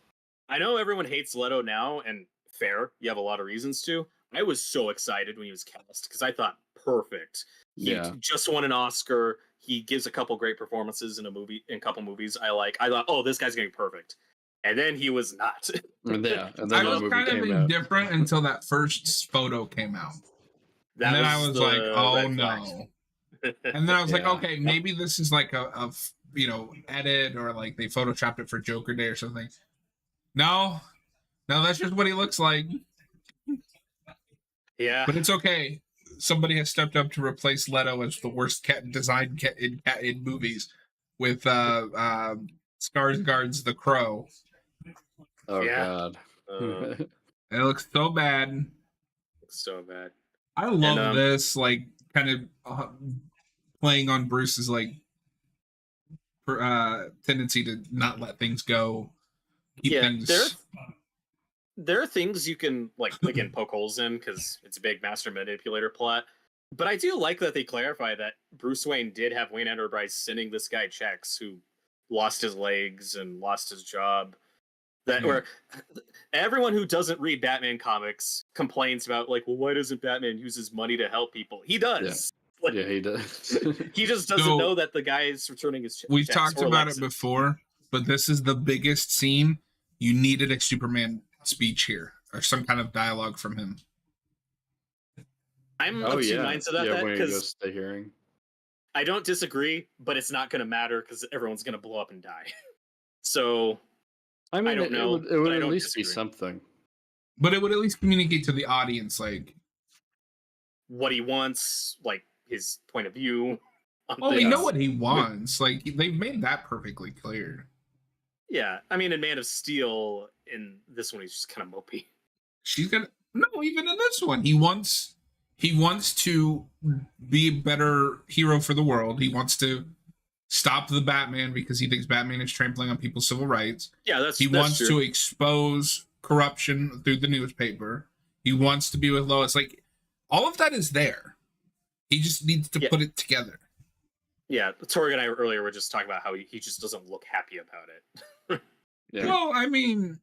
I know everyone hates Leto now, and fair. You have a lot of reasons to. I was so excited when he was cast because I thought perfect. He just won an Oscar. He gives a couple great performances in a couple movies I like. I thought, oh, this guy's gonna be perfect. And then he was not. And then I was kind of indifferent until that first photo came out. And then I was like, oh no. And then I was like, okay, maybe this is like a edit, or like they photoshopped it for Joker Day or something. No, that's just what he looks like. Yeah. But it's okay. Somebody has stepped up to replace Leto as the worst design in movies with Skarsgård's The Crow. Oh, God. It looks so bad. So bad. I love this, like, kind of playing on Bruce's, like, tendency to not let things go. Keep things... There are things you can, like, again, poke holes in, because it's a big master manipulator plot. But I do like that they clarify that Bruce Wayne did have Wayne Enterprise sending this guy checks who lost his legs and lost his job. Where everyone who doesn't read Batman comics complains about, like, well, why doesn't Batman use his money to help people? He does. Yeah, he does. He just doesn't know that the guy is returning his checks. We've talked about it before, but this is the biggest scene. You needed a Superman speech here, or some kind of dialogue from him. I'm of two minds about that, when he goes to the hearing. I don't disagree, but it's not going to matter because everyone's going to blow up and die. So... I mean, I don't know. It would at least be something. But it would at least communicate to the audience, like, what he wants, like, his point of view. Well, we know what he wants. Like, they've made that perfectly clear. Yeah. I mean, in Man of Steel, in this one, he's just kind of mopey. No, even in this one, he wants to be a better hero for the world. He wants to stop the Batman because he thinks Batman is trampling on people's civil rights. Yeah, he wants to expose corruption through the newspaper. He wants to be with Lois. Like, all of that is there. He just needs to put it together. Yeah, Torgo and I earlier were just talking about how he just doesn't look happy about it. Well, I mean,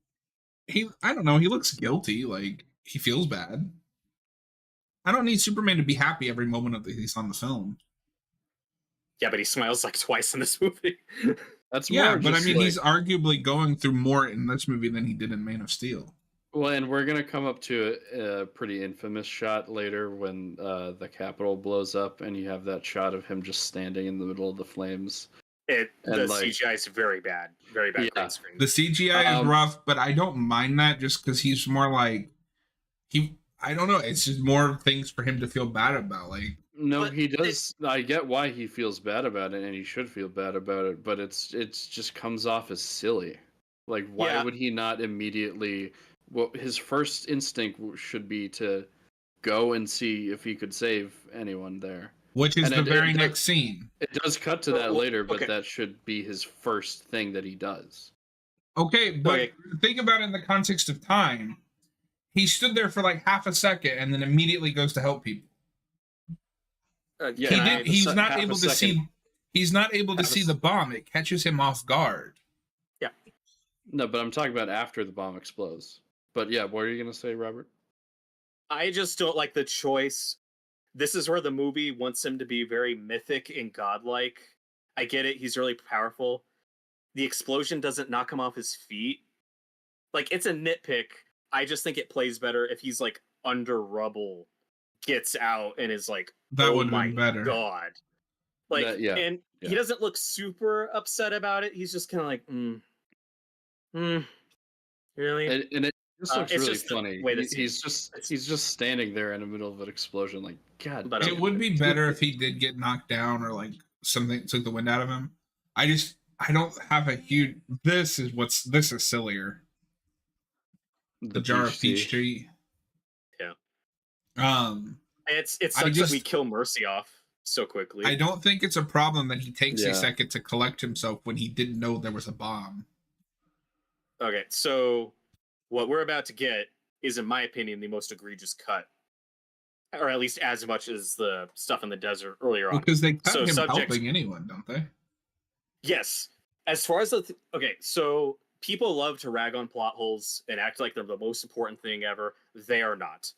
I don't know. He looks guilty. Like, he feels bad. I don't need Superman to be happy every moment of he's on the film. Yeah, but he smiles like twice in this movie. That's more but I mean, he's arguably going through more in this movie than he did in Man of Steel. Well, and we're gonna come up to a pretty infamous shot later when the Capitol blows up, and you have that shot of him just standing in the middle of the flames. The CGI is very bad green screen. The CGI is rough, but I don't mind that just because he's more like I don't know. It's just more things for him to feel bad about, like. No, he does. I get why he feels bad about it, and he should feel bad about it. But it's just comes off as silly. Like, why would he not immediately? Well, his first instinct should be to go and see if he could save anyone there. Which is the very next scene. It does cut to that later, but that should be his first thing that he does. Okay, but think about it in the context of time. He stood there for like half a second and then immediately goes to help people. He's not able to see. He's not able to see the bomb. It catches him off guard. Yeah. No, but I'm talking about after the bomb explodes. But yeah, what are you gonna say, Robert? I just don't like the choice. this is where the movie wants him to be very mythic and godlike. I get it. He's really powerful. The explosion doesn't knock him off his feet. Like, it's a nitpick. I just think it plays better if he's like under rubble, gets out, and is like, that oh would my have been better. God. Like, and he doesn't look super upset about it. He's just kind of like, really? And it just looks really just funny. He's just standing there in the middle of an explosion. Like, God. But it would be better if he did get knocked down or like something took the wind out of him. I don't have a huge. This is sillier. The jar of peach tea. Yeah. It sucks that we kill Mercy off so quickly. I don't think it's a problem that he takes a second to collect himself when he didn't know there was a bomb. Okay, so what we're about to get is, in my opinion, the most egregious cut, or at least as much as the stuff in the desert earlier on. Because they cut him helping anyone, don't they? Yes. As far as so people love to rag on plot holes and act like they're the most important thing ever. They are not.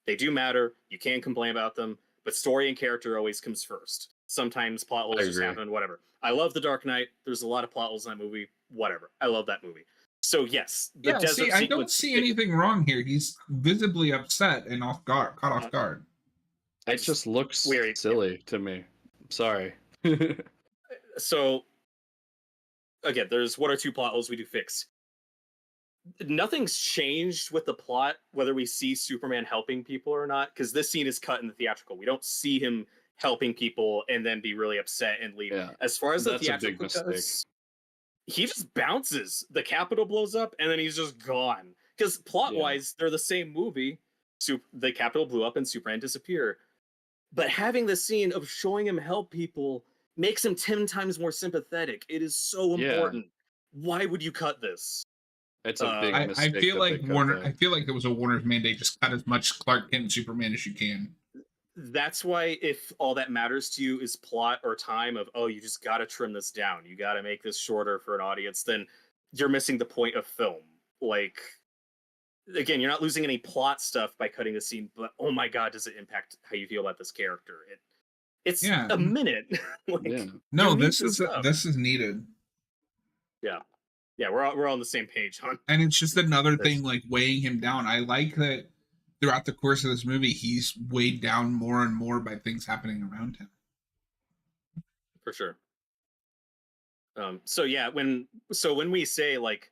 They do matter. You can complain about them, but story and character always comes first. Sometimes plot holes just happen, whatever. I love The Dark Knight. There's a lot of plot holes in that movie. Whatever. I love that movie. So yes, the desert sequence, I don't see anything wrong here. He's visibly upset and caught off guard. It just looks silly to me. I'm sorry. So again, there's one or two plot holes we do fix. Nothing's changed with the plot, whether we see Superman helping people or not, because this scene is cut in the theatrical. We don't see him helping people and then be really upset and leave. Yeah, as far as the theatrical goes, he just bounces. The Capitol blows up, and then he's just gone. Because plot-wise, they're the same movie. The Capitol blew up and Superman disappeared. But having the scene of showing him help people makes him 10 times more sympathetic. It is so important. Why would you cut this? It's a big mistake. I feel like Warner. I feel like it was a Warner's mandate. Just cut as much Clark Kent and Superman as you can. That's why, if all that matters to you is plot or time of, you just got to trim this down, you got to make this shorter for an audience, then you're missing the point of film. Like, again, you're not losing any plot stuff by cutting the scene, but oh my God, does it impact how you feel about this character? It's a minute. No, this is needed. Yeah, we're on the same page, hon. And it's just another thing, like, weighing him down. I like that throughout the course of this movie, he's weighed down more and more by things happening around him. For sure. When we say, like,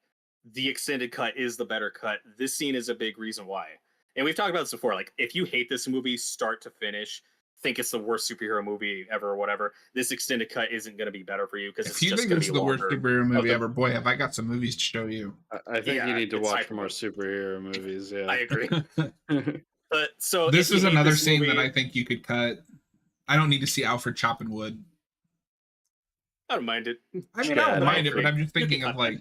the extended cut is the better cut, this scene is a big reason why. And we've talked about this before. Like, if you hate this movie start to finish, think it's the worst superhero movie ever or whatever, this extended cut isn't going to be better for you, because it's just going to be the worst superhero movie ever, boy, have I got some movies to show you. I think you need to watch more superhero movies. Yeah, I agree. But so this is another scene that I think you could cut. I don't need to see Alfred chopping wood. I don't mind it. I mean, I don't mind it, but I'm just thinking of, like,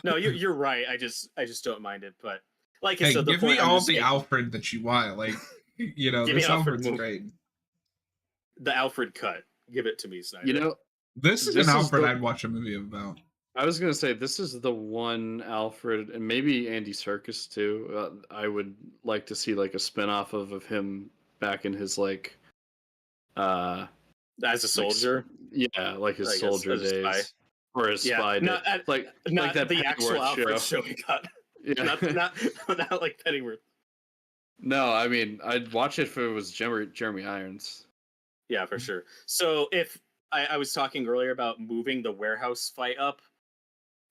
no, you're right. I just don't mind it, but like I said, give me all the Alfred that you want. Like, this Alfred's great. The Alfred cut, give it to me, Snyder. This is an Alfred I'd watch a movie about. I was gonna say this is the one Alfred, and maybe Andy Serkis too. I would like to see like a spinoff of him back in his like, as a soldier. Like his soldier days, or his spy days. Like that the actual Alfred show we got. Yeah. not like Pennyworth. No, I mean, I'd watch it if it was Jeremy Irons. Yeah, for sure. So if I was talking earlier about moving the warehouse fight up,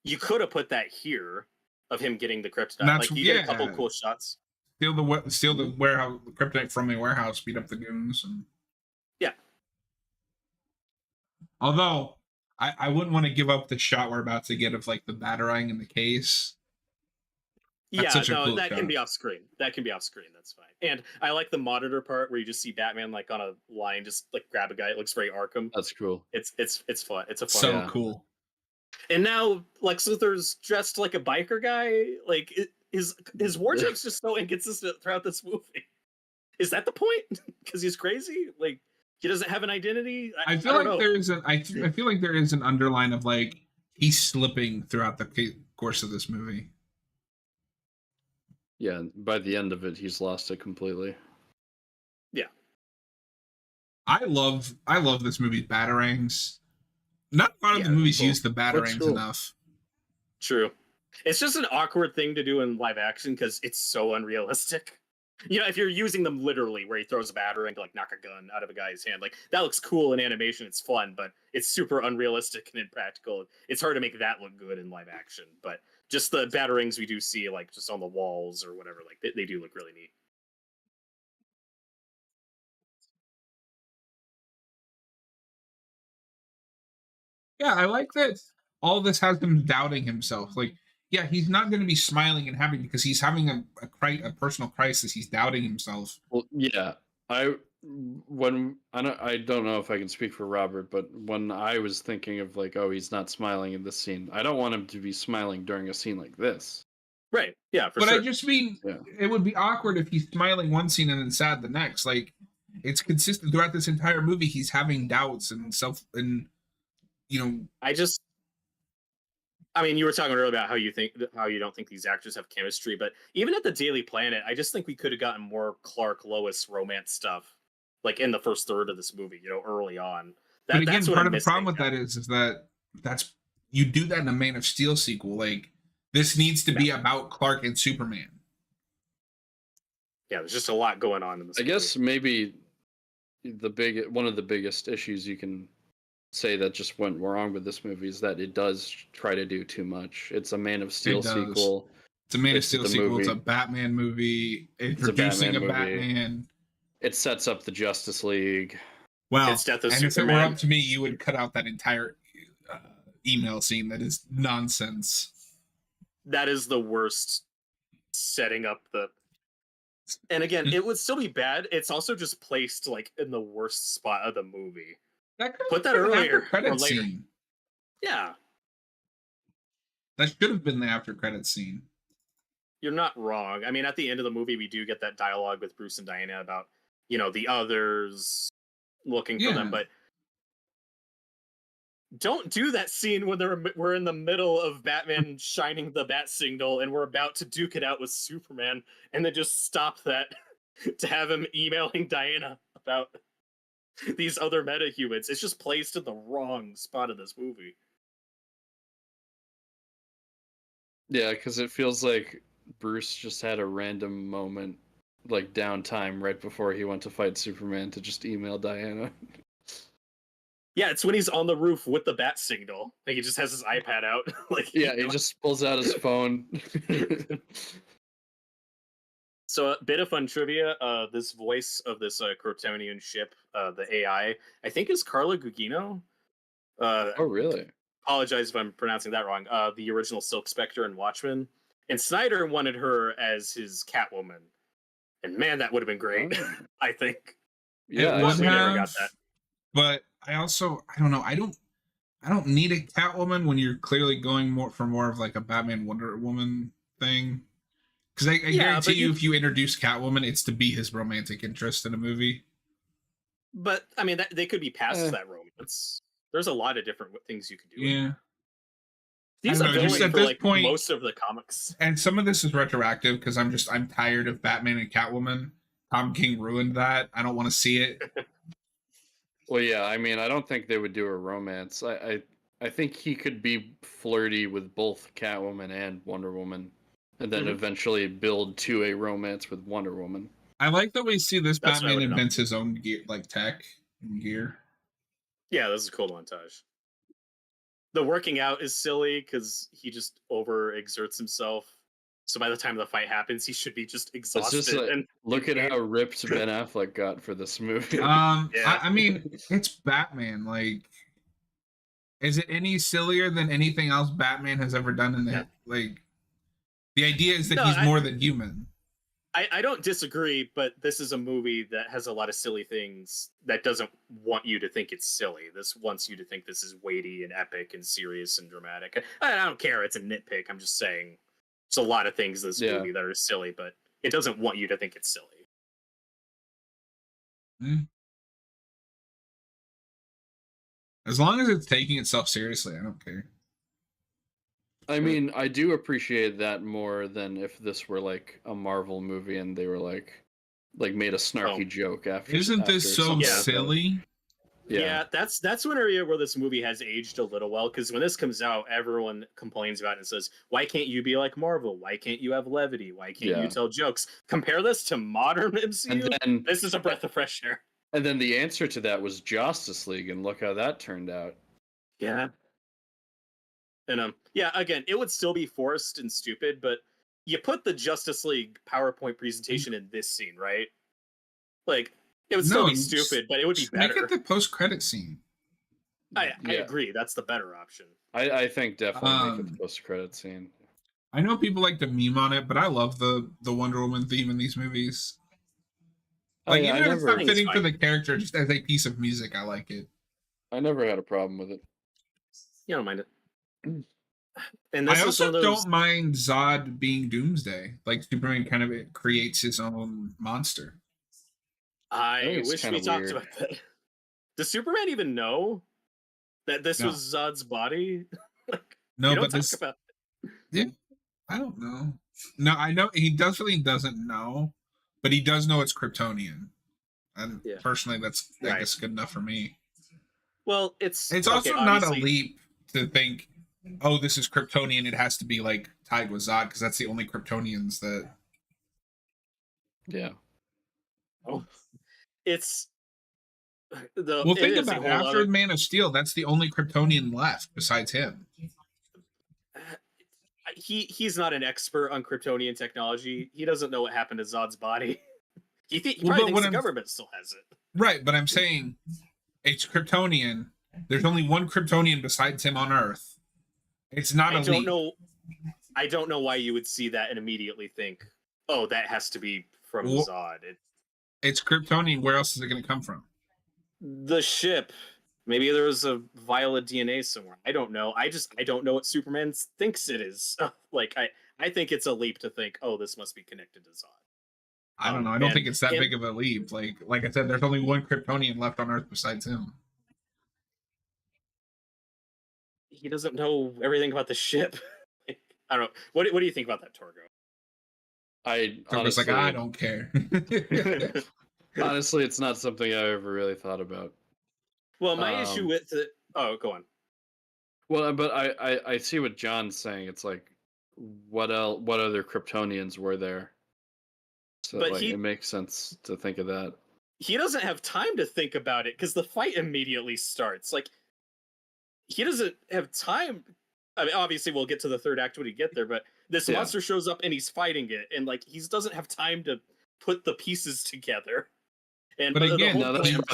you could have put that here of him getting the kryptonite. Like, you get a couple cool shots. Steal the warehouse, the kryptonite from the warehouse, beat up the goons, and although I wouldn't want to give up the shot we're about to get of like the batarang in the case. That's cool that can be off screen. That's fine. And I like the monitor part where you just see Batman like on a line, just like grab a guy. It looks very Arkham. That's cool. It's fun. It's a fun. So cool. And now Lex Luthor's dressed like a biker guy. Like his wardrobe's just so inconsistent throughout this movie. Is that the point? Because he's crazy. Like, he doesn't have an identity. I feel like there is an underline of like he's slipping throughout the course of this movie. Yeah, by the end of it, he's lost it completely. Yeah. I love this movie's batarangs. Not a lot of the movies use the batarangs enough. True. It's just an awkward thing to do in live action because it's so unrealistic. You know, if you're using them literally, where he throws a batarang to like knock a gun out of a guy's hand, like that looks cool in animation. It's fun, but it's super unrealistic and impractical. It's hard to make that look good in live action. But just the batarangs we do see, like just on the walls or whatever, like they do look really neat. Yeah, I like that all this has him doubting himself. Like, yeah, he's not going to be smiling and happy because he's having a personal crisis. He's doubting himself. Well, yeah, I don't know if I can speak for Robert, but when I was thinking of like, oh, he's not smiling in this scene, I don't want him to be smiling during a scene like this. Right. Yeah, but sure. I just mean it would be awkward if he's smiling one scene and then sad the next. Like, it's consistent throughout this entire movie. He's having doubts and you know. I mean, you were talking earlier about how you don't think these actors have chemistry, but even at the Daily Planet, I just think we could have gotten more Clark Lois romance stuff, like in the first third of this movie, you know, early on. But again, part of the problem with that is that you do that in a Man of Steel sequel. Like, this needs to be about Clark and Superman. Yeah, there's just a lot going on in this movie. I guess maybe one of the biggest issues you can say that just went wrong with this movie is that it does try to do too much. It's a Man of Steel sequel. It's a Man of Steel sequel. Movie. It's a Batman movie. Introducing a Batman. It sets up the Justice League. Well, and if it were up to me, you would cut out that entire email scene. That is nonsense. That is the worst setting up the... And again, it would still be bad. It's also just placed like in the worst spot of the movie. Put that earlier or later. Scene. Yeah. That should have been the after credits scene. You're not wrong. I mean, at the end of the movie, we do get that dialogue with Bruce and Diana about, you know, the others looking for them, but don't do that scene when we're in the middle of Batman shining the bat signal and we're about to duke it out with Superman, and then just stop that to have him emailing Diana about these other metahumans. It's just placed in the wrong spot of this movie. Yeah, because it feels like Bruce just had a random moment, like downtime right before he went to fight Superman, to just email Diana. Yeah, it's when he's on the roof with the bat signal. Like, he just has his iPad out. Like, yeah, he just pulls out his phone. So a bit of fun trivia, this voice of this Crotonian ship, the AI, I think is Carla Gugino. Oh, really? Apologize if I'm pronouncing that wrong. The original Silk Spectre and Watchmen. And Snyder wanted her as his Catwoman. And man, that would have been great, I think. Yeah, we never got that. But I don't know. I don't need a Catwoman when you're clearly going more of like a Batman Wonder Woman thing. Because I guarantee you, if you introduce Catwoman, it's to be his romantic interest in a movie. But, I mean, they could be past that romance. There's a lot of different things you could do. Yeah. These are just at this point, most of the comics. And some of this is retroactive because I'm tired of Batman and Catwoman. Tom King ruined that. I don't want to see it. Well, yeah, I mean, I don't think they would do a romance. I think he could be flirty with both Catwoman and Wonder Woman, and then eventually build to a romance with Wonder Woman. I like that we see this Batman invents his own gear, like tech and gear. Yeah, this is a cool montage. The working out is silly because he just overexerts himself. So by the time the fight happens, he should be just exhausted. It's just like, look at how ripped Ben Affleck got for this movie. I mean, it's Batman. Like, is it any sillier than anything else Batman has ever done in that? Like, the idea is that he's more than human. I don't disagree, but this is a movie that has a lot of silly things that doesn't want you to think it's silly. This wants you to think this is weighty and epic and serious and dramatic. I don't care. It's a nitpick. I'm just saying there's a lot of things in this movie that are silly, but it doesn't want you to think it's silly. As long as it's taking itself seriously, I don't care. I mean, I do appreciate that more than if this were like a Marvel movie and they were like made a snarky joke after. Isn't this so silly? Yeah, that's one area where this movie has aged a little well, because when this comes out, everyone complains about it and says, "Why can't you be like Marvel? Why can't you have levity? Why can't you tell jokes?" Compare this to modern MCU. And then, this is a breath of fresh air. And then the answer to that was Justice League, and look how that turned out. Yeah. And yeah, again, it would still be forced and stupid, but you put the Justice League PowerPoint presentation in this scene, right? Like, it would still be stupid, but it would be better. Make it the post-credit scene. I agree. That's the better option. I think definitely make it the post-credit scene. I know people like to meme on it, but I love the Wonder Woman theme in these movies. Like, even if it's not fitting for the character, just as a piece of music, I like it. I never had a problem with it. You don't mind it. And I also don't mind Zod being Doomsday. Like, Superman kind of creates his own monster. I wish we talked about that. Does Superman even know that this was Zod's body? No, but this. Yeah, I don't know. No, I know he definitely doesn't know, but he does know it's Kryptonian, and personally, that's I guess good enough for me. Well, it's also not a leap to think, oh, this is Kryptonian. It has to be like tied with Zod because that's the only Kryptonians that. Yeah. Oh. It's think about it. After Man of Steel, that's the only Kryptonian left besides him. He's not an expert on Kryptonian technology. He doesn't know what happened to Zod's body. He probably thinks the government still has it. Right, but I'm saying it's Kryptonian. There's only one Kryptonian besides him on Earth. It's not a leap. I don't know why you would see that and immediately think, oh, that has to be from Zod. It's Kryptonian. Where else is it going to come from? The ship. Maybe there was a vial of DNA somewhere. I don't know. I don't know what Superman thinks it is. Like, I think it's a leap to think, oh, this must be connected to Zod. I don't know. I don't think it's that big of a leap. Like I said, there's only one Kryptonian left on Earth besides him. He doesn't know everything about the ship. I don't know. What do you think about that, Torgo? Honestly, like, I don't care. Honestly, it's not something I ever really thought about. Well, my issue with it. Oh, go on. Well, but I see what John's saying. It's like, what other Kryptonians were there? So but it makes sense to think of that. He doesn't have time to think about it because the fight immediately starts. Like, he doesn't have time. I mean, obviously, we'll get to the third act when we get there, but this monster shows up and he's fighting it, and like he doesn't have time to put the pieces together. And but again,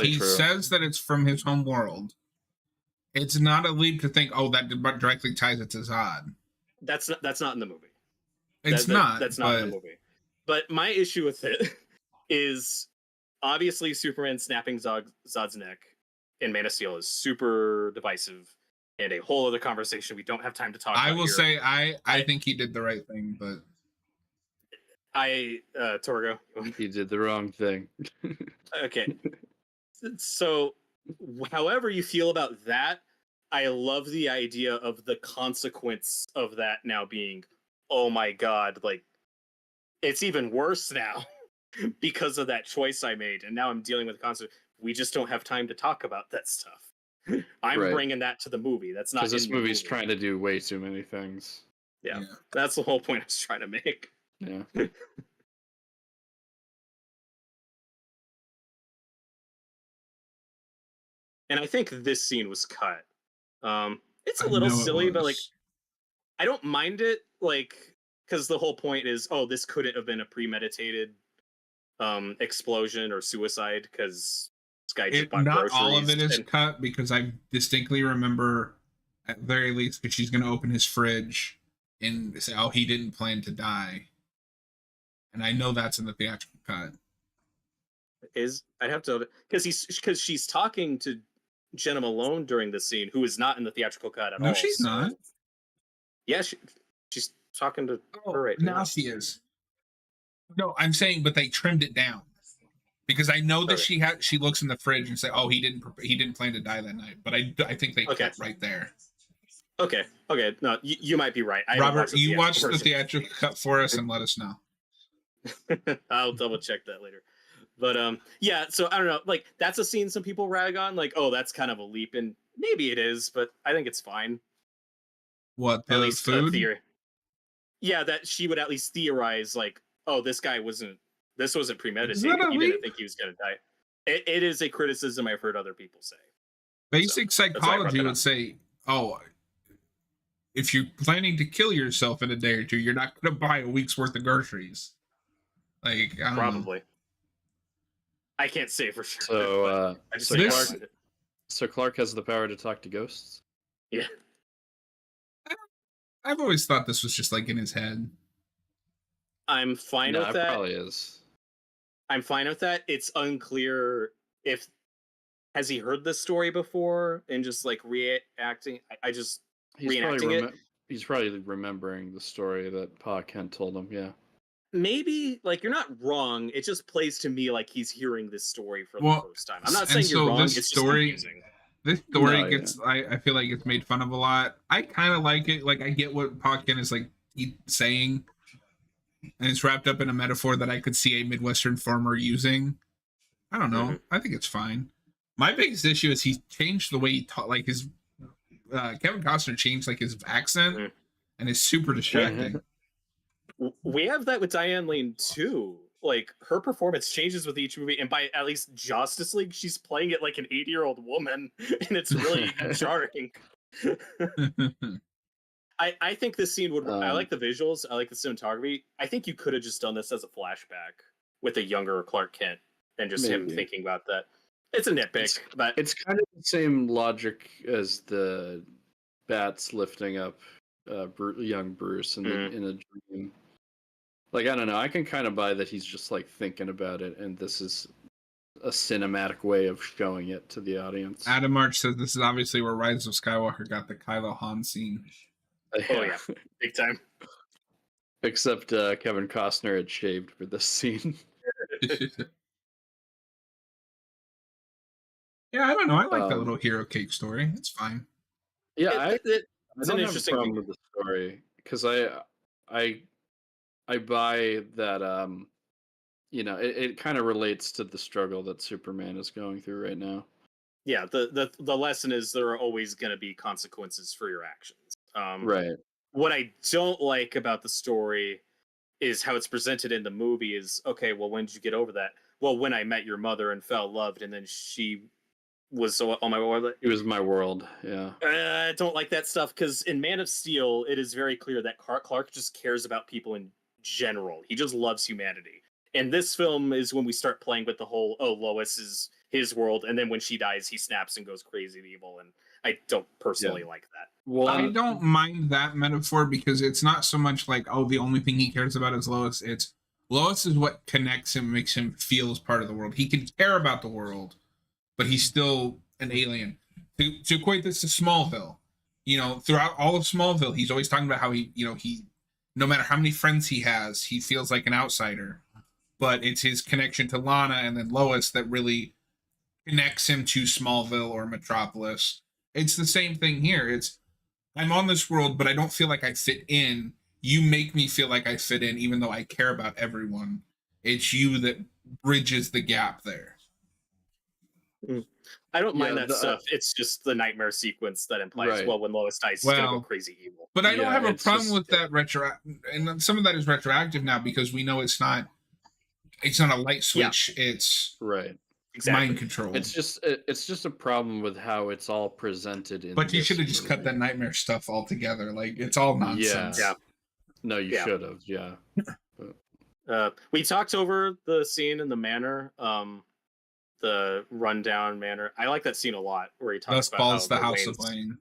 he says that it's from his home world. It's not a leap to think, oh, that directly ties it to Zod. That's not in the movie. That's not in the movie. But my issue with it is obviously Superman snapping Zod's neck in Man of Steel is super divisive and a whole other conversation we don't have time to talk about. I will say I think he did the right thing, but Torgo. He did the wrong thing. Okay. So however you feel about that, I love the idea of the consequence of that now being, oh my God, like it's even worse now because of that choice I made. And now I'm dealing with the consequence. We just don't have time to talk about that stuff. I'm bringing that to the movie. That's not because this movie's trying to do way too many things. Yeah, that's the whole point I was trying to make. Yeah. And I think this scene was cut. It's a little silly, but like, I don't mind it. Like, because the whole point is, oh, this couldn't have been a premeditated explosion or suicide because this guy just bought groceries. Not all of it is cut because I distinctly remember, at the very least, because she's going to open his fridge and say, oh, he didn't plan to die. And I know that's in the theatrical cut. I'd have to, because she's talking to Jenna Malone during the scene, who is not in the theatrical cut at all. No, she's not. Yeah, she's talking to her right now. Now she is. No, I'm saying, but they trimmed it down because I know that she looks in the fridge and say, "Oh, he didn't plan to die that night." But I think they cut right there. Okay. No, you might be right. Robert, you watch the theatrical cut for us and let us know. I'll double check that later. But yeah. So I don't know. Like that's a scene some people rag on. Like, oh, that's kind of a leap, and maybe it is, but I think it's fine. What, the At least food? theory. Yeah, that she would at least theorize, like, oh, this wasn't premeditated. He didn't think he was gonna die. It is a criticism I've heard other people say. Basic psychology would say, oh, if you're planning to kill yourself in a day or two, you're not going to buy a week's worth of groceries. Like, I don't probably. know. I can't say for sure. So Clark has the power to talk to ghosts? Yeah. I've always thought this was just like in his head. I'm fine with that. It probably is. I'm fine with that. It's unclear if has he heard this story before and just like reacting. He's reenacting it. He's probably remembering the story that Pa Kent told him. Yeah. Maybe, like, you're not wrong. It just plays to me like he's hearing this story for the first time. I'm not saying you're wrong. It's story, just confusing. This story gets, I feel like it's made fun of a lot. I kind of like it. Like, I get what Pa Kent is like saying, and it's wrapped up in a metaphor that I could see a Midwestern farmer using. I don't know. Mm-hmm. I think it's fine. My biggest issue is he changed the way he taught. Like his Kevin Costner changed like his accent, and it's super distracting. We have that with Diane Lane too. Like her performance changes with each movie, and by at least Justice League, she's playing it like an 80-year-old woman, and it's really jarring. I think this scene would. I like the visuals. I like the cinematography. I think you could have just done this as a flashback with a younger Clark Kent and just him thinking about that. It's a nitpick, but it's kind of the same logic as the bats lifting up young Bruce in a dream. Like, I don't know. I can kind of buy that he's just like thinking about it, and this is a cinematic way of showing it to the audience. Adam March says this is obviously where Rise of Skywalker got the Kylo Han scene. Oh yeah, big time. Except Kevin Costner had shaved for this scene. Yeah, I don't know. I like that little hero cake story. It's fine. Yeah, it's an interesting problem with the story because I buy that it kind of relates to the struggle that Superman is going through right now. Yeah, the lesson is there are always going to be consequences for your actions. Right. What I don't like about the story is how it's presented in the movie is, okay, well, when did you get over that? Well, when I met your mother and fell in love, and then she was on my world. It was my world, yeah. I don't like that stuff because in Man of Steel, it is very clear that Clark just cares about people in general. He just loves humanity. And this film is when we start playing with the whole, Lois is his world, and then when she dies, he snaps and goes crazy and evil, and I don't personally like that. Well, I don't mind that metaphor because it's not so much like, the only thing he cares about is Lois. It's Lois is what connects him, makes him feel as part of the world. He can care about the world, but he's still an alien. To equate this to Smallville, throughout all of Smallville, he's always talking about how he no matter how many friends he has, he feels like an outsider. But it's his connection to Lana and then Lois that really connects him to Smallville or Metropolis. It's the same thing here. It's, I'm on this world, but I don't feel like I fit in. You make me feel like I fit in, even though I care about everyone. It's you that bridges the gap there. I don't mind that stuff. It's just the nightmare sequence that implies, well, when Lois dies, he's gonna go crazy evil. But I don't have a problem with that and some of that is retroactive now because we know it's not a light switch. Yeah. It's mind control. It's just a problem with how it's all presented. But you should have just cut that nightmare stuff altogether. Like it's all nonsense. Yeah. No, you should have. Yeah. We talked over the scene in the manor. The rundown manor. I like that scene a lot where he talks about Balls, the House of Wayne.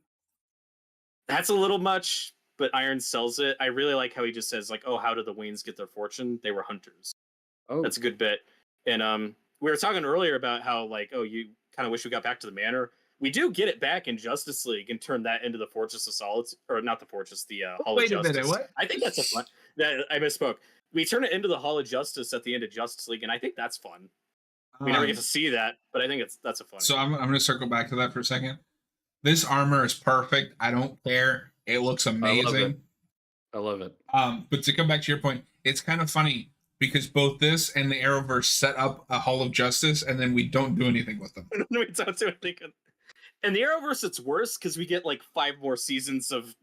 That's a little much, but Iron sells it. I really like how he just says like, "Oh, how did the Waynes get their fortune? They were hunters." Oh, that's a good bit. And we were talking earlier about how like, you kind of wish we got back to the manor. We do get it back in Justice League and turn that into the Fortress of Solitude, or not the Fortress, the Hall of Justice. Wait a minute, what? I think that's a fun. I misspoke. We turn it into the Hall of Justice at the end of Justice League, and I think that's fun. We never get to see that, but I think that's a fun. So I'm going to circle back to that for a second. This armor is perfect. I don't care. It looks amazing. I love it. But to come back to your point, it's kind of funny because both this and the Arrowverse set up a Hall of Justice, and then we don't do anything with them. We don't do anything. And the Arrowverse, it's worse because we get like 5 more seasons of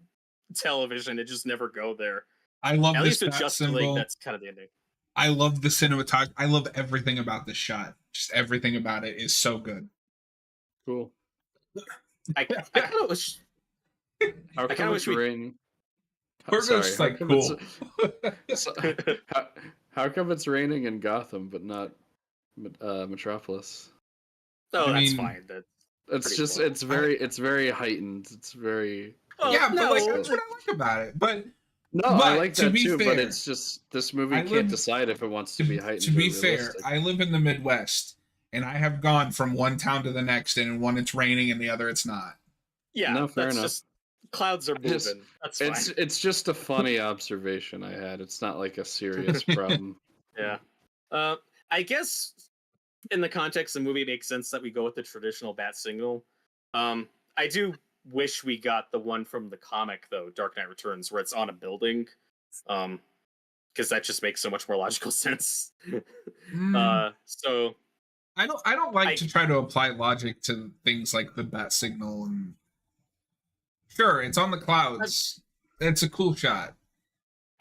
television. It just never go there. I love At this least with Justice League, that's kind of the ending. I love the cinematography. I love everything about this shot. Just everything about it is so good. Cool. I kind of wish. How come it's raining? Torgo's like cool. How come it's raining in Gotham but not Metropolis? Oh, that's fine. It's just cool. It's very heightened. It's very but like that's what I like about it. But I like that too. Fair, but it's just this movie can't decide if it wants to be heightened. To be fair, I live in the Midwest, and I have gone from one town to the next, and in one it's raining, and the other it's not. Yeah, no, fair enough. Just, clouds are moving. That's fine. It's just a funny observation I had. It's not like a serious problem. Yeah. I guess in the context of the movie, it makes sense that we go with the traditional bat signal. I do wish we got the one from the comic, though, Dark Knight Returns, where it's on a building. Because that just makes so much more logical sense. So I don't like to try to apply logic to things like the bat signal and sure, it's on the clouds. It's a cool shot.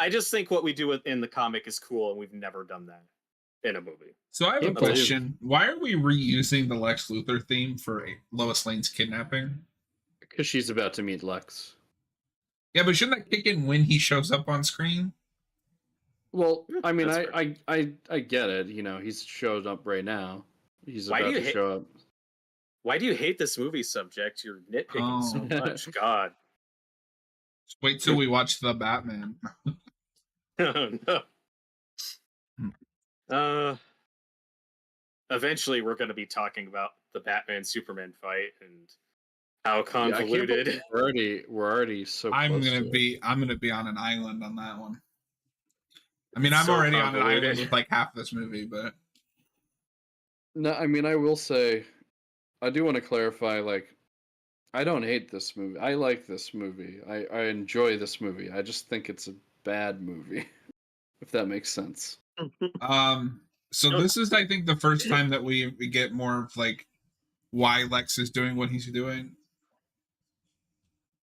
I just think what we do in the comic is cool, and we've never done that in a movie. So I have a question. Why are we reusing the Lex Luthor theme for Lois Lane's kidnapping? Because she's about to meet Lex. Yeah, but shouldn't that kick in when he shows up on screen? Well, I mean, I get it. You know, he's showed up right now. He's about to show up. Why do you hate this movie subject? You're nitpicking so much. God. Just wait till we watch The Batman. Oh, no. Eventually, we're going to be talking about the Batman-Superman fight and how convoluted. Yeah, we're already so. I'm gonna be on an island on that one. I mean, I'm already on an island with like half this movie, but no, I mean, I will say, I do want to clarify. Like, I don't hate this movie. I like this movie. I enjoy this movie. I just think it's a bad movie, if that makes sense. So this is, I think, the first time that we get more of like why Lex is doing what he's doing.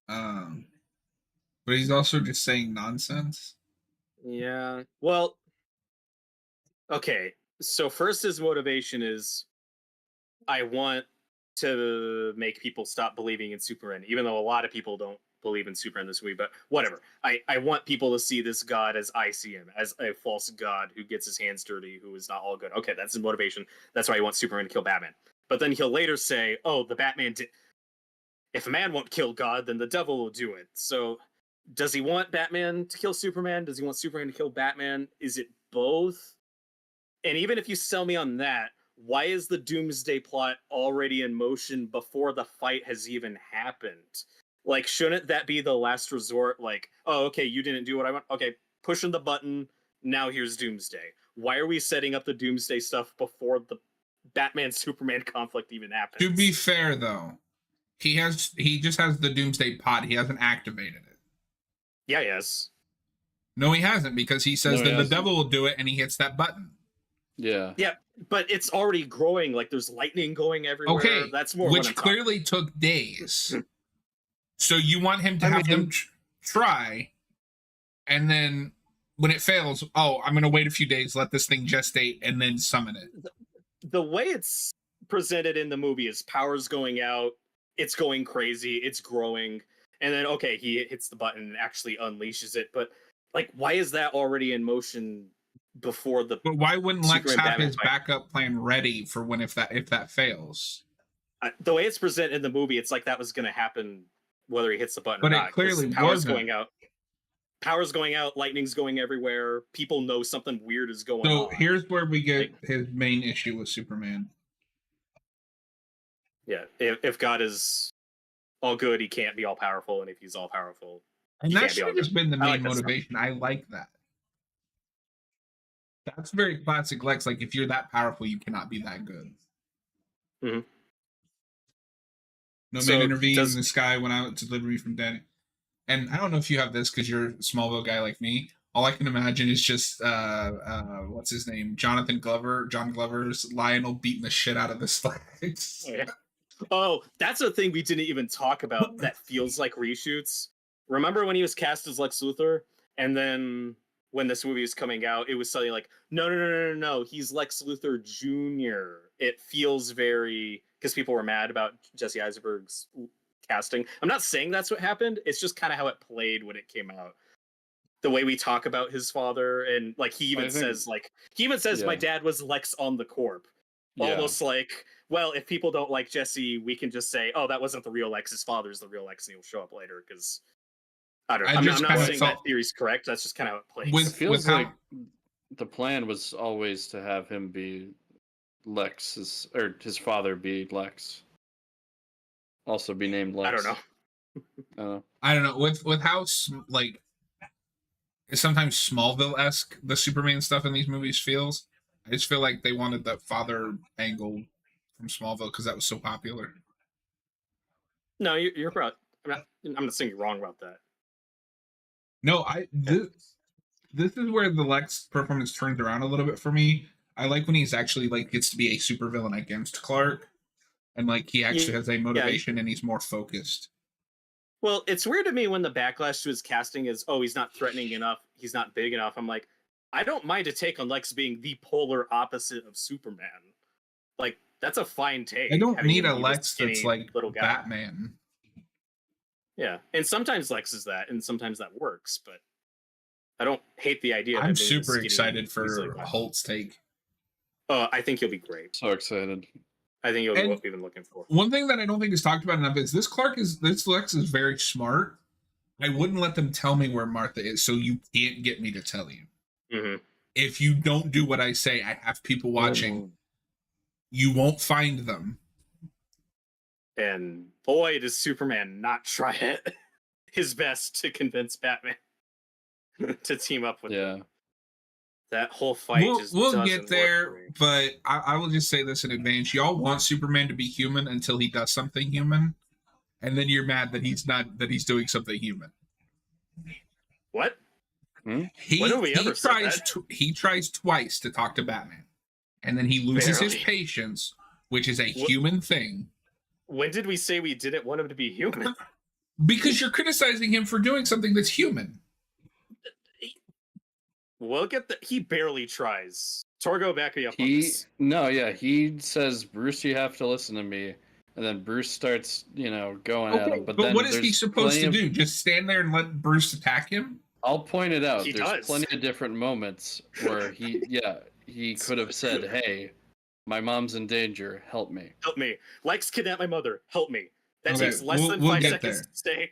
But he's also just saying nonsense. Yeah. Well, okay. So first, his motivation is, I want to make people stop believing in Superman, even though a lot of people don't believe in Superman in this movie, but whatever. I want people to see this god as I see him, as a false god who gets his hands dirty, who is not all good. Okay, that's his motivation. That's why he wants Superman to kill Batman. But then he'll later say, oh, the Batman did. If a man won't kill God, then the devil will do it. So does he want Batman to kill Superman? Does he want Superman to kill Batman? Is it both? And even if you sell me on that, why is the Doomsday plot already in motion before the fight has even happened? Like, shouldn't that be the last resort? Like, oh, okay, you didn't do what I want. Okay, pushing the button. Now here's Doomsday. Why are we setting up the Doomsday stuff before the Batman-Superman conflict even happens? To be fair, though, he just has the Doomsday pod. He hasn't activated it. Yeah, yes. No, he hasn't, because he says that the devil will do it, and he hits that button. Yeah. Yeah, but it's already growing. Like, there's lightning going everywhere. Okay, that's more. Which clearly took days. So you want him to have them try, and then when it fails, oh, I'm going to wait a few days, let this thing gestate, and then summon it. The way it's presented in the movie is powers going out, it's going crazy, it's growing, and then, okay, he hits the button and actually unleashes it. But, like, why is that already in motion before the... But why wouldn't Lex have his backup plan ready for when if that fails? The way it's presented in the movie, it's like that was going to happen whether he hits the button or not. But it clearly powers wasn't. going out. Powers going out, lightning's going everywhere, people know something weird is going on. So here's where we get his main issue with Superman. Yeah, if God is all good, he can't be all powerful, and if he's all powerful, and that should have just been the main motivation. I like that. That's very classic Lex. Like, if you're that powerful, you cannot be that good. Mm-hmm. No So man intervened. does The sky went out to deliver me from dead. And I don't know if you have this because you're a Smallville guy like me. All I can imagine is just what's his name, John Glover's Lionel beating the shit out of the Slacks. Oh, yeah. Oh, that's a thing we didn't even talk about that feels like reshoots. Remember when he was cast as Lex Luthor? And then when this movie was coming out, it was suddenly like, no, he's Lex Luthor Jr. It feels very, because people were mad about Jesse Eisenberg's casting. I'm not saying that's what happened. It's just kind of how it played when it came out. The way we talk about his father, and like he even says my dad was Lex on the Corp. Almost like, well, if people don't like Jesse, we can just say, oh, that wasn't the real Lex. His father's the real Lex, and he'll show up later. Because I don't know. I'm not saying that theory's correct. That's just kind of how it plays. It feels like the plan was always to have him be Lex's, or his father be Lex. Also be named Lex. I don't know. I don't know. With how like sometimes Smallville-esque the Superman stuff in these movies feels. I just feel like they wanted that father angle from Smallville because that was so popular. No, you're right. I'm not saying you're wrong about that. No, this is where the Lex performance turns around a little bit for me. I like when he's actually like gets to be a supervillain against Clark, and like he actually has a motivation and he's more focused. Well, it's weird to me when the backlash to his casting is, oh, he's not threatening enough, he's not big enough. I'm like, I don't mind a take on Lex being the polar opposite of Superman. Like, that's a fine take. I don't need a Lex that's like little guy. Batman. Yeah, and sometimes Lex is that, and sometimes that works, but I don't hate the idea. I'm super excited for Holt's take. I think he'll be great. So excited. I think he'll be what we've been looking for. One thing that I don't think is talked about enough is this Lex is very smart. I wouldn't let them tell me where Martha is, so you can't get me to tell you. Mm-hmm. If you don't do what I say, I have people watching. You won't find them. And boy, does Superman not try it his best to convince Batman to team up with him. That whole fight we'll get there, but I will just say this in advance. Y'all want Superman to be human until he does something human, and then you're mad that he's doing something human. What? He tries twice to talk to Batman, and then he loses his patience, which is a human thing. When did we say we didn't want him to be human? Because you're criticizing him for doing something that's human. We'll get that. He barely tries. Torgo, back me up on this. He says, Bruce, you have to listen to me. And then Bruce starts, going at him. But then what is he supposed to do? Just stand there and let Bruce attack him? I'll point it out. There's plenty of different moments where he could have said, hey, my mom's in danger. Help me. Help me. Lex kidnapped my mother. Help me. That takes less than 5 seconds to say.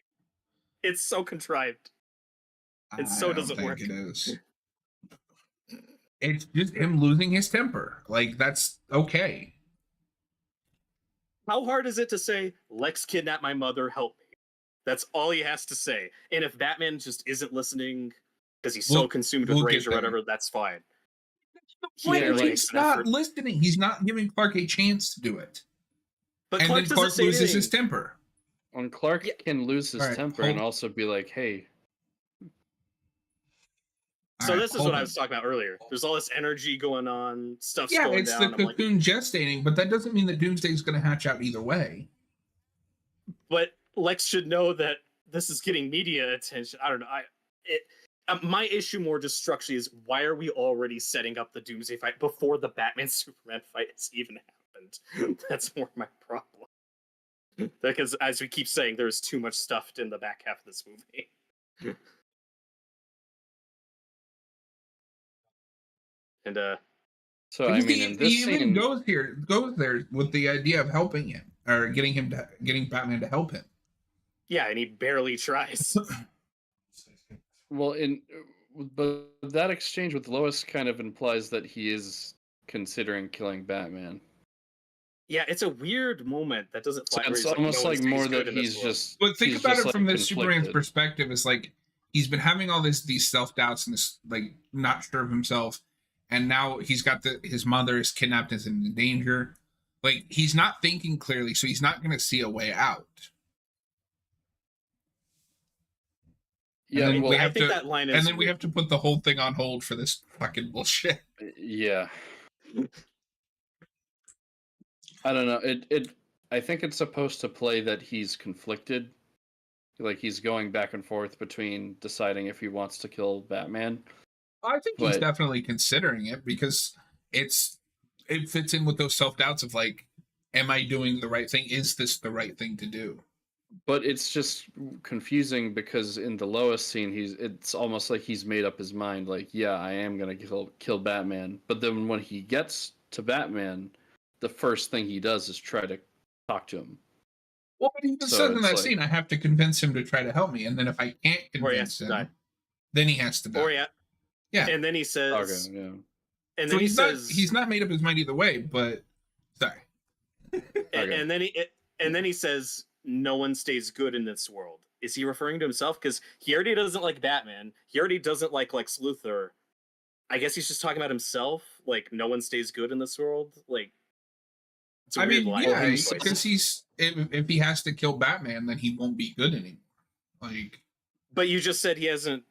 It's so contrived. It so doesn't work. It is. It's just him losing his temper. Like, that's okay. How hard is it to say, Lex kidnapped my mother, help me? That's all he has to say. And if Batman just isn't listening because he's so consumed with rage or whatever, that's fine. He's not listening. He's not giving Clark a chance to do it. But and Clark then Clark loses his temper. And Clark can lose his temper and also be like, hey. So this is what I was talking about earlier. There's all this energy going on, stuff's going down. Yeah, it's the cocoon gestating, but that doesn't mean that Doomsday is going to hatch out either way. But Lex should know that this is getting media attention. I don't know. My issue more just structurally is, why are we already setting up the Doomsday fight before the Batman-Superman fight has even happened? That's more my problem. Because, as we keep saying, there's too much stuffed in the back half of this movie. And so I mean, in this he scene, even goes there with the idea of helping him or getting Batman to help him. Yeah, and he barely tries. Well, but that exchange with Lois kind of implies that he is considering killing Batman. Yeah, it's a weird moment that doesn't. So it's almost like more that he's just. But think about it from the Superman's perspective. It's like he's been having all these self doubts and this like not sure of himself. And now he's got his mother is kidnapped and is in danger. Like, he's not thinking clearly, so he's not going to see a way out. Yeah, well, I think that line is. And then we have to put the whole thing on hold for this fucking bullshit. Yeah. I don't know. I think it's supposed to play that he's conflicted. Like, he's going back and forth between deciding if he wants to kill Batman. I think he's definitely considering it because it fits in with those self-doubts of like, am I doing the right thing? Is this the right thing to do? But it's just confusing because in the Lois scene, it's almost like he's made up his mind. Like, yeah, I am gonna kill Batman. But then when he gets to Batman, the first thing he does is try to talk to him. Well, but he just said in that scene, I have to convince him to try to help me, and then if I can't convince him, then he has to die. Or yeah. And then he says, okay, yeah. And then so he's not made up his mind either way. But sorry. And then he says, no one stays good in this world. Is he referring to himself? Because he already doesn't like Batman. He already doesn't like Lex Luthor. I guess he's just talking about himself. Like, no one stays good in this world. Like, it's a weird line. Yeah, because if he has to kill Batman, then he won't be good anymore. Like, but you just said he hasn't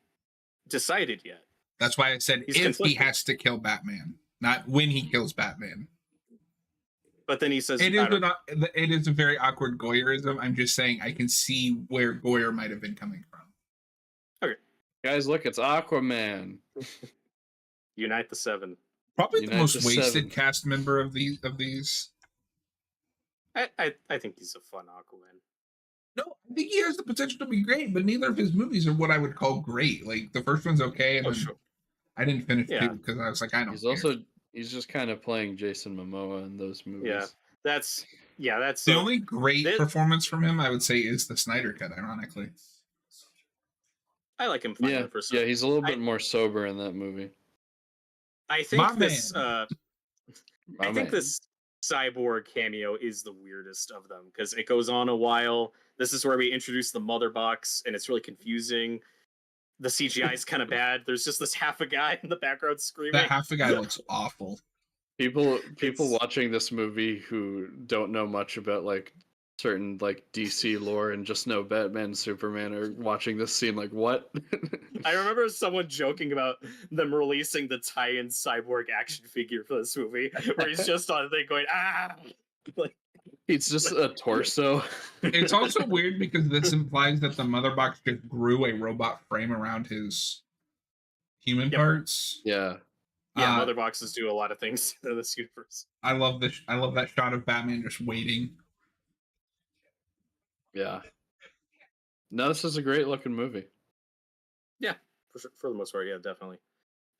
decided yet. That's why I said if he has to kill Batman, not when he kills Batman. But then he says it is a very awkward Goyerism. I'm just saying I can see where Goyer might have been coming from. Okay, guys, look, it's Aquaman. Unite the Seven. Probably the most wasted cast member of these. I think he's a fun Aquaman. No, I think he has the potential to be great, but neither of his movies are what I would call great. Like, the first one's okay, and sure. I didn't finish two because I was like, I don't. He's just kind of playing Jason Momoa in those movies. Yeah, that's the only great performance from him, I would say, is the Snyder Cut. Ironically, I like him. Yeah, he's a little bit more sober in that movie. I think this Cyborg cameo is the weirdest of them because it goes on a while. This is where we introduce the mother box, and it's really confusing. The CGI is kind of bad. There's just this half a guy in the background screaming. That half a guy looks awful. People watching this movie who don't know much about like certain like DC lore and just know Batman and Superman are watching this scene like, what? I remember someone joking about them releasing the tie-in Cyborg action figure for this movie, where he's just on a thing going, ah! Like, it's just a torso. It's also weird because this implies that the mother box just grew a robot frame around his human parts. Yeah. Yeah, mother boxes do a lot of things in this universe. I love that shot of Batman just waiting. Yeah. No, this is a great looking movie. Yeah, for the most part, yeah, definitely.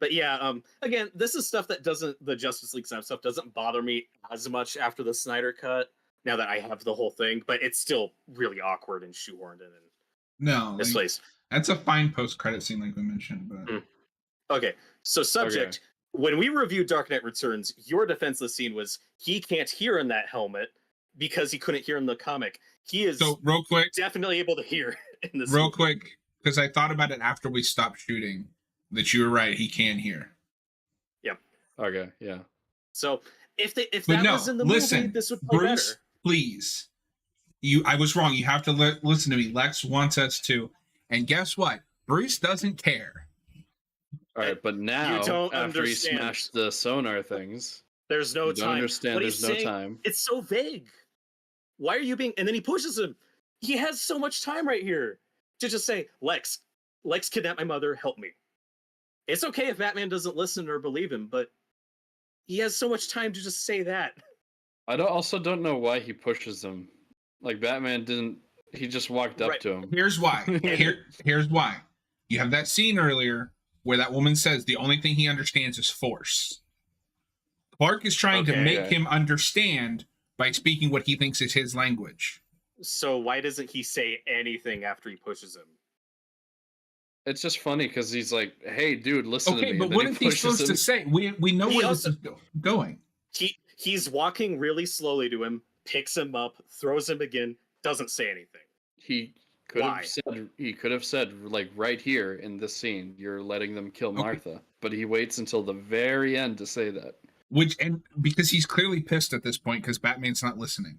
But yeah, again, this is stuff that the Justice League stuff doesn't bother me as much after the Snyder Cut. Now that I have the whole thing, but it's still really awkward and shoehorned in. This place. That's a fine post-credit scene, like we mentioned. But okay, so subject. Okay. When we reviewed Dark Knight Returns, your defense of the scene was he can't hear in that helmet because he couldn't hear in the comic. He is real quick, definitely able to hear in this. Real quick, because I thought about it after we stopped shooting, that you were right. He can hear. Yep. Okay. Yeah. So if that was in the movie, this would play Bruce, better. Please. I was wrong. You have to listen to me. Lex wants us to. And guess what? Bruce doesn't care. All right, but now, after he smashed the sonar things, there's no time. Don't understand there's no time. It's so vague. Why are you being... And then he pushes him. He has so much time right here to just say, Lex kidnapped my mother, help me. It's okay if Batman doesn't listen or believe him, but he has so much time to just say that. I also don't know why he pushes him. Like, Batman didn't... He just walked up to him. Here's why. Here's why. You have that scene earlier where that woman says the only thing he understands is force. Clark is trying to make him understand by speaking what he thinks is his language. So why doesn't he say anything after he pushes him? It's just funny because he's like, hey, dude, listen to me. Okay, but what is he supposed to say? We know where this is going. He's walking really slowly to him, picks him up, throws him again, doesn't say anything. He could have said, like, right here in this scene, you're letting them kill Martha. But he waits until the very end to say that. And because he's clearly pissed at this point because Batman's not listening.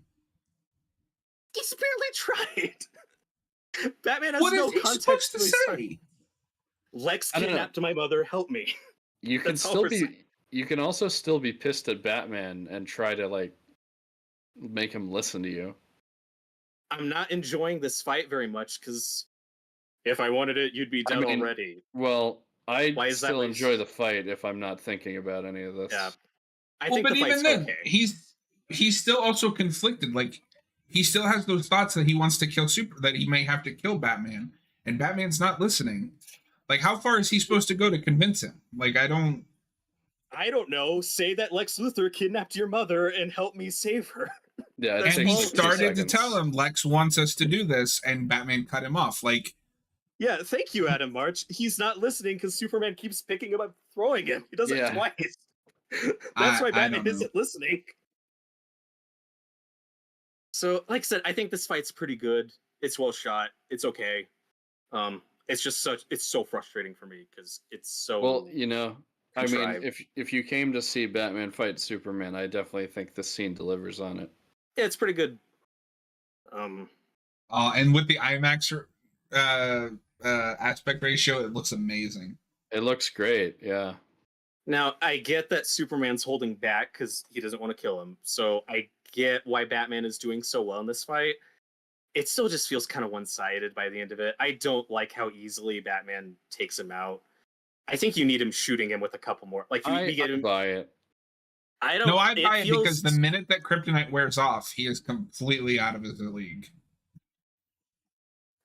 He's barely tried. Batman has What no is he context supposed to his say? story. Lex I don't know. kidnapped my mother. Help me. You can That's all still we're saying. you can also still be pissed at Batman and try to like make him listen to you. I'm not enjoying this fight very much because if I wanted it, you'd be dead already. Well, I Why is that still way? enjoy the fight if I'm not thinking about any of this. Yeah. I Well, think but the fight's even then, okay. he's still also conflicted. Like, he still has those thoughts that he wants to kill that he may have to kill Batman, and Batman's not listening. Like, how far is he supposed to go to convince him? Like, I don't know. Say that Lex Luthor kidnapped your mother and helped me save her. Yeah, and he started to tell him Lex wants us to do this, and Batman cut him off. Like, yeah, thank you, Adam March. He's not listening because Superman keeps picking him up, throwing him. He does it twice. That's why Batman isn't listening. So, like I said, I think this fight's pretty good. It's well shot. It's okay. It's just it's so frustrating for me because it's so well, you know, contrived. I mean, if you came to see Batman fight Superman, I definitely think this scene delivers on it. Yeah, it's pretty good. And with the IMAX aspect ratio, it looks amazing. It looks great, yeah. Now, I get that Superman's holding back because he doesn't want to kill him. So I get why Batman is doing so well in this fight. It still just feels kind of one-sided by the end of it. I don't like how easily Batman takes him out. I think you need him shooting him with a couple more. Like, I buy it. I don't. No, I buy it because the minute that Kryptonite wears off, he is completely out of his league.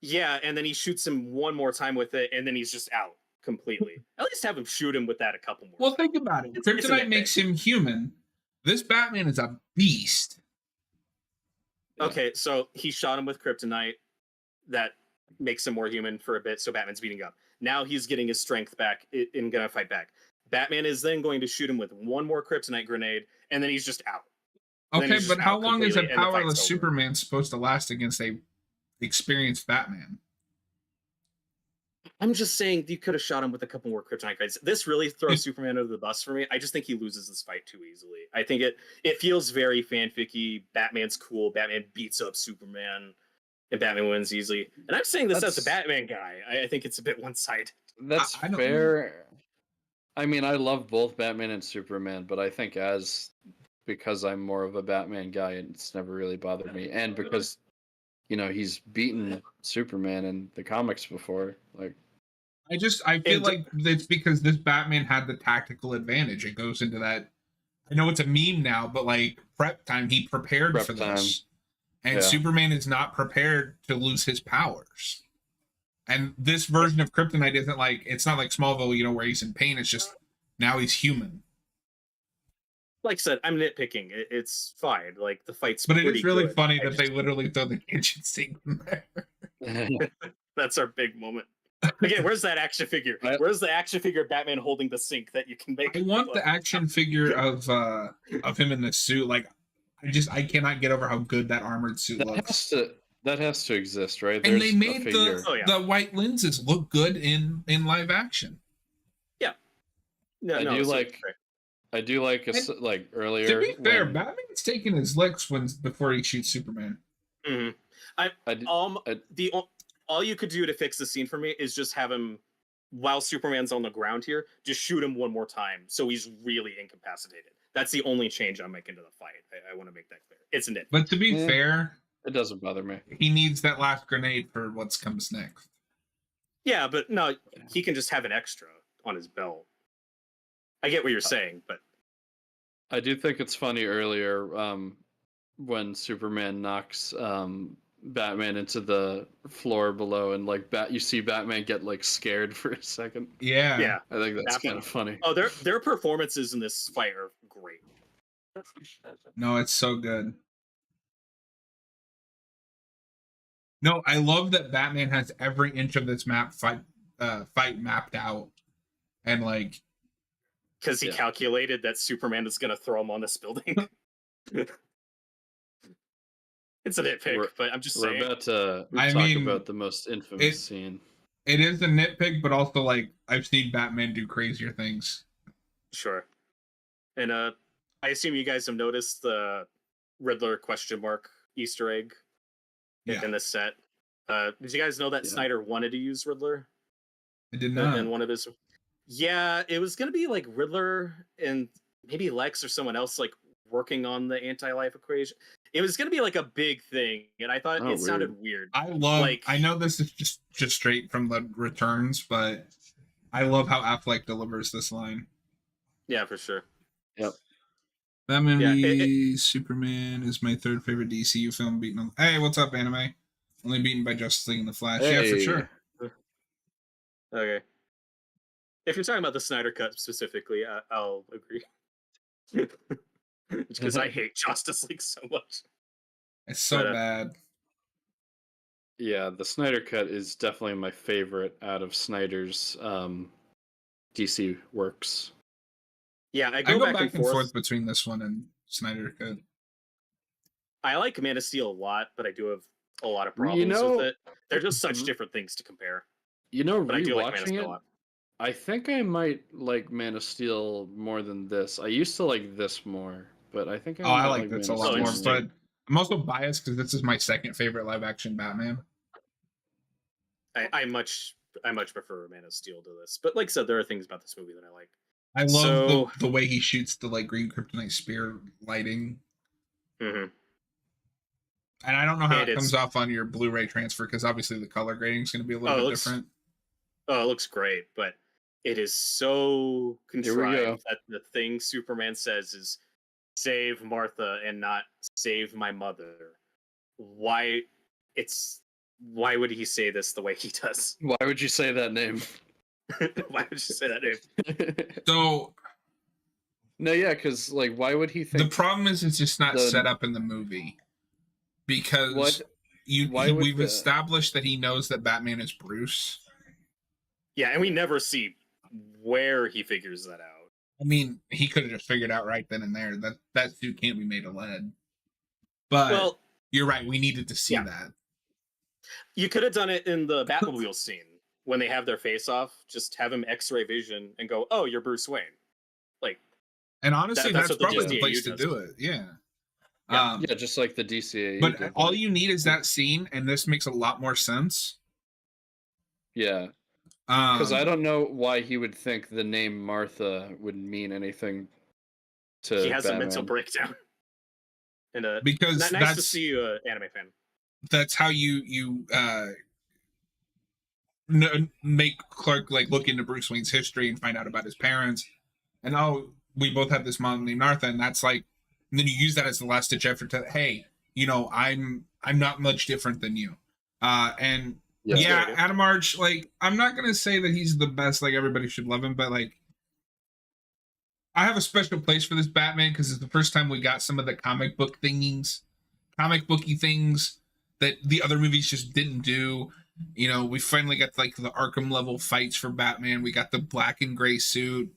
Yeah, and then he shoots him one more time with it, and then he's just out completely. At least have him shoot him with that a couple more. Well, think about it. Kryptonite makes him human. This Batman is a beast. Okay, so he shot him with Kryptonite. That makes him more human for a bit, so Batman's beating up. Now he's getting his strength back and gonna fight back. Batman is then going to shoot him with one more Kryptonite grenade, and then he's just out. Okay, but how long is a powerless Superman supposed to last against a experienced Batman? I'm just saying you could have shot him with a couple more Kryptonite grenades. This really throws Superman under the bus for me. I just think he loses this fight too easily. I think it feels very fanficky. Batman's cool. Batman beats up Superman, and Batman wins easily. And I'm saying this as a Batman guy. I think it's a bit one-sided. That's fair. I mean, I love both Batman and Superman, but I think because I'm more of a Batman guy, it's never really bothered me. And because, you know, he's beaten Superman in the comics before. Like, I feel like it's because this Batman had the tactical advantage. It goes into that. I know it's a meme now, but like prep time, he prepared for this. And Superman is not prepared to lose his powers. And this version of Kryptonite isn't like, it's not like Smallville, you know, where he's in pain. It's just now he's human. Like I said, I'm nitpicking. It's fine. Like, the fight's but it is really good. funny that they literally throw the kitchen sink in there. That's our big moment. Again, where's that action figure? Where's the action figure of Batman holding the sink that you can make? I want the action figure of him in the suit. Like, I cannot get over how good that armored suit looks. That has to exist, right? And they made the white lenses look good in live action. Yeah. No, I do like earlier. To be fair, Batman's taking his licks before he shoots Superman. Mm-hmm. All you could do to fix the scene for me is just have him, while Superman's on the ground here, just shoot him one more time so he's really incapacitated. That's the only change I'm making to the fight. I want to make that clear. It's a nit. But to be fair, it doesn't bother me. He needs that last grenade for what comes next. Yeah, but no, he can just have an extra on his belt. I get what you're saying, but I do think it's funny earlier when Superman knocks Batman into the floor below, and like you see Batman get like scared for a second. Yeah. I think that's kind of funny. Oh, their performances in this fight are great. No, it's so good. No, I love that Batman has every inch of this fight mapped out, and like because he calculated that Superman is going to throw him on this building. It's a nitpick, but I'm just saying. We're about to talk about the most infamous scene. It is a nitpick, but also like I've seen Batman do crazier things. Sure. And I assume you guys have noticed the Riddler question mark Easter egg in this set. Did you guys know that Snyder wanted to use Riddler? I did not. In one of his. Yeah, it was gonna be like Riddler and maybe Lex or someone else like working on the anti-life equation. It was gonna be like a big thing, and I thought it sounded weird. I know this is just straight from the returns, but I love how Affleck delivers this line. Yeah, for sure. Yep. Batman v Superman is my third favorite DCU film, beaten on. Hey, what's up, anime? Only beaten by Justice League and the Flash. Hey. Yeah, for sure. Okay. If you're talking about the Snyder Cut specifically, I'll agree. Because I hate Justice League so much. It's so bad. Yeah, the Snyder Cut is definitely my favorite out of Snyder's DC works. Yeah, I go back and forth between this one and Snyder Cut. I like Man of Steel a lot, but I do have a lot of problems with it. They're just such different things to compare. But I do like Man of Steel a lot. I think I might like Man of Steel more than this. I used to like this more, but I think I like this a lot more. But I'm also biased because this is my second favorite live action Batman. I much prefer Man of Steel to this, but like I said, there are things about this movie that I like. I love the way he shoots the like green kryptonite spear lighting. Mm-hmm. And I don't know how it comes off on your Blu-ray transfer because obviously the color grading is going to be a little bit different. Oh, it looks great, but it is so contrived that the thing Superman says is "save Martha" and not "save my mother." Why would he say this the way he does? Why would you say that name? Why would you say that name? So, no, yeah, because like, why would he think? The problem is it's just not set up in the movie because we've established that he knows that Batman is Bruce. Yeah, and we never see where he figures that out. I mean, he could have just figured out right then and there that suit can't be made of lead. But you're right, we needed to see that. You could have done it in the Batmobile scene when they have their face off. Just have him X-ray vision and go, "Oh, you're Bruce Wayne." Like, and honestly, that's probably the place to do it. Yeah. Yeah, just like the DCAU. But all you need is that scene, and this makes a lot more sense. Yeah. Because I don't know why he would think the name Martha would mean anything to he has Batman. A mental breakdown. And because nice to see you, anime fan. That's how you make Clark like look into Bruce Wayne's history and find out about his parents. And we both have this mom named Martha, and that's like, and then you use that as the last ditch effort to, hey, I'm not much different than you. And Adam Arch, like, I'm not gonna say that he's the best, like everybody should love him, but like I have a special place for this Batman because it's the first time we got some of the comic booky things that the other movies just didn't do. We finally got like the Arkham level fights for Batman. We got the black and gray suit.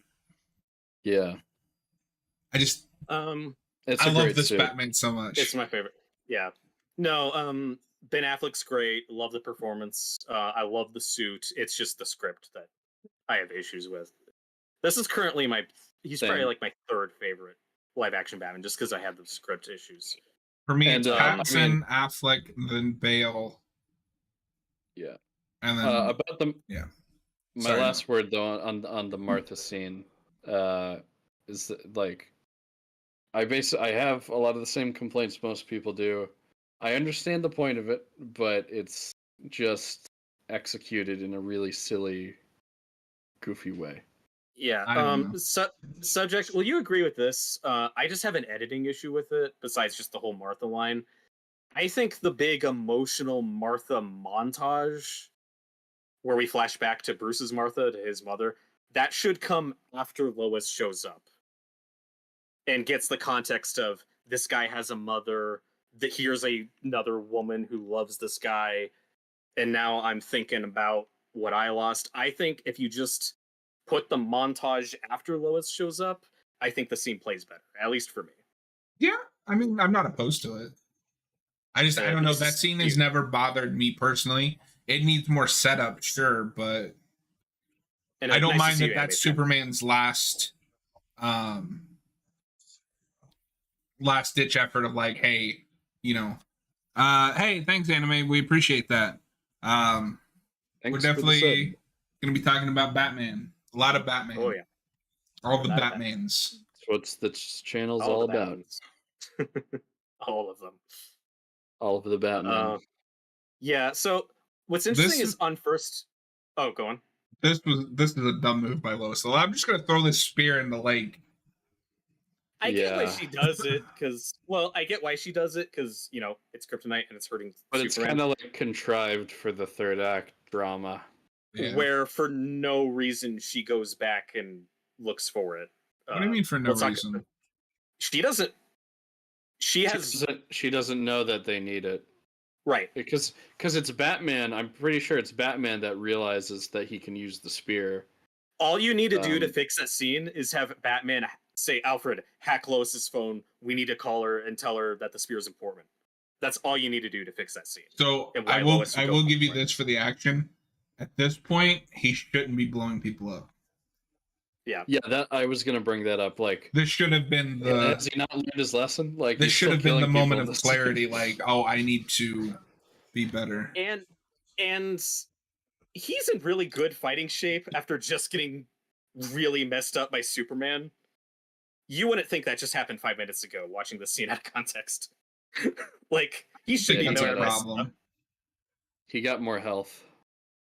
Yeah. I just I love this suit. Batman so much. It's my favorite. Yeah. No, Ben Affleck's great. Love the performance. I love the suit. It's just the script that I have issues with. This is currently he's probably like my third favorite live action Batman just because I have the script issues. For me, it's Pattinson, Affleck, then Bale. Yeah. And then about the my last word though on the Martha scene is that, like, I have a lot of the same complaints most people do. I understand the point of it, but it's just executed in a really silly, goofy way. Yeah. Subject. Will you agree with this? I just have an editing issue with it. Besides just the whole Martha line, I think the big emotional Martha montage, where we flash back to Bruce's Martha to his mother, that should come after Lois shows up and gets the context of this guy has a mother. That here's another woman who loves this guy, and now I'm thinking about what I lost. I think if you just put the montage after Lois shows up, I think the scene plays better, at least for me. Yeah, I mean, I'm not opposed to it. I don't know. That scene has never bothered me personally. It needs more setup, sure, but I don't mind that that's Superman's last last ditch effort of like, hey, hey, thanks anime, we appreciate that. We're definitely gonna be talking about Batman, a lot of Batman. Oh yeah, all the Batmans. That's what the channel's all about. All of them. All of the Batman. Yeah. So what's interesting is on first. Oh, go on. This is a dumb move by Lois. So I'm just gonna throw this spear in the lake. I get why she does it because, I get why she does it because it's kryptonite and it's hurting. But Superman. It's kind of like contrived for the third act drama, where for no reason she goes back and looks for it. What do you mean for no reason? She doesn't. She doesn't know that they need it. Right. Because it's Batman. I'm pretty sure it's Batman that realizes that he can use the spear. All you need to do to fix that scene is have Batman say, Alfred, hack Lois's phone. We need to call her and tell her that the spear is important. That's all you need to do to fix that scene. So I will give you this for the action. At this point, he shouldn't be blowing people up. Yeah. Yeah, that I was gonna bring that up. Like, this should have been the. Has he not learned his lesson? Like, this should have been the moment of clarity. Like, oh, I need to be better. And he's in really good fighting shape after just getting really messed up by Superman. You wouldn't think that just happened 5 minutes ago. Watching the scene out of context, like he should be no problem. He got more health.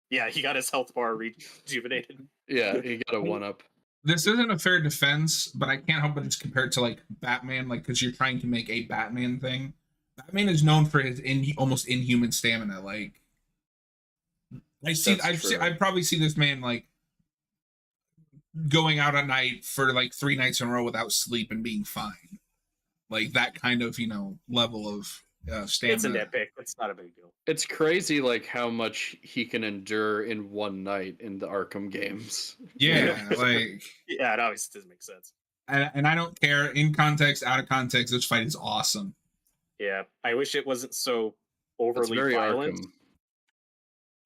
Yeah, he got his health bar rejuvenated. Yeah, he got a 1-up. This isn't a fair defense, but I can't help but just compare it to like Batman, like because you're trying to make a Batman thing. Batman is known for his almost inhuman stamina. Like, I'd probably see this man like going out at night for like 3 nights in a row without sleep and being fine. Like that kind of level of stamina. It's a nitpick. It's not a big deal. It's crazy, like how much he can endure in one night in the Arkham games. Yeah, like it obviously doesn't make sense. And I don't care in context, out of context. This fight is awesome. Yeah, I wish it wasn't so overly violent. Arkham.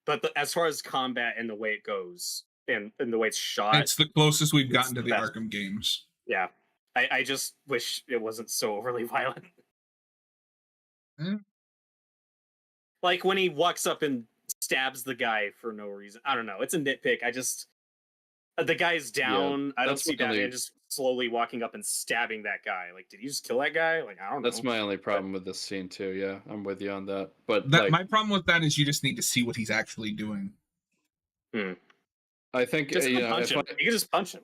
But as far as combat and the way it goes and the way it's shot, it's the closest we've gotten to the Arkham games. Yeah, I just wish it wasn't so overly violent. Like when he walks up and stabs the guy for no reason. I don't know. It's a nitpick. The guy's down. I don't see Batman just slowly walking up and stabbing that guy. Like, did you just kill that guy? Like, I don't know. That's my only problem with this scene too. Yeah, I'm with you on that. But my problem with that is you just need to see what he's actually doing. I think you can just punch him.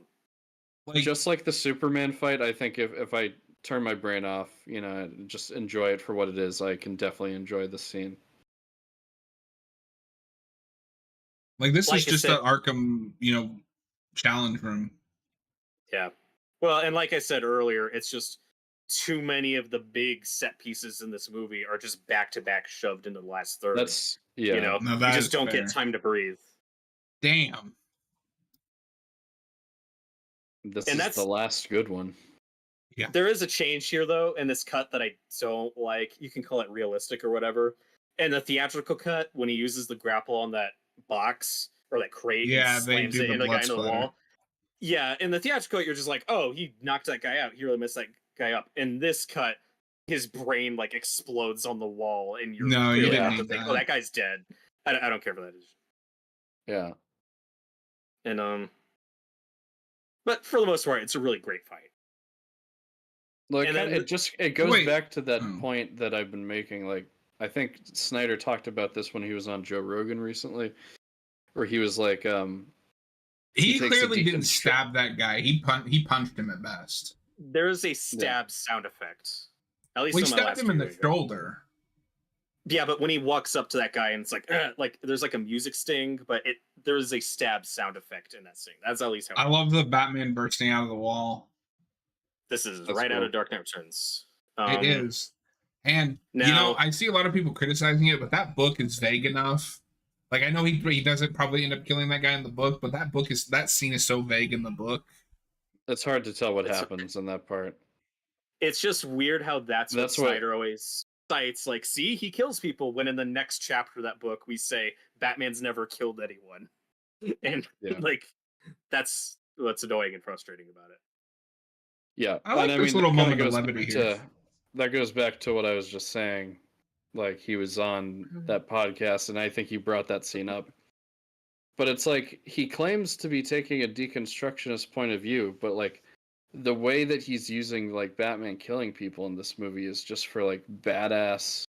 Like, just like the Superman fight, I think if I turn my brain off, just enjoy it for what it is, I can definitely enjoy the scene. Like, this is just an Arkham, challenge room. Yeah. Well, and like I said earlier, it's just too many of the big set pieces in this movie are just back to back shoved into the last third. You just don't get time to breathe. Damn. This is the last good one. Yeah. There is a change here, though, in this cut that I don't like. You can call it realistic or whatever. And the theatrical cut, when he uses the grapple on that box or that crate, and slams it into the guy into the wall. Yeah, in the theatrical cut, you're just like, oh, he knocked that guy out. He really messed that guy up. In this cut, his brain like explodes on the wall, and you really have to think, oh, that guy's dead. I don't care for that. Yeah. And but for the most part, it's a really great fight. Like, it goes back to that point that I've been making. Like, I think Snyder talked about this when he was on Joe Rogan recently, where he was like, he clearly didn't stab that guy. He punched him at best. There is a stab sound effect. At least he stabbed him in the shoulder. Yeah, but when he walks up to that guy and it's like there's like a music sting, but there is a stab sound effect in that sting. That's at least how I love the Batman bursting out of the wall. This is right out of Dark Knight Returns. It is. And now, I see a lot of people criticizing it, but that book is vague enough. Like, I know he doesn't probably end up killing that guy in the book, but that scene is so vague in the book. It's hard to tell what happens in that part. It's just weird how that's what Snyder always cites. Like, see, he kills people, when in the next chapter of that book we say Batman's never killed anyone. And like, that's what's annoying and frustrating about it. Yeah, I like this little moment of levity here. that goes back to what I was just saying. Like, he was on that podcast, and I think he brought that scene up. But it's like, he claims to be taking a deconstructionist point of view, but like, the way that he's using like Batman killing people in this movie is just for like badass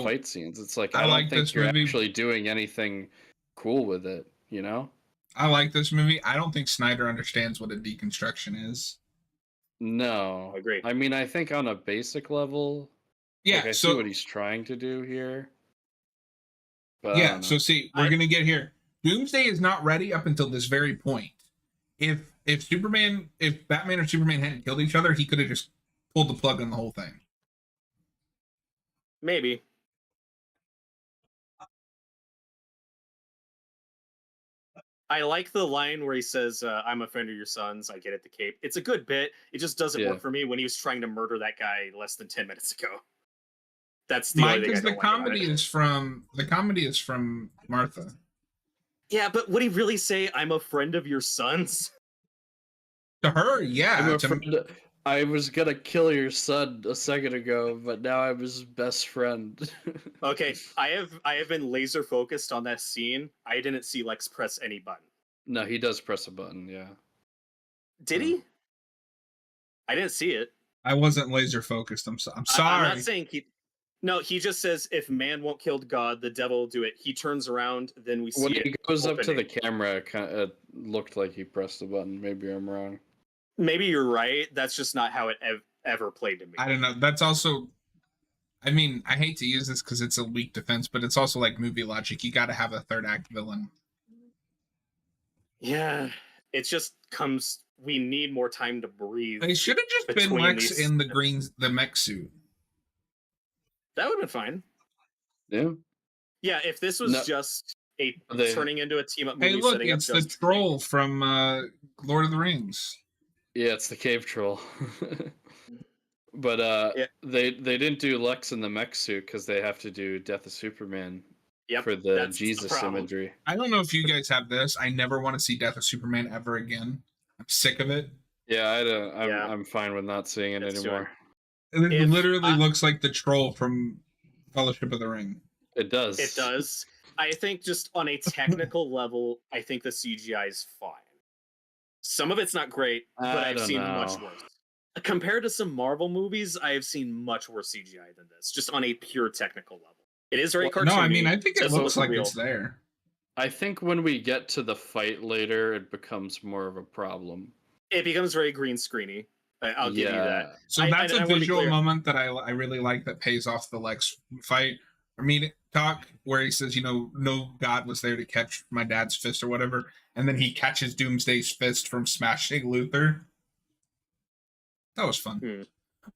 fight scenes. It's like, I don't think you're actually doing anything cool with it, you know? I like this movie. I don't think Snyder understands what a deconstruction is. No. I agree. I mean, I think on a basic level, yeah, like, I see what he's trying to do here. But yeah, so see, we're going to get here. Doomsday is not ready up until this very point. If Batman or Superman hadn't killed each other, he could have just pulled the plug on the whole thing. Maybe. I like the line where he says, I'm a friend of your son's, I get it, the cape. It's a good bit. It just doesn't work for me when he was trying to murder that guy less than 10 minutes ago. That's the only thing I don't the comedy is from Martha. Yeah, but would he really say, I'm a friend of your son's? To her, yeah. I was gonna kill your son a second ago, but now I'm his best friend. Okay, I have been laser focused on that scene. I didn't see Lex press any button. No, he does press a button, yeah. Did he? I didn't see it. I wasn't laser focused. I'm sorry. I'm not saying he... No, he just says, if man won't kill God, the devil will do it. He turns around, then we see when it. When he goes up to the camera, it looked like he pressed the button. Maybe I'm wrong. Maybe you're right. That's just not how it ever played to me. I don't know. That's also... I mean, I hate to use this because it's a weak defense, but it's also like movie logic. You got to have a third act villain. Yeah, it just comes... We need more time to breathe. They should have just been Lex in the mech suit. That would have been fine. Yeah. Yeah, if this was just turning into a team-up movie. Hey, look, it's the troll from Lord of the Rings. Yeah, it's the cave troll. But they didn't do Lex in the mech suit because they have to do Death of Superman for the Jesus imagery. I don't know if you guys have this. I never want to see Death of Superman ever again. I'm sick of it. Yeah, I'm fine with not seeing it anymore. It literally looks like the troll from Fellowship of the Ring. It does. It does. I think just on a technical level, I think the CGI is fine. Some of it's not great, but I've seen much worse. Compared to some Marvel movies, I have seen much worse CGI than this, just on a pure technical level. It is very cartoony. No, I mean, I think it looks like it's there. I think when we get to the fight later, it becomes more of a problem. It becomes very green screeny. I'll give you that. So that's a visual moment that I really like that pays off the Lex fight. I mean, talk where he says, no God was there to catch my dad's fist or whatever. And then he catches Doomsday's fist from smashing Luthor. That was fun.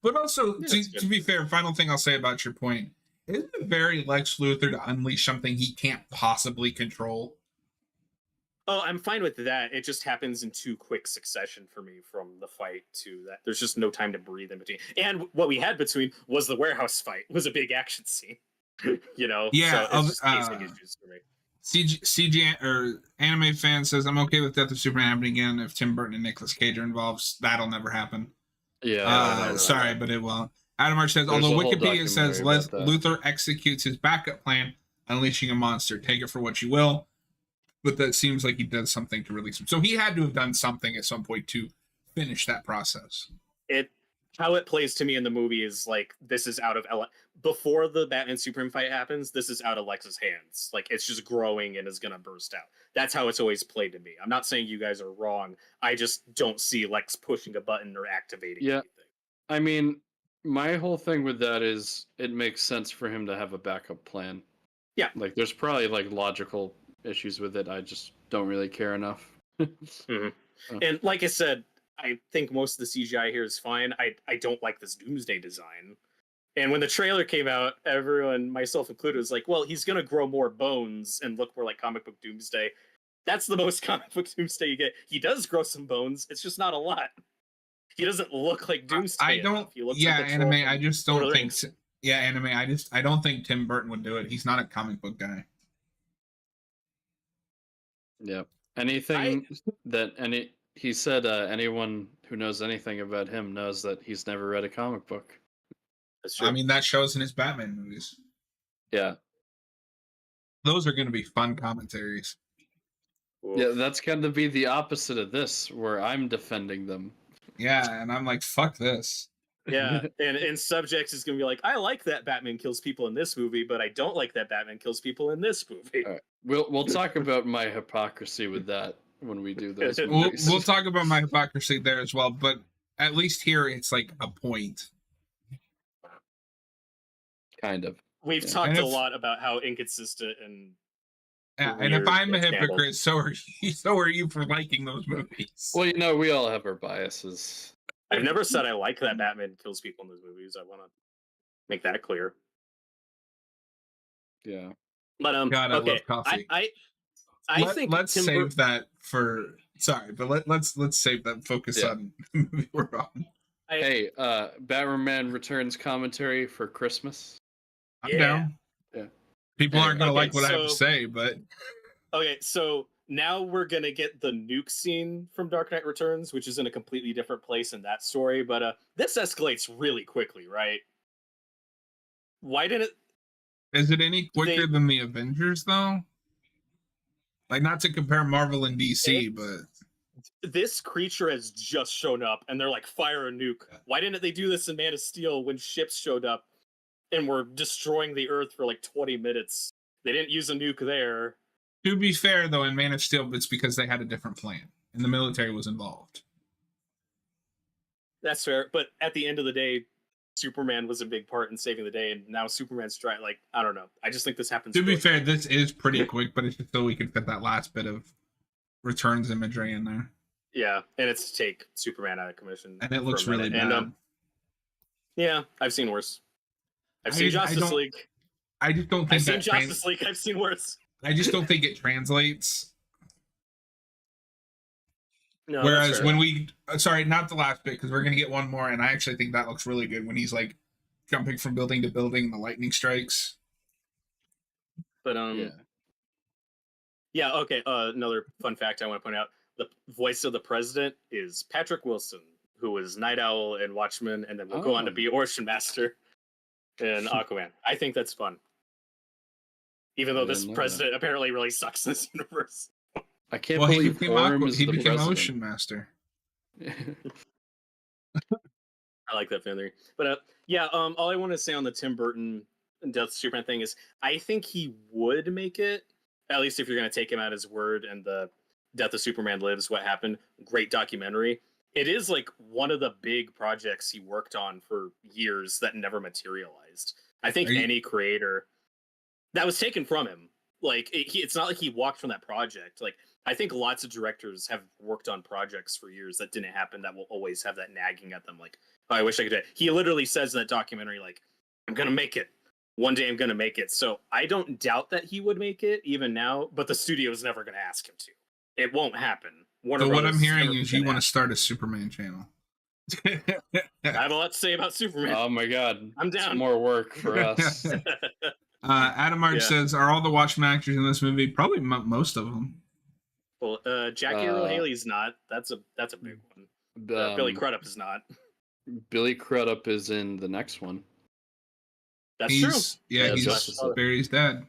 But also, to be fair, final thing I'll say about your point, isn't it very Lex Luthor to unleash something he can't possibly control? Oh, I'm fine with that. It just happens in too quick succession for me from the fight to that. There's just no time to breathe in between. And what we had between was the warehouse fight. It was a big action scene. Yeah. So it's just issues for me. CG or anime fan says, I'm okay with Death of Superman happening again if Tim Burton and Nicolas Cage are involved. That'll never happen. Yeah. Sorry, but it won't. Adam Arch says, although Wikipedia says Luthor executes his backup plan, unleashing a monster. Take it for what you will. But that seems like he does something to release him. So he had to have done something at some point to finish that process. How it plays to me in the movie is like, this is out of before the Batman Superman fight happens, this is out of Lex's hands. Like, it's just growing and is going to burst out. That's how it's always played to me. I'm not saying you guys are wrong. I just don't see Lex pushing a button or activating anything. I mean, my whole thing with that is it makes sense for him to have a backup plan. Yeah. Like, there's probably like logical issues with it. I just don't really care enough. And like I said, I think most of the CGI here is fine. I don't like this Doomsday design. And when the trailer came out, everyone, myself included, was like, well, he's going to grow more bones and look more like comic book Doomsday. That's the most comic book Doomsday you get. He does grow some bones. It's just not a lot. He doesn't look like Doomsday. I don't. Yeah, like anime. I just don't think. Yeah, anime. I don't think Tim Burton would do it. He's not a comic book guy. Yep. He said anyone who knows anything about him knows that he's never read a comic book. That's true. I mean, that shows in his Batman movies. Yeah. Those are going to be fun commentaries. Oof. Yeah, that's going to be the opposite of this, where I'm defending them. Yeah, and I'm like, fuck this. Yeah, and subjects is gonna be like, I like that Batman kills people in this movie, but I don't like that Batman kills people in this movie. All right. We'll talk about my hypocrisy with that when we do those We'll movies. talk about my hypocrisy there as well, but at least here it's like a point. Kind of. We've talked a lot about how inconsistent and and if I'm a hypocrite, so are you. So are you for liking those movies. Well, you know, we all have our biases. I've never said I like that Batman kills people in those movies. I want to make that clear. Yeah. But God, okay. I love coffee. I think let's save that for. Sorry, but let's save that. Focus on the movie we're on. Hey, Batman Returns commentary for Christmas. I'm down. Yeah. People aren't gonna like what I have to say, but okay, so now we're gonna get the nuke scene from Dark Knight Returns, which is in a completely different place in that story. But this escalates really quickly, right? Why didn't? Is it any quicker than the Avengers, though? Like, not to compare Marvel and DC, but this creature has just shown up, and they're like, fire a nuke. Why didn't they do this in Man of Steel when ships showed up and were destroying the Earth for like 20 minutes? They didn't use a nuke there. To be fair, though, in Man of Steel, it's because they had a different plan, and the military was involved. That's fair, but at the end of the day, Superman was a big part in saving the day, and now Superman's trying. Like, I don't know. I just think this happens. To be fair, this is pretty quick, but it's just so we can fit that last bit of Returns imagery in there. Yeah, and it's to take Superman out of commission, and it looks really bad. And, yeah, I've seen worse. I've seen Justice League. I just don't think I've seen Justice League. I've seen worse. I just don't think it translates. No, whereas when sorry, not the last bit, because we're going to get one more, and I actually think that looks really good when he's like jumping from building to building and the lightning strikes. But yeah, okay. Another fun fact I want to point out: the voice of the president is Patrick Wilson, who was Night Owl in Watchmen, and then will go on to be Ocean Master in Aquaman. I think that's fun, even though this president apparently really sucks in this universe. I can't believe he became Ocean Master. I like that fan theory. But yeah, all I want to say on the Tim Burton Death of Superman thing is I think he would make it, at least if you're going to take him at his word, and the Death of Superman Lives, What Happened, great documentary. It is like one of the big projects he worked on for years that never materialized. I think any creator that was taken from him, like it's not like he walked from that project. Like I think lots of directors have worked on projects for years that didn't happen, that will always have that nagging at them. Like, oh, I wish I could do it. He literally says in that documentary, like, I'm going to make it. One day I'm going to make it. So I don't doubt that he would make it even now, but the studio is never going to ask him to. It won't happen. So what I'm hearing is you want to start a Superman channel. I have a lot to say about Superman. Oh my God. I'm down. It's more work for us. Adam March says, are all the Watchmen actors in this movie? Probably most of them. Well, Jackie Earle Haley's not. That's a big one. Billy Crudup is not. Billy Crudup is in the next one. That's true. Yeah, he's Barry's dad.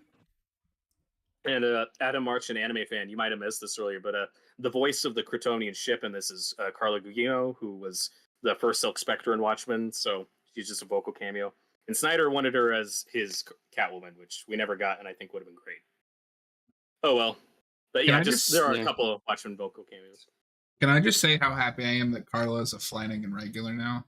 And Adam March, an anime fan, you might have missed this earlier, but the voice of the Kryptonian ship in this is Carla Gugino, who was the first Silk Spectre in Watchmen, so she's just a vocal cameo. And Snyder wanted her as his Catwoman, which we never got, and I think would have been great. Oh well. But yeah, there are a couple of Watchmen vocal cameos. Can I just say how happy I am that Carla is a Flanagan regular now?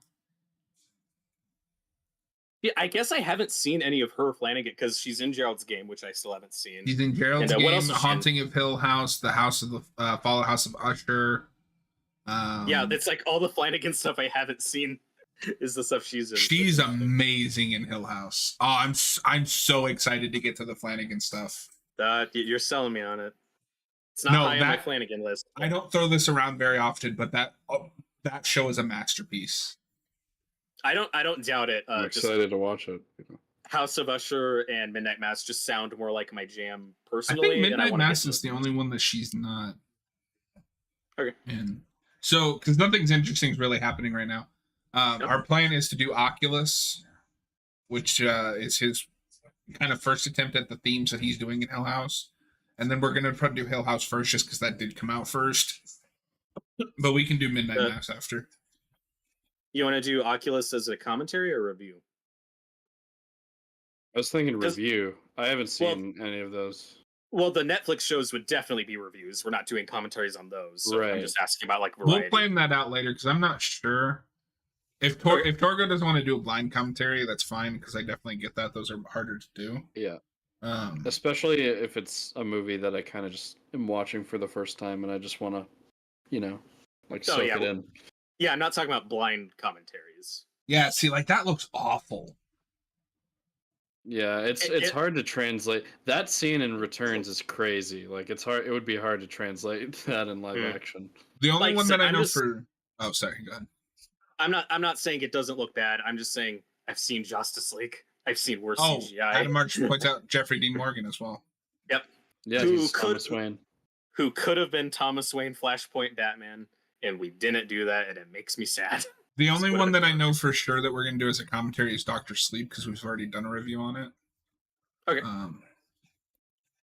Yeah, I guess I haven't seen any of her Flanagan because she's in Gerald's Game, which I still haven't seen. She's in Gerald's Game, Haunting of Hill House, The House of the Fallen House of Usher. Yeah, it's like all the Flanagan stuff I haven't seen is the stuff she's in. She's amazing in Hill House. Oh, I'm so excited to get to the Flanagan stuff. You're selling me on it. It's not high on my Flanagan list. I don't throw this around very often, but that show is a masterpiece. I don't doubt it. I'm excited to watch it. House of Usher and Midnight Mass just sound more like my jam personally. I think Midnight Mass is the only one that she's not. Okay. And so, because nothing's interesting is really happening right now. Our plan is to do Oculus which is his kind of first attempt at the themes that he's doing in Hell House. And then we're going to try to do Hell House first just because that did come out first. But we can do Midnight Mass after. You want to do Oculus as a commentary or review? I was thinking review. I haven't seen any of those. Well, the Netflix shows would definitely be reviews. We're not doing commentaries on those. So right. I'm just asking about like variety. We'll plan that out later because I'm not sure. If Torgo doesn't want to do a blind commentary, that's fine because I definitely get that. Those are harder to do. Yeah. Especially if it's a movie that I kind of just am watching for the first time and I just want to, soak it in. Yeah, I'm not talking about blind commentaries. Yeah, see, like that looks awful. Yeah, it's hard to translate. That scene in Returns is crazy. Like it's hard. It would be hard to translate that in live action. The only one that I know for. Oh, sorry. Go ahead. I'm not saying it doesn't look bad. I'm just saying I've seen Justice League. I've seen worse CGI. Adam March points out Jeffrey Dean Morgan as well. Yep. Yeah, he's Thomas Wayne. Who could have been Thomas Wayne Flashpoint Batman, and we didn't do that, and it makes me sad. The only one that I know for sure that we're going to do as a commentary is Dr. Sleep because we've already done a review on it. Okay.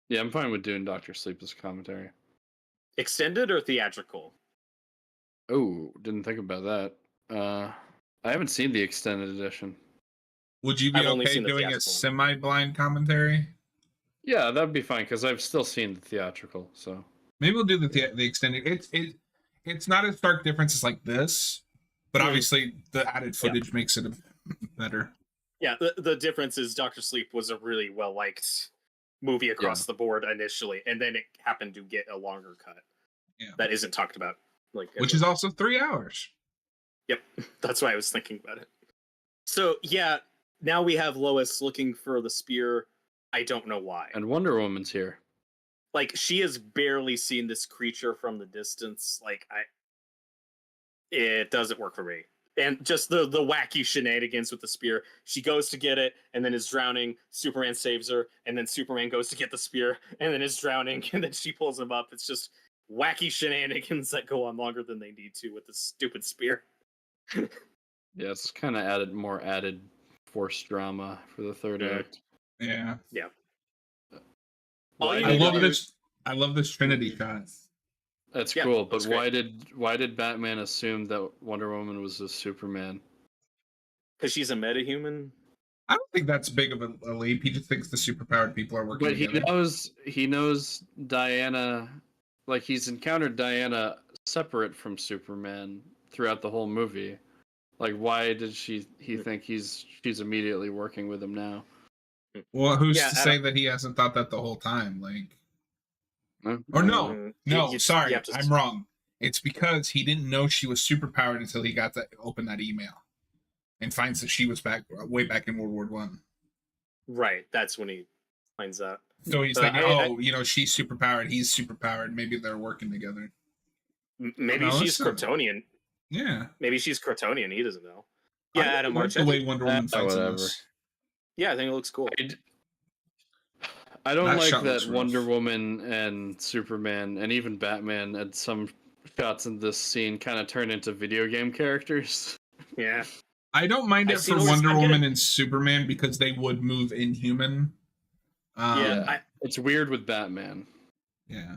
Yeah, I'm fine with doing Dr. Sleep as a commentary. Extended or theatrical? Oh, didn't think about that. I haven't seen the extended edition. Would you be okay doing a semi-blind commentary? Yeah, that'd be fine because I've still seen the theatrical. So maybe we'll do the extended. It's not a stark difference as like this, but obviously the added footage makes it better. Yeah, the difference is Dr. Sleep was a really well-liked movie across the board initially, and then it happened to get a longer cut. Yeah, that isn't talked about. Which is also 3 hours. Yep, that's why I was thinking about it. So yeah, now we have Lois looking for the spear. I don't know why. And Wonder Woman's here. Like she has barely seen this creature from the distance. It doesn't work for me. And just the wacky shenanigans with the spear. She goes to get it and then is drowning. Superman saves her, and then Superman goes to get the spear and then is drowning, and then she pulls him up. It's just wacky shenanigans that go on longer than they need to with this stupid spear. Yeah, it's kind of more added force drama for the third act. Yeah. Yeah. I love this Trinity shot. That's cool, but why did Batman assume that Wonder Woman was a Superman? Because she's a metahuman. I don't think that's big of a leap. He just thinks the superpowered people are working together. But he knows Diana. Like he's encountered Diana separate from Superman throughout the whole movie. Like, why did he think she's immediately working with him now? Well, who's to say that he hasn't thought that the whole time? Like, or no, sorry, I'm wrong. It's because he didn't know she was superpowered until he got to open that email and finds that she was way back in World War One. Right, that's when he finds out. So he's thinking, she's superpowered, he's superpowered. Maybe they're working together. Maybe she's Kryptonian. Yeah. Maybe she's Kryptonian. He doesn't know. Yeah, Adam March. The way Wonder Woman fights in this. Yeah, I think it looks cool. I don't like that Wonder Woman and Superman and even Batman at some shots in this scene kind of turn into video game characters. Yeah. I don't mind it for Wonder Woman and Superman because they would move inhuman. It's weird with Batman. Yeah.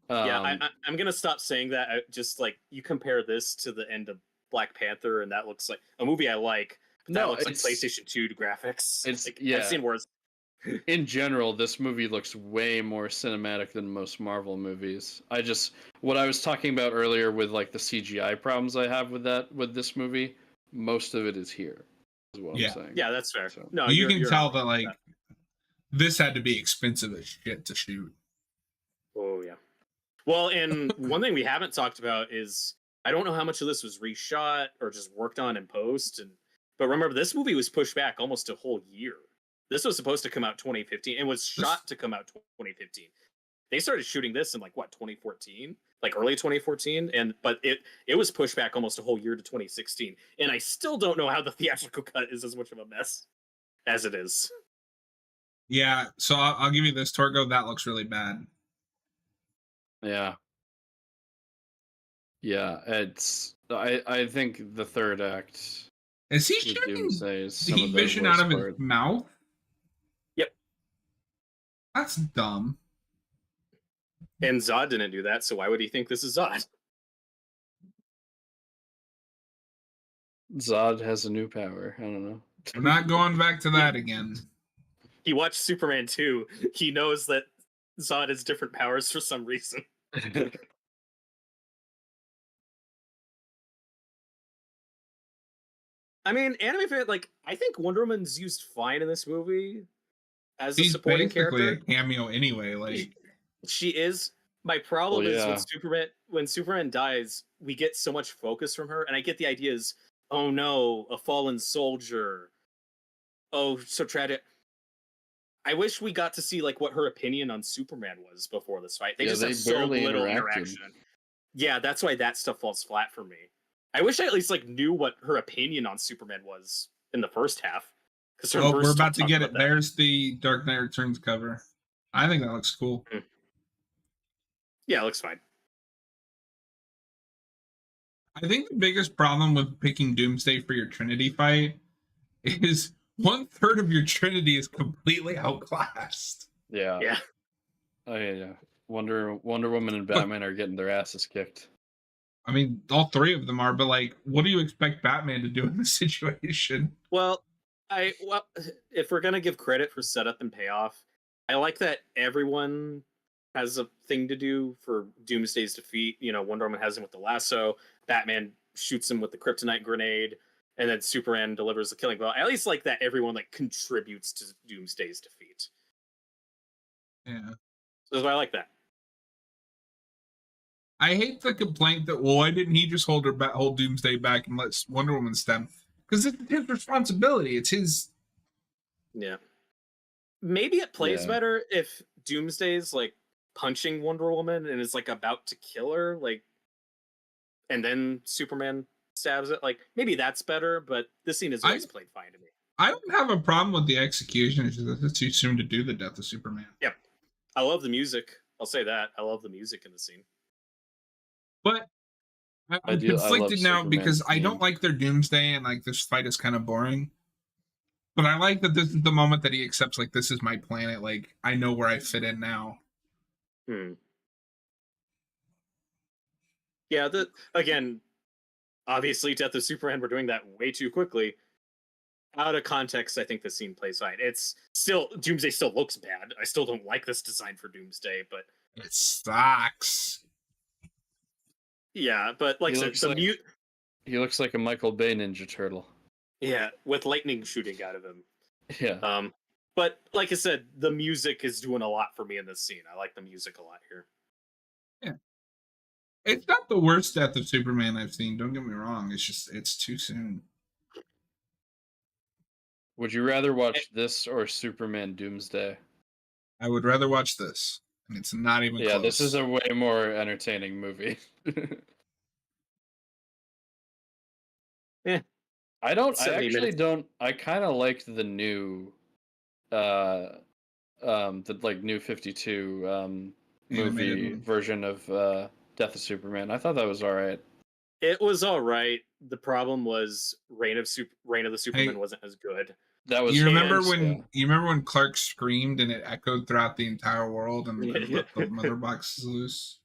I'm gonna stop saying that. Just like you compare this to the end of Black Panther, and that looks like a movie I like. But that looks like PlayStation 2 graphics. I've seen worse. In general, this movie looks way more cinematic than most Marvel movies. What I was talking about earlier with like the CGI problems I have with this movie, most of it is here. Is what I'm saying. Yeah, that's fair. So, no, you can tell that like this had to be expensive as shit to shoot. Oh yeah. Well, and one thing we haven't talked about is I don't know how much of this was reshot or just worked on in post. But remember, this movie was pushed back almost a whole year. This was supposed to come out 2015. It was shot to come out 2015. They started shooting this in 2014, early 2014, but it was pushed back almost a whole year to 2016. And I still don't know how the theatrical cut is as much of a mess as it is. Yeah, so I'll give you this, Torgo. That looks really bad. Yeah. Yeah, I think the third act Is he with shooting Doomsday is some heat of the vision out worst of his part. mouth? Yep. That's dumb. And Zod didn't do that, so why would he think this is Zod? Zod has a new power. I don't know. We're not going back to that again. He watched Superman 2. He knows that Zod has different powers for some reason. I mean, anime fan, like, I think Wonder Woman's used fine in this movie as a He's supporting basically character. a cameo anyway. Like, She is. My problem Well, is yeah. when Superman dies, we get so much focus from her, and I get the idea is, oh no, a fallen soldier. Oh, so tragic. I wish we got to see like what her opinion on Superman was before this fight. They Yeah, just they have so barely little interacted. interaction. Yeah, that's why that stuff falls flat for me. I wish I at least like knew what her opinion on Superman was in the first half. Because oh, we're about to get it. There's the Dark Knight Returns cover. I think that looks cool. Yeah, it looks fine. I think the biggest problem with picking Doomsday for your Trinity fight is 1/3 of your Trinity is completely outclassed. Yeah. Yeah. Oh yeah. Wonder Woman and Batman are getting their asses kicked. I mean, all three of them are, but like, what do you expect Batman to do in this situation? Well, if we're gonna give credit for setup and payoff, I like that everyone has a thing to do for Doomsday's defeat. You know, Wonder Woman has him with the lasso, Batman shoots him with the kryptonite grenade, and then Superman delivers the killing blow. I at least like that everyone like contributes to Doomsday's defeat. Yeah. So that's why I like that. I hate the complaint that, well, why didn't he just hold Doomsday back and let Wonder Woman stem? Because it's his responsibility. It's his. Yeah. Maybe it plays Yeah. better if Doomsday's like punching Wonder Woman and is like about to kill her, like, and then Superman stabs it. Like, maybe that's better, but this scene has always played fine to me. I don't have a problem with the execution. It's just it's too soon to do the death of Superman. Yep. I love the music. I'll say that. I love the music in the scene. But I'm conflicted now because I don't theme. like their Doomsday and like this fight is kind of boring. But I like that this is the moment that he accepts, like, this is my planet. Like, I know where I fit in now. Yeah, again, obviously, Death of Superman, we're doing that way too quickly. Out of context, I think the scene plays fine. It's still, Doomsday still looks bad. I still don't like this design for Doomsday, but it sucks. Yeah, but like I said, he looks like a Michael Bay Ninja Turtle. Yeah, with lightning shooting out of him. Yeah. But like I said, the music is doing a lot for me in this scene. I like the music a lot here. Yeah. It's not the worst Death of Superman I've seen. Don't get me wrong. It's just, it's too soon. Would you rather watch this or Superman Doomsday? I would rather watch this. And it's not even close. This is a way more entertaining movie. Yeah. I kind of liked the new the like new 52 movie version of Death of Superman. I thought that was all right. It was all right. The problem was Reign of the Superman wasn't as good. That was. You remember when Clark screamed and it echoed throughout the entire world and the mother box is loose?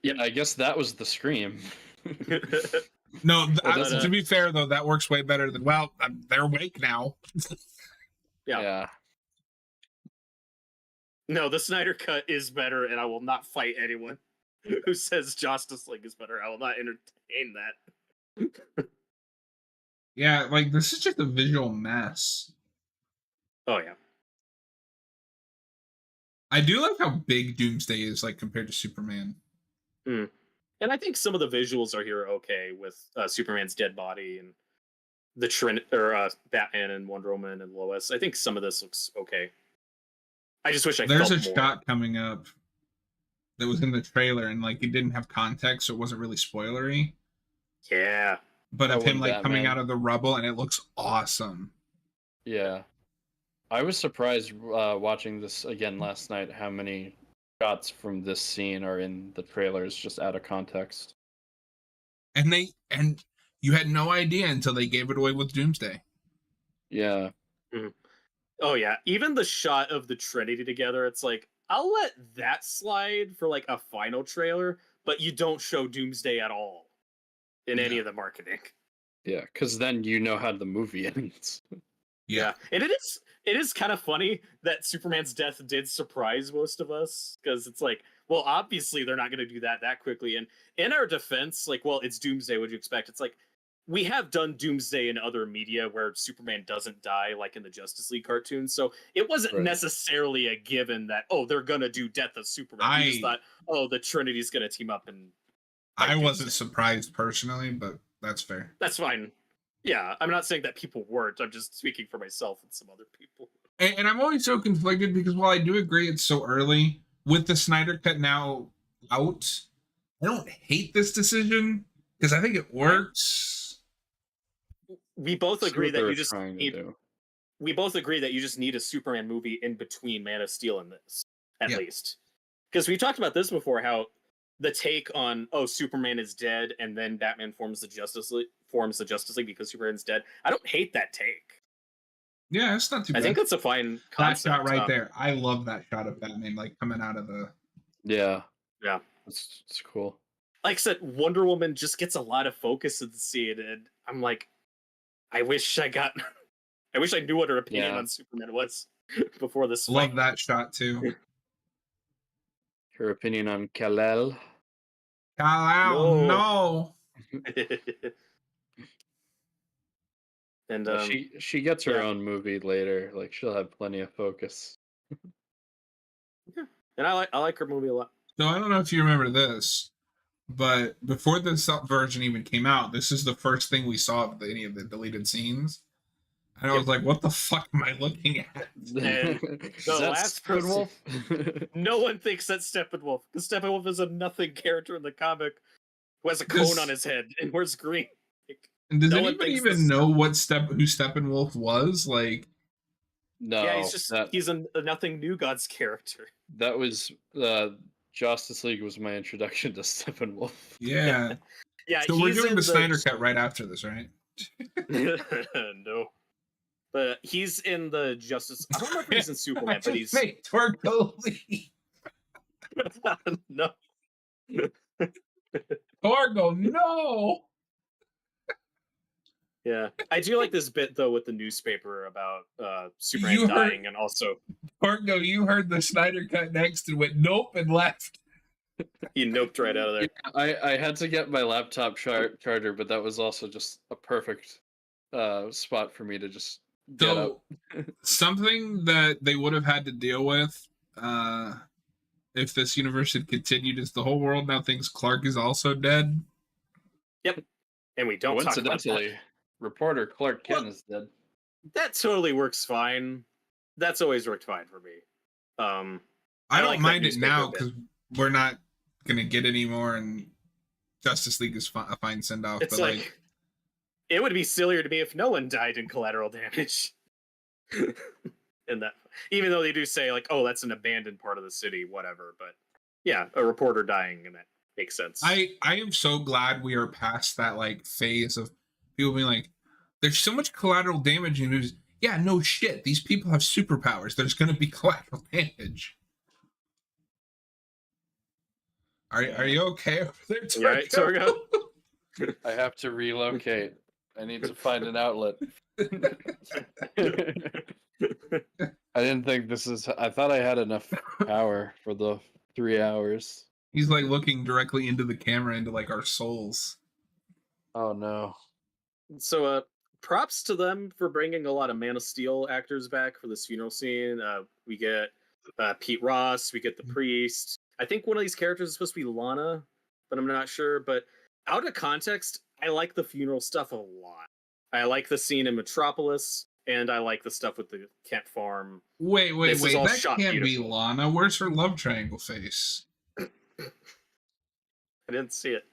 Yeah, I guess that was the scream. No, to be fair though, that works way better than, well, they're awake now. Yeah. No, the Snyder cut is better, and I will not fight anyone who says Justice League is better. I will not entertain that. Yeah, like, this is just a visual mess. Oh yeah. I do like how big Doomsday is, like, compared to Superman. And I think some of the visuals are here okay with Superman's dead body and the Batman and Wonder Woman and Lois. I think some of this looks okay. I just wish There's a shot coming up that was in the trailer and like it didn't have context, so it wasn't really spoilery. Yeah. But of him like coming out of the rubble, and it looks awesome. Yeah. I was surprised watching this again last night how many shots from this scene are in the trailers just out of context. And you had no idea until they gave it away with Doomsday. Yeah. Mm-hmm. Oh yeah, even the shot of the Trinity together, it's like, I'll let that slide for like a final trailer, but you don't show Doomsday at all in any of the marketing. Yeah, because then you know how the movie ends. Yeah. And it is kind of funny that Superman's death did surprise most of us, because it's like, well, obviously they're not going to do that quickly. And in our defense, like, well, it's Doomsday, what'd you expect? It's like, we have done Doomsday in other media where Superman doesn't die, like in the Justice League cartoons. So it wasn't necessarily a given that, oh, they're going to do Death of Superman. We just thought, oh, the Trinity's going to team up. And I wasn't surprised personally, but that's fair. That's fine. Yeah, I'm not saying that people weren't. I'm just speaking for myself and some other people. And I'm always so conflicted because while I do agree it's so early, with the Snyder Cut now out, I don't hate this decision because I think it works. We both agree that you just need. We both agree that you just need a Superman movie in between Man of Steel and this, at least, because we talked about this before. How the take on Superman is dead and then Batman forms the Justice League because Superman's dead. I don't hate that take. Yeah, it's not too bad. I think that's a fine concept. That shot right there. I love that shot of Batman like coming out of the. Yeah. It's cool. Like I said, Wonder Woman just gets a lot of focus in the scene, and I'm like, I wish I knew what her opinion on Superman was before this fight. Love that shot too. Her opinion on Kal-El? Kal-El, no. And she gets her own movie later. Like, she'll have plenty of focus. Yeah, and I like her movie a lot. So I don't know if you remember this, but before this version even came out, this is the first thing we saw of any of the deleted scenes. And I was like, what the fuck am I looking at? And the last person, no one thinks that's Steppenwolf, because Steppenwolf is a nothing character in the comic who has a cone on his head and wears green. And does anybody even know who Steppenwolf was? Like, no. Yeah, he's a nothing New Gods character. That was Justice League was my introduction to Steppenwolf. Yeah. Yeah. So we're doing the Snyder Cut right after this, right? No. But he's in the Justice. I don't remember if he's in Superman, but he's Torgo. No. Torgo, no. Yeah, I do like this bit though with the newspaper about Superman dying, and also Torgo. You heard the Snyder Cut next and went nope and left. He noped right out of there. Yeah, I had to get my laptop charger, but that was also just a perfect spot for me to just get up. Something that they would have had to deal with if this universe had continued is the whole world now thinks Clark is also dead. Yep, and we don't talk about that. Reporter Clark Kent is dead. That totally works fine. That's always worked fine for me. I don't mind it now because we're not gonna get any more, and Justice League is a fine send off. It's but like it would be sillier to me if no one died in Collateral Damage. In that, even though they do say like, oh, that's an abandoned part of the city, whatever. But yeah, a reporter dying, and that makes sense. I am so glad we are past that like phase of people being like, there's so much collateral damage in movies. Yeah, no shit. These people have superpowers. There's going to be collateral damage. Are you okay over there, Torgo? Yeah, I have to relocate. I need to find an outlet. I didn't think I thought I had enough power for the 3 hours. He's like looking directly into the camera, into like our souls. Oh no. So props to them for bringing a lot of Man of Steel actors back for this funeral scene. We get Pete Ross, we get the priest. I think one of these characters is supposed to be Lana, but I'm not sure. But out of context, I like the funeral stuff a lot. I like the scene in Metropolis, and I like the stuff with the Kent farm. Wait. That can't be Lana. Where's her love triangle face? I didn't see it.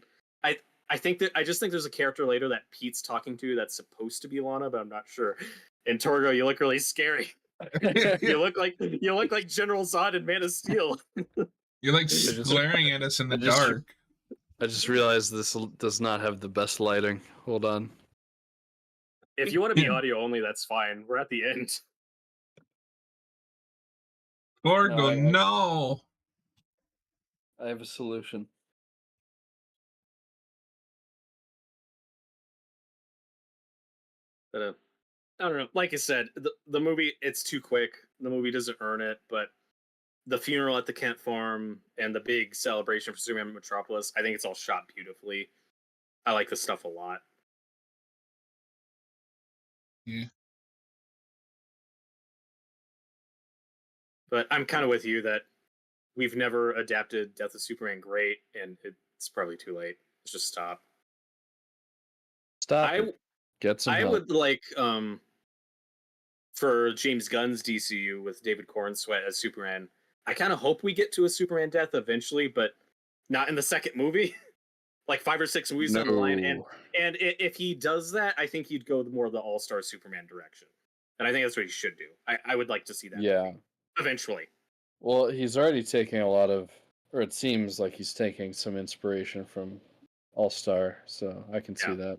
I just think there's a character later that Pete's talking to that's supposed to be Lana, but I'm not sure. And Torgo, you look really scary. you look like General Zod in Man of Steel. You're like glaring at us in the dark. I just realized this does not have the best lighting. Hold on. If you want to be audio only, that's fine. We're at the end. Torgo, no. I have a solution. I don't know. Like I said, the movie, it's too quick. The movie doesn't earn it, but the funeral at the Kent farm and the big celebration for Superman Metropolis, I think it's all shot beautifully. I like this stuff a lot. Yeah. But I'm kind of with you that we've never adapted Death of Superman great, and it's probably too late. Let's just stop. Get some I help. would like for James Gunn's DCU with David Cornsweet as Superman. I kind of hope we get to a Superman death eventually, but not in the second movie. Like 5 or 6 movies down the line, and if he does that, I think he'd go more the all-star Superman direction, and I think that's what he should do. I would like to see that. Yeah, eventually. Well, he's already taking a lot of, or it seems like he's taking some inspiration from All Star, so I can see that.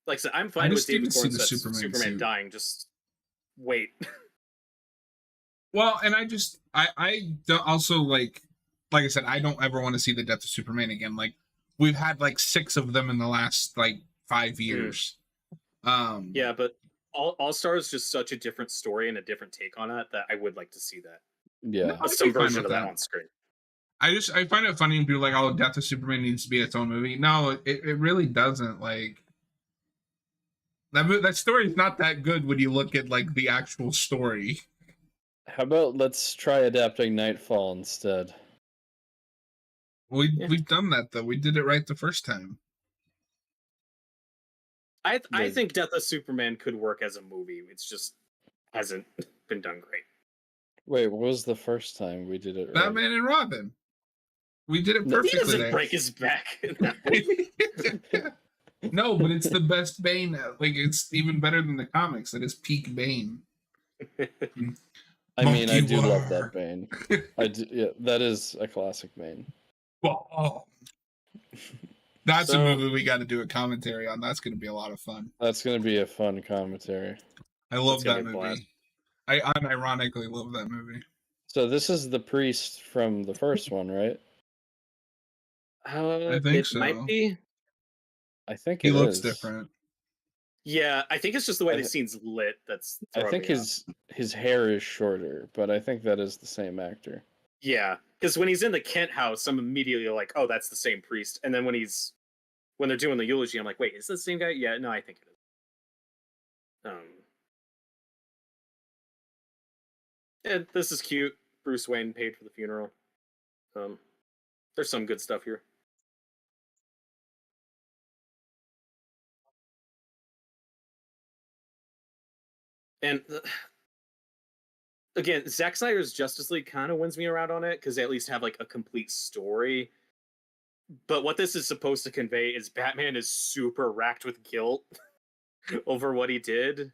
Like I said, I'm fine with David Cornsweet's Superman dying. Just wait. Well, and I don't also like I said, I don't ever want to see the death of Superman again. Like we've had like 6 of them in the last like 5 years. Yeah, but All Star is just such a different story and a different take on it that I would like to see that. Yeah, some version of that on screen. I find it funny when people are like, "Oh, Death of Superman needs to be its own movie." No, it really doesn't. Like that story is not that good when you look at like the actual story. How about let's try adapting Nightfall instead? We've done that though. We did it right the first time. I think Death of Superman could work as a movie. It's just hasn't been done great. Wait, what was the first time we did it right? Batman and Robin. We did it perfectly. He doesn't break his back in that movie. No, but it's the best Bane. Like it's even better than the comics. It is peak Bane. I mean, I do love that Bane. I do, yeah, that is a classic Bane. Oh. That's a movie we got to do a commentary on. That's going to be a lot of fun. That's going to be a fun commentary. I love that movie. I unironically love that movie. So this is the priest from the first one, right? I think so. Might be. I think he looks different. Yeah, I think it's just the way the scene's lit. I think his hair is shorter, but I think that is the same actor. Yeah, because when he's in the Kent house, I'm immediately like, "Oh, that's the same priest." And then when they're doing the eulogy, I'm like, "Wait, is this the same guy?" Yeah, no, I think it is. And this is cute. Bruce Wayne paid for the funeral. There's some good stuff here. And again, Zack Snyder's Justice League kind of wins me around on it because they at least have like a complete story. But what this is supposed to convey is Batman is super racked with guilt over what he did,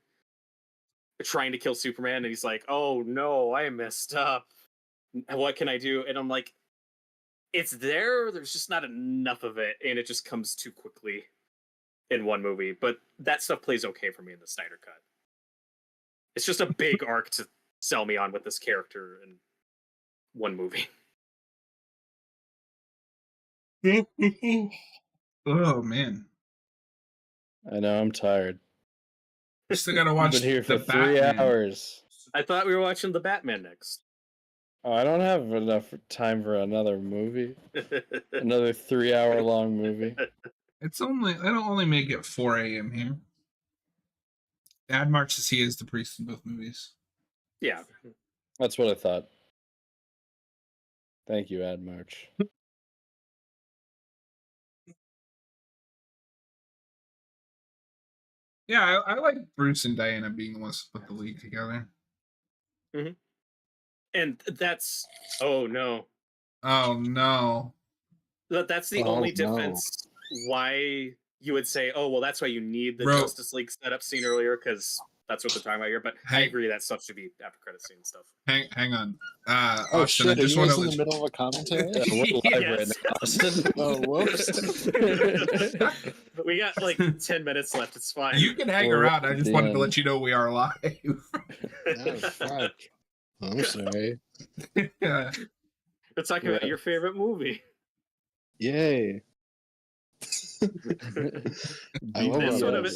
trying to kill Superman, and he's like, "Oh no, I messed up. What can I do?" And I'm like, it's there. There's just not enough of it, and it just comes too quickly in one movie. But that stuff plays okay for me in the Snyder Cut. It's just a big arc to sell me on with this character in one movie. Oh man, I know I'm tired. I still gotta watch. I've been here for 3 Batman. hours. I thought we were watching the Batman next. Oh, I don't have enough time for another movie. Another 3-hour long movie. It'll only make it 4 a.m. here. Admarch says he is the priest in both movies. Yeah. That's what I thought. Thank you, Admarch. Yeah, I like Bruce and Diana being the ones to put the league together. Mm-hmm. And that's... Oh, no. Oh, no. That's the only defense why you would say, oh, well, that's why you need the Justice League setup scene earlier, because That's what they're talking about here. But I agree that stuff should be after credit scene and stuff. Hang on. Oh Austin, shit! I just are you want guys to in the middle of a commentary? We're live right now, Austin. Oh, whoops. We got like 10 minutes left. It's fine. You can hang around. I just wanted to let you know we are live. Oh, fuck. I'm sorry. Yeah. We're talking about your favorite movie. Yay. I love This it. would have been...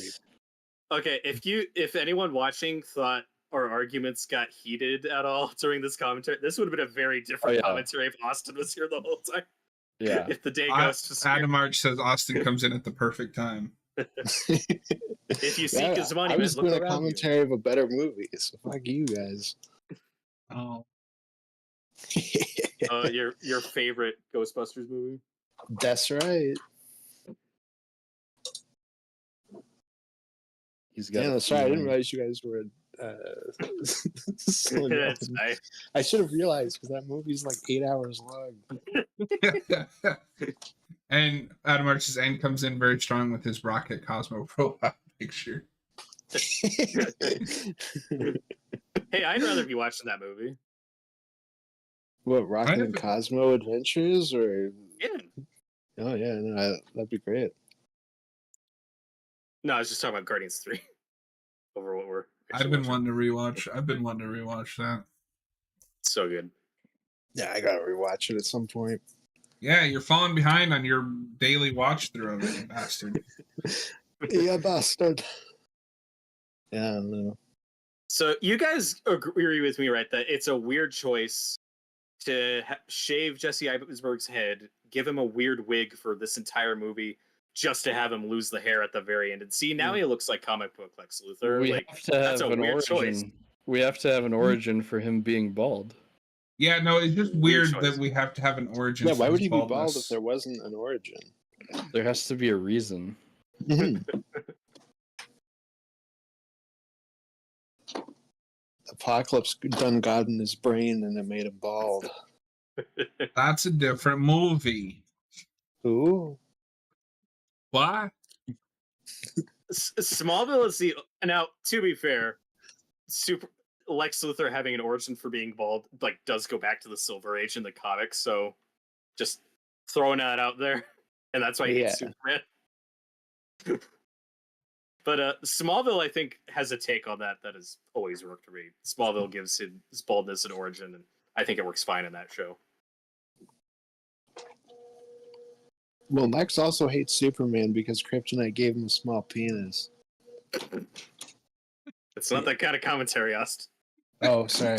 Okay, if anyone watching thought our arguments got heated at all during this commentary, this would have been a very different commentary if Austin was here the whole time. Yeah. If the day ghost was here. Adam Arch says Austin comes in at the perfect time. If you seek his money, I was look doing a around commentary of a better movie, so fuck you guys. Oh. Your favorite Ghostbusters movie? That's right. Yeah, that's right. I didn't realize you guys were. So I should have realized because that movie's like 8 hours long. And Adam Arch's end comes in very strong with his Rocket Cosmo profile picture. Hey, I'd rather be watching that movie. What, Rocket and Cosmo Adventures, or? Yeah. Oh yeah, no, that'd be great. No, I was just talking about Guardians 3 over what we're. I've been wanting to rewatch that. So good. Yeah, I gotta rewatch it at some point. Yeah, you're falling behind on your daily watch through of it, you bastard. Yeah, bastard. Yeah, I don't know. So you guys agree with me, right? That it's a weird choice to shave Jesse Eisenberg's head, give him a weird wig for this entire movie, just to have him lose the hair at the very end. And see, now he looks like comic book Lex Luthor. We like, have to have that's a an weird origin. choice. We have to have an origin for him being bald. Yeah, no, it's just weird that we have to have an origin. Yeah, for why would his he be bald baldness. if there wasn't an origin? There has to be a reason. Apocalypse done got in his brain and it made him bald. That's a different movie. Ooh. Why? Smallville is the now. To be fair, Lex Luthor having an origin for being bald does go back to the Silver Age in the comics. So just throwing that out there, and that's why he hates Superman. But Smallville, I think, has a take on that has always worked for me. Smallville gives his baldness an origin, and I think it works fine in that show. Well, Lex also hates Superman because Kryptonite gave him a small penis. It's not that kind of commentary, Austin. Oh, sorry.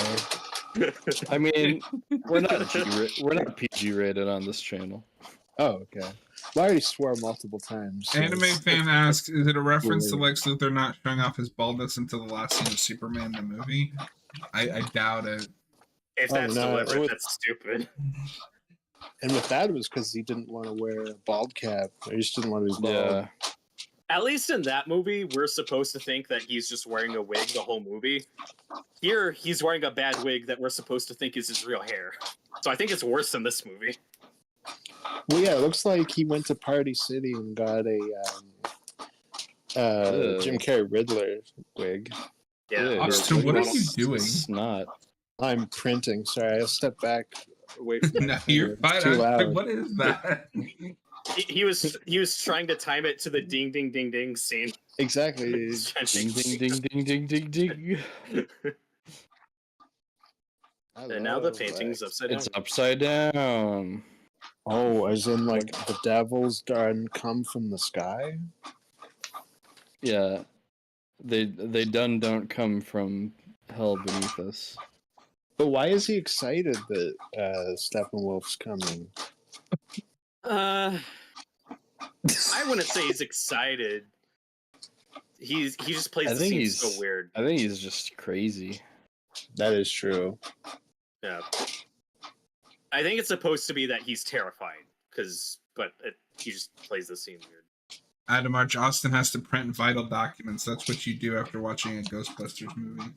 I mean, we're not PG rated on this channel. Oh, okay. Well, I already swore multiple times. So Anime fan asks, is it a reference to Lex Luthor not showing off his baldness until the last scene of Superman the movie? I doubt it. If that's deliberate, that's stupid. And with that, it was because he didn't want to wear a bald cap. He just didn't want to be bald. Yeah. At least in that movie, we're supposed to think that he's just wearing a wig the whole movie. Here, he's wearing a bad wig that we're supposed to think is his real hair. So I think it's worse than this movie. Well, yeah, it looks like he went to Party City and got a Jim Carrey Riddler wig. Yeah. Austin, what are you doing? Snot. I'm printing. Sorry, I'll step back away from No, you're fine. Too loud. What is that? He was trying to time it to the ding ding ding ding scene. Exactly. Ding ding ding ding ding ding ding. And now the painting's upside down. It's upside down. Oh, as in like the devils done come from the sky? Yeah. They don't come from hell beneath us. But why is he excited that Steppenwolf's coming? I wouldn't say he's excited. He just plays the scene so weird. I think he's just crazy. That is true. Yeah. I think it's supposed to be that he's terrified, he just plays the scene weird. Adam Arch, Austin has to print vital documents. That's what you do after watching a Ghostbusters movie.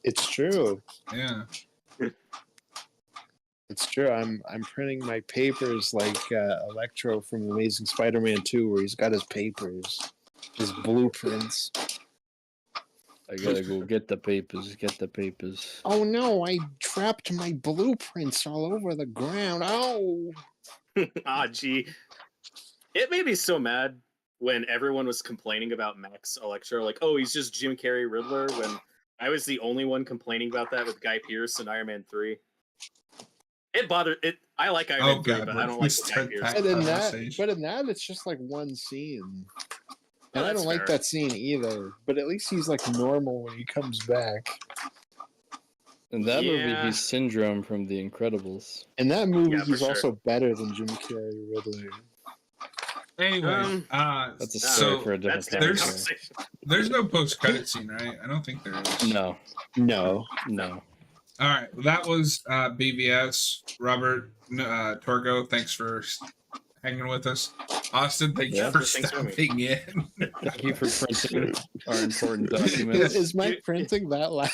It's true. Yeah. It's true. I'm printing my papers like Electro from Amazing Spider-Man 2, where he's got his papers, his blueprints. I gotta go get the papers. Get the papers. Oh no! I trapped my blueprints all over the ground. Oh. Gee. It made me so mad when everyone was complaining about Max Electro, like, oh, he's just Jim Carrey Riddler, when I was the only one complaining about that with Guy Pearce in Iron Man 3. It bothered it. I like Iron Man 3, but I don't like the Guy Pearce. But in that, it's just like one scene. And I don't like fair. that scene either. But at least he's like normal when he comes back. In that movie, he's Syndrome from The Incredibles. In that movie, he's also better than Jim Carrey Riddler. Anyway, that's a story for a different time. There's no post-credit scene, right? I don't think there is. No. All right, well, that was BVS. Robert, Torgo, thanks for hanging with us. Austin, thank you for stopping in. Thank you for printing our important documents. Is my printing that loud?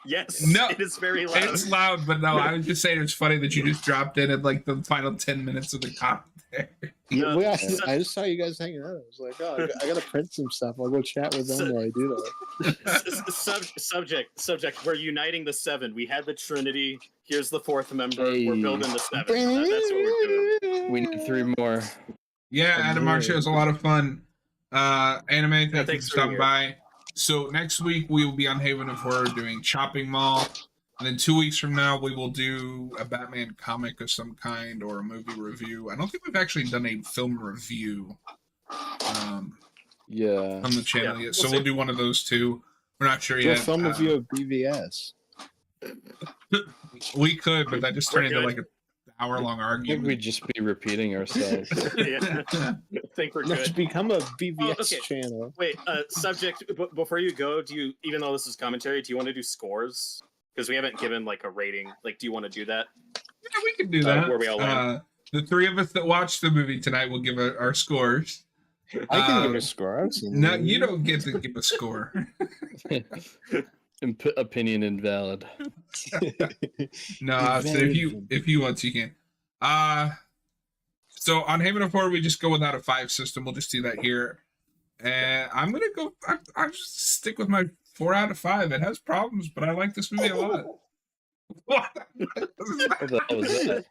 Yes. No, it is very loud. It's loud, but no, I was just saying it's funny that you just dropped in at like the final 10 minutes of the commentary. Yeah, I just saw you guys hanging out. I was like, oh, I gotta print some stuff. I'll go chat with them while I do that. Subject. We're uniting the 7. We had the Trinity. Here's the 4th member. We're building the 7. That's what we're doing. We need 3 more. Yeah, Adam, our show is a lot of fun. Anime, thank you for stopping by. So next week we will be on Haven of Horror doing Chopping Mall. And then 2 weeks from now, we will do a Batman comic of some kind or a movie review. I don't think we've actually done a film review on the channel yet. So we'll do one of those two. We're not sure yet. A film review of BVS. We could, but that just turned into like an hour-long I argument. think we'd just be repeating ourselves. I think we're good. Let's become a BVS channel. Wait, subject, before you go, even though this is commentary, do you want to do scores? Because we haven't given like a rating. Like, do you want to do that? Yeah, we can do that. Where we all land. The 3 of us that watched the movie tonight will give our scores. I can give a score. No, you don't get to give a score. Opinion invalid. No, so if you want to, you can. So on Haven of Horror, we just go without a 5 system. We'll just do that here. And I'm gonna go. I'm just stick with my 4 out of 5. It has problems, but I like this movie a lot. What the hell was that?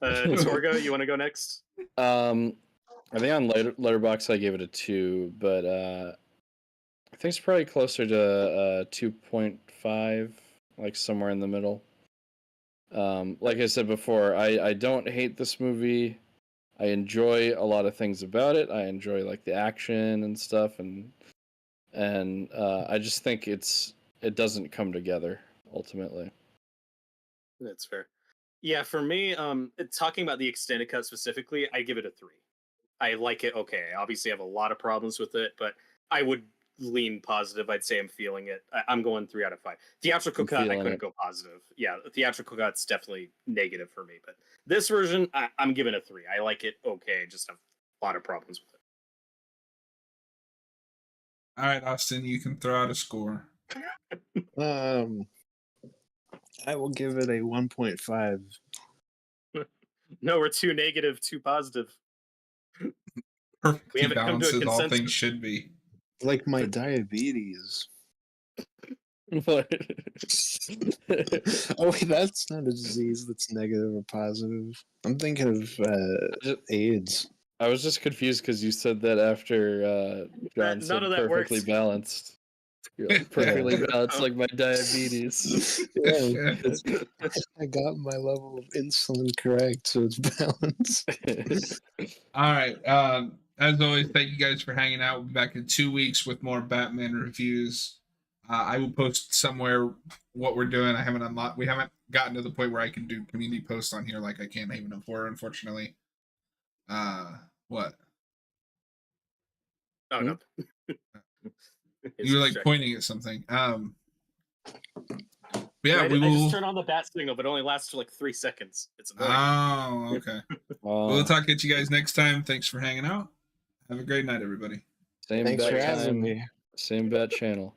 Torgo, you want to go next? I think on Letterboxd I gave it a 2, but I think it's probably closer to 2.5, like somewhere in the middle. Like I said before, I don't hate this movie. I enjoy a lot of things about it. I enjoy like the action and stuff, and I just think it doesn't come together ultimately. That's fair. Yeah, for me, talking about the extended cut specifically, I give it a 3. I like it. Okay, I obviously have a lot of problems with it, but I would lean positive. I'd say I'm feeling it. I'm going 3 out of 5. Theatrical cut, I couldn't go positive. Yeah, the theatrical cut's definitely negative for me, but this version, I'm giving a 3. I like it. Okay, just have a lot of problems with it. All right, Austin, you can throw out a score. I will give it a 1.5. No, we're 2 negative, 2 positive. Perfectly balanced as all things should be. Like my diabetes. What? Oh wait, that's not a disease that's negative or positive. I'm thinking of AIDS. I was just confused because you said that after John said perfectly balanced. You're like, perfectly balanced like my diabetes. Yeah, I got my level of insulin correct, so it's balanced. All right. As always, thank you guys for hanging out. We'll be back in 2 weeks with more Batman reviews. I will post somewhere what we're doing. We haven't gotten to the point where I can do community posts on here like I can Haven of Horror, unfortunately. What? Oh, no. You were like pointing at something. Yeah, I just turn on the bat signal, but it only lasts for like 3 seconds. It's annoying. Oh, okay. We'll talk to you guys next time. Thanks for hanging out. Have a great night, everybody. Same Thanks bat for having time, me. same bat channel.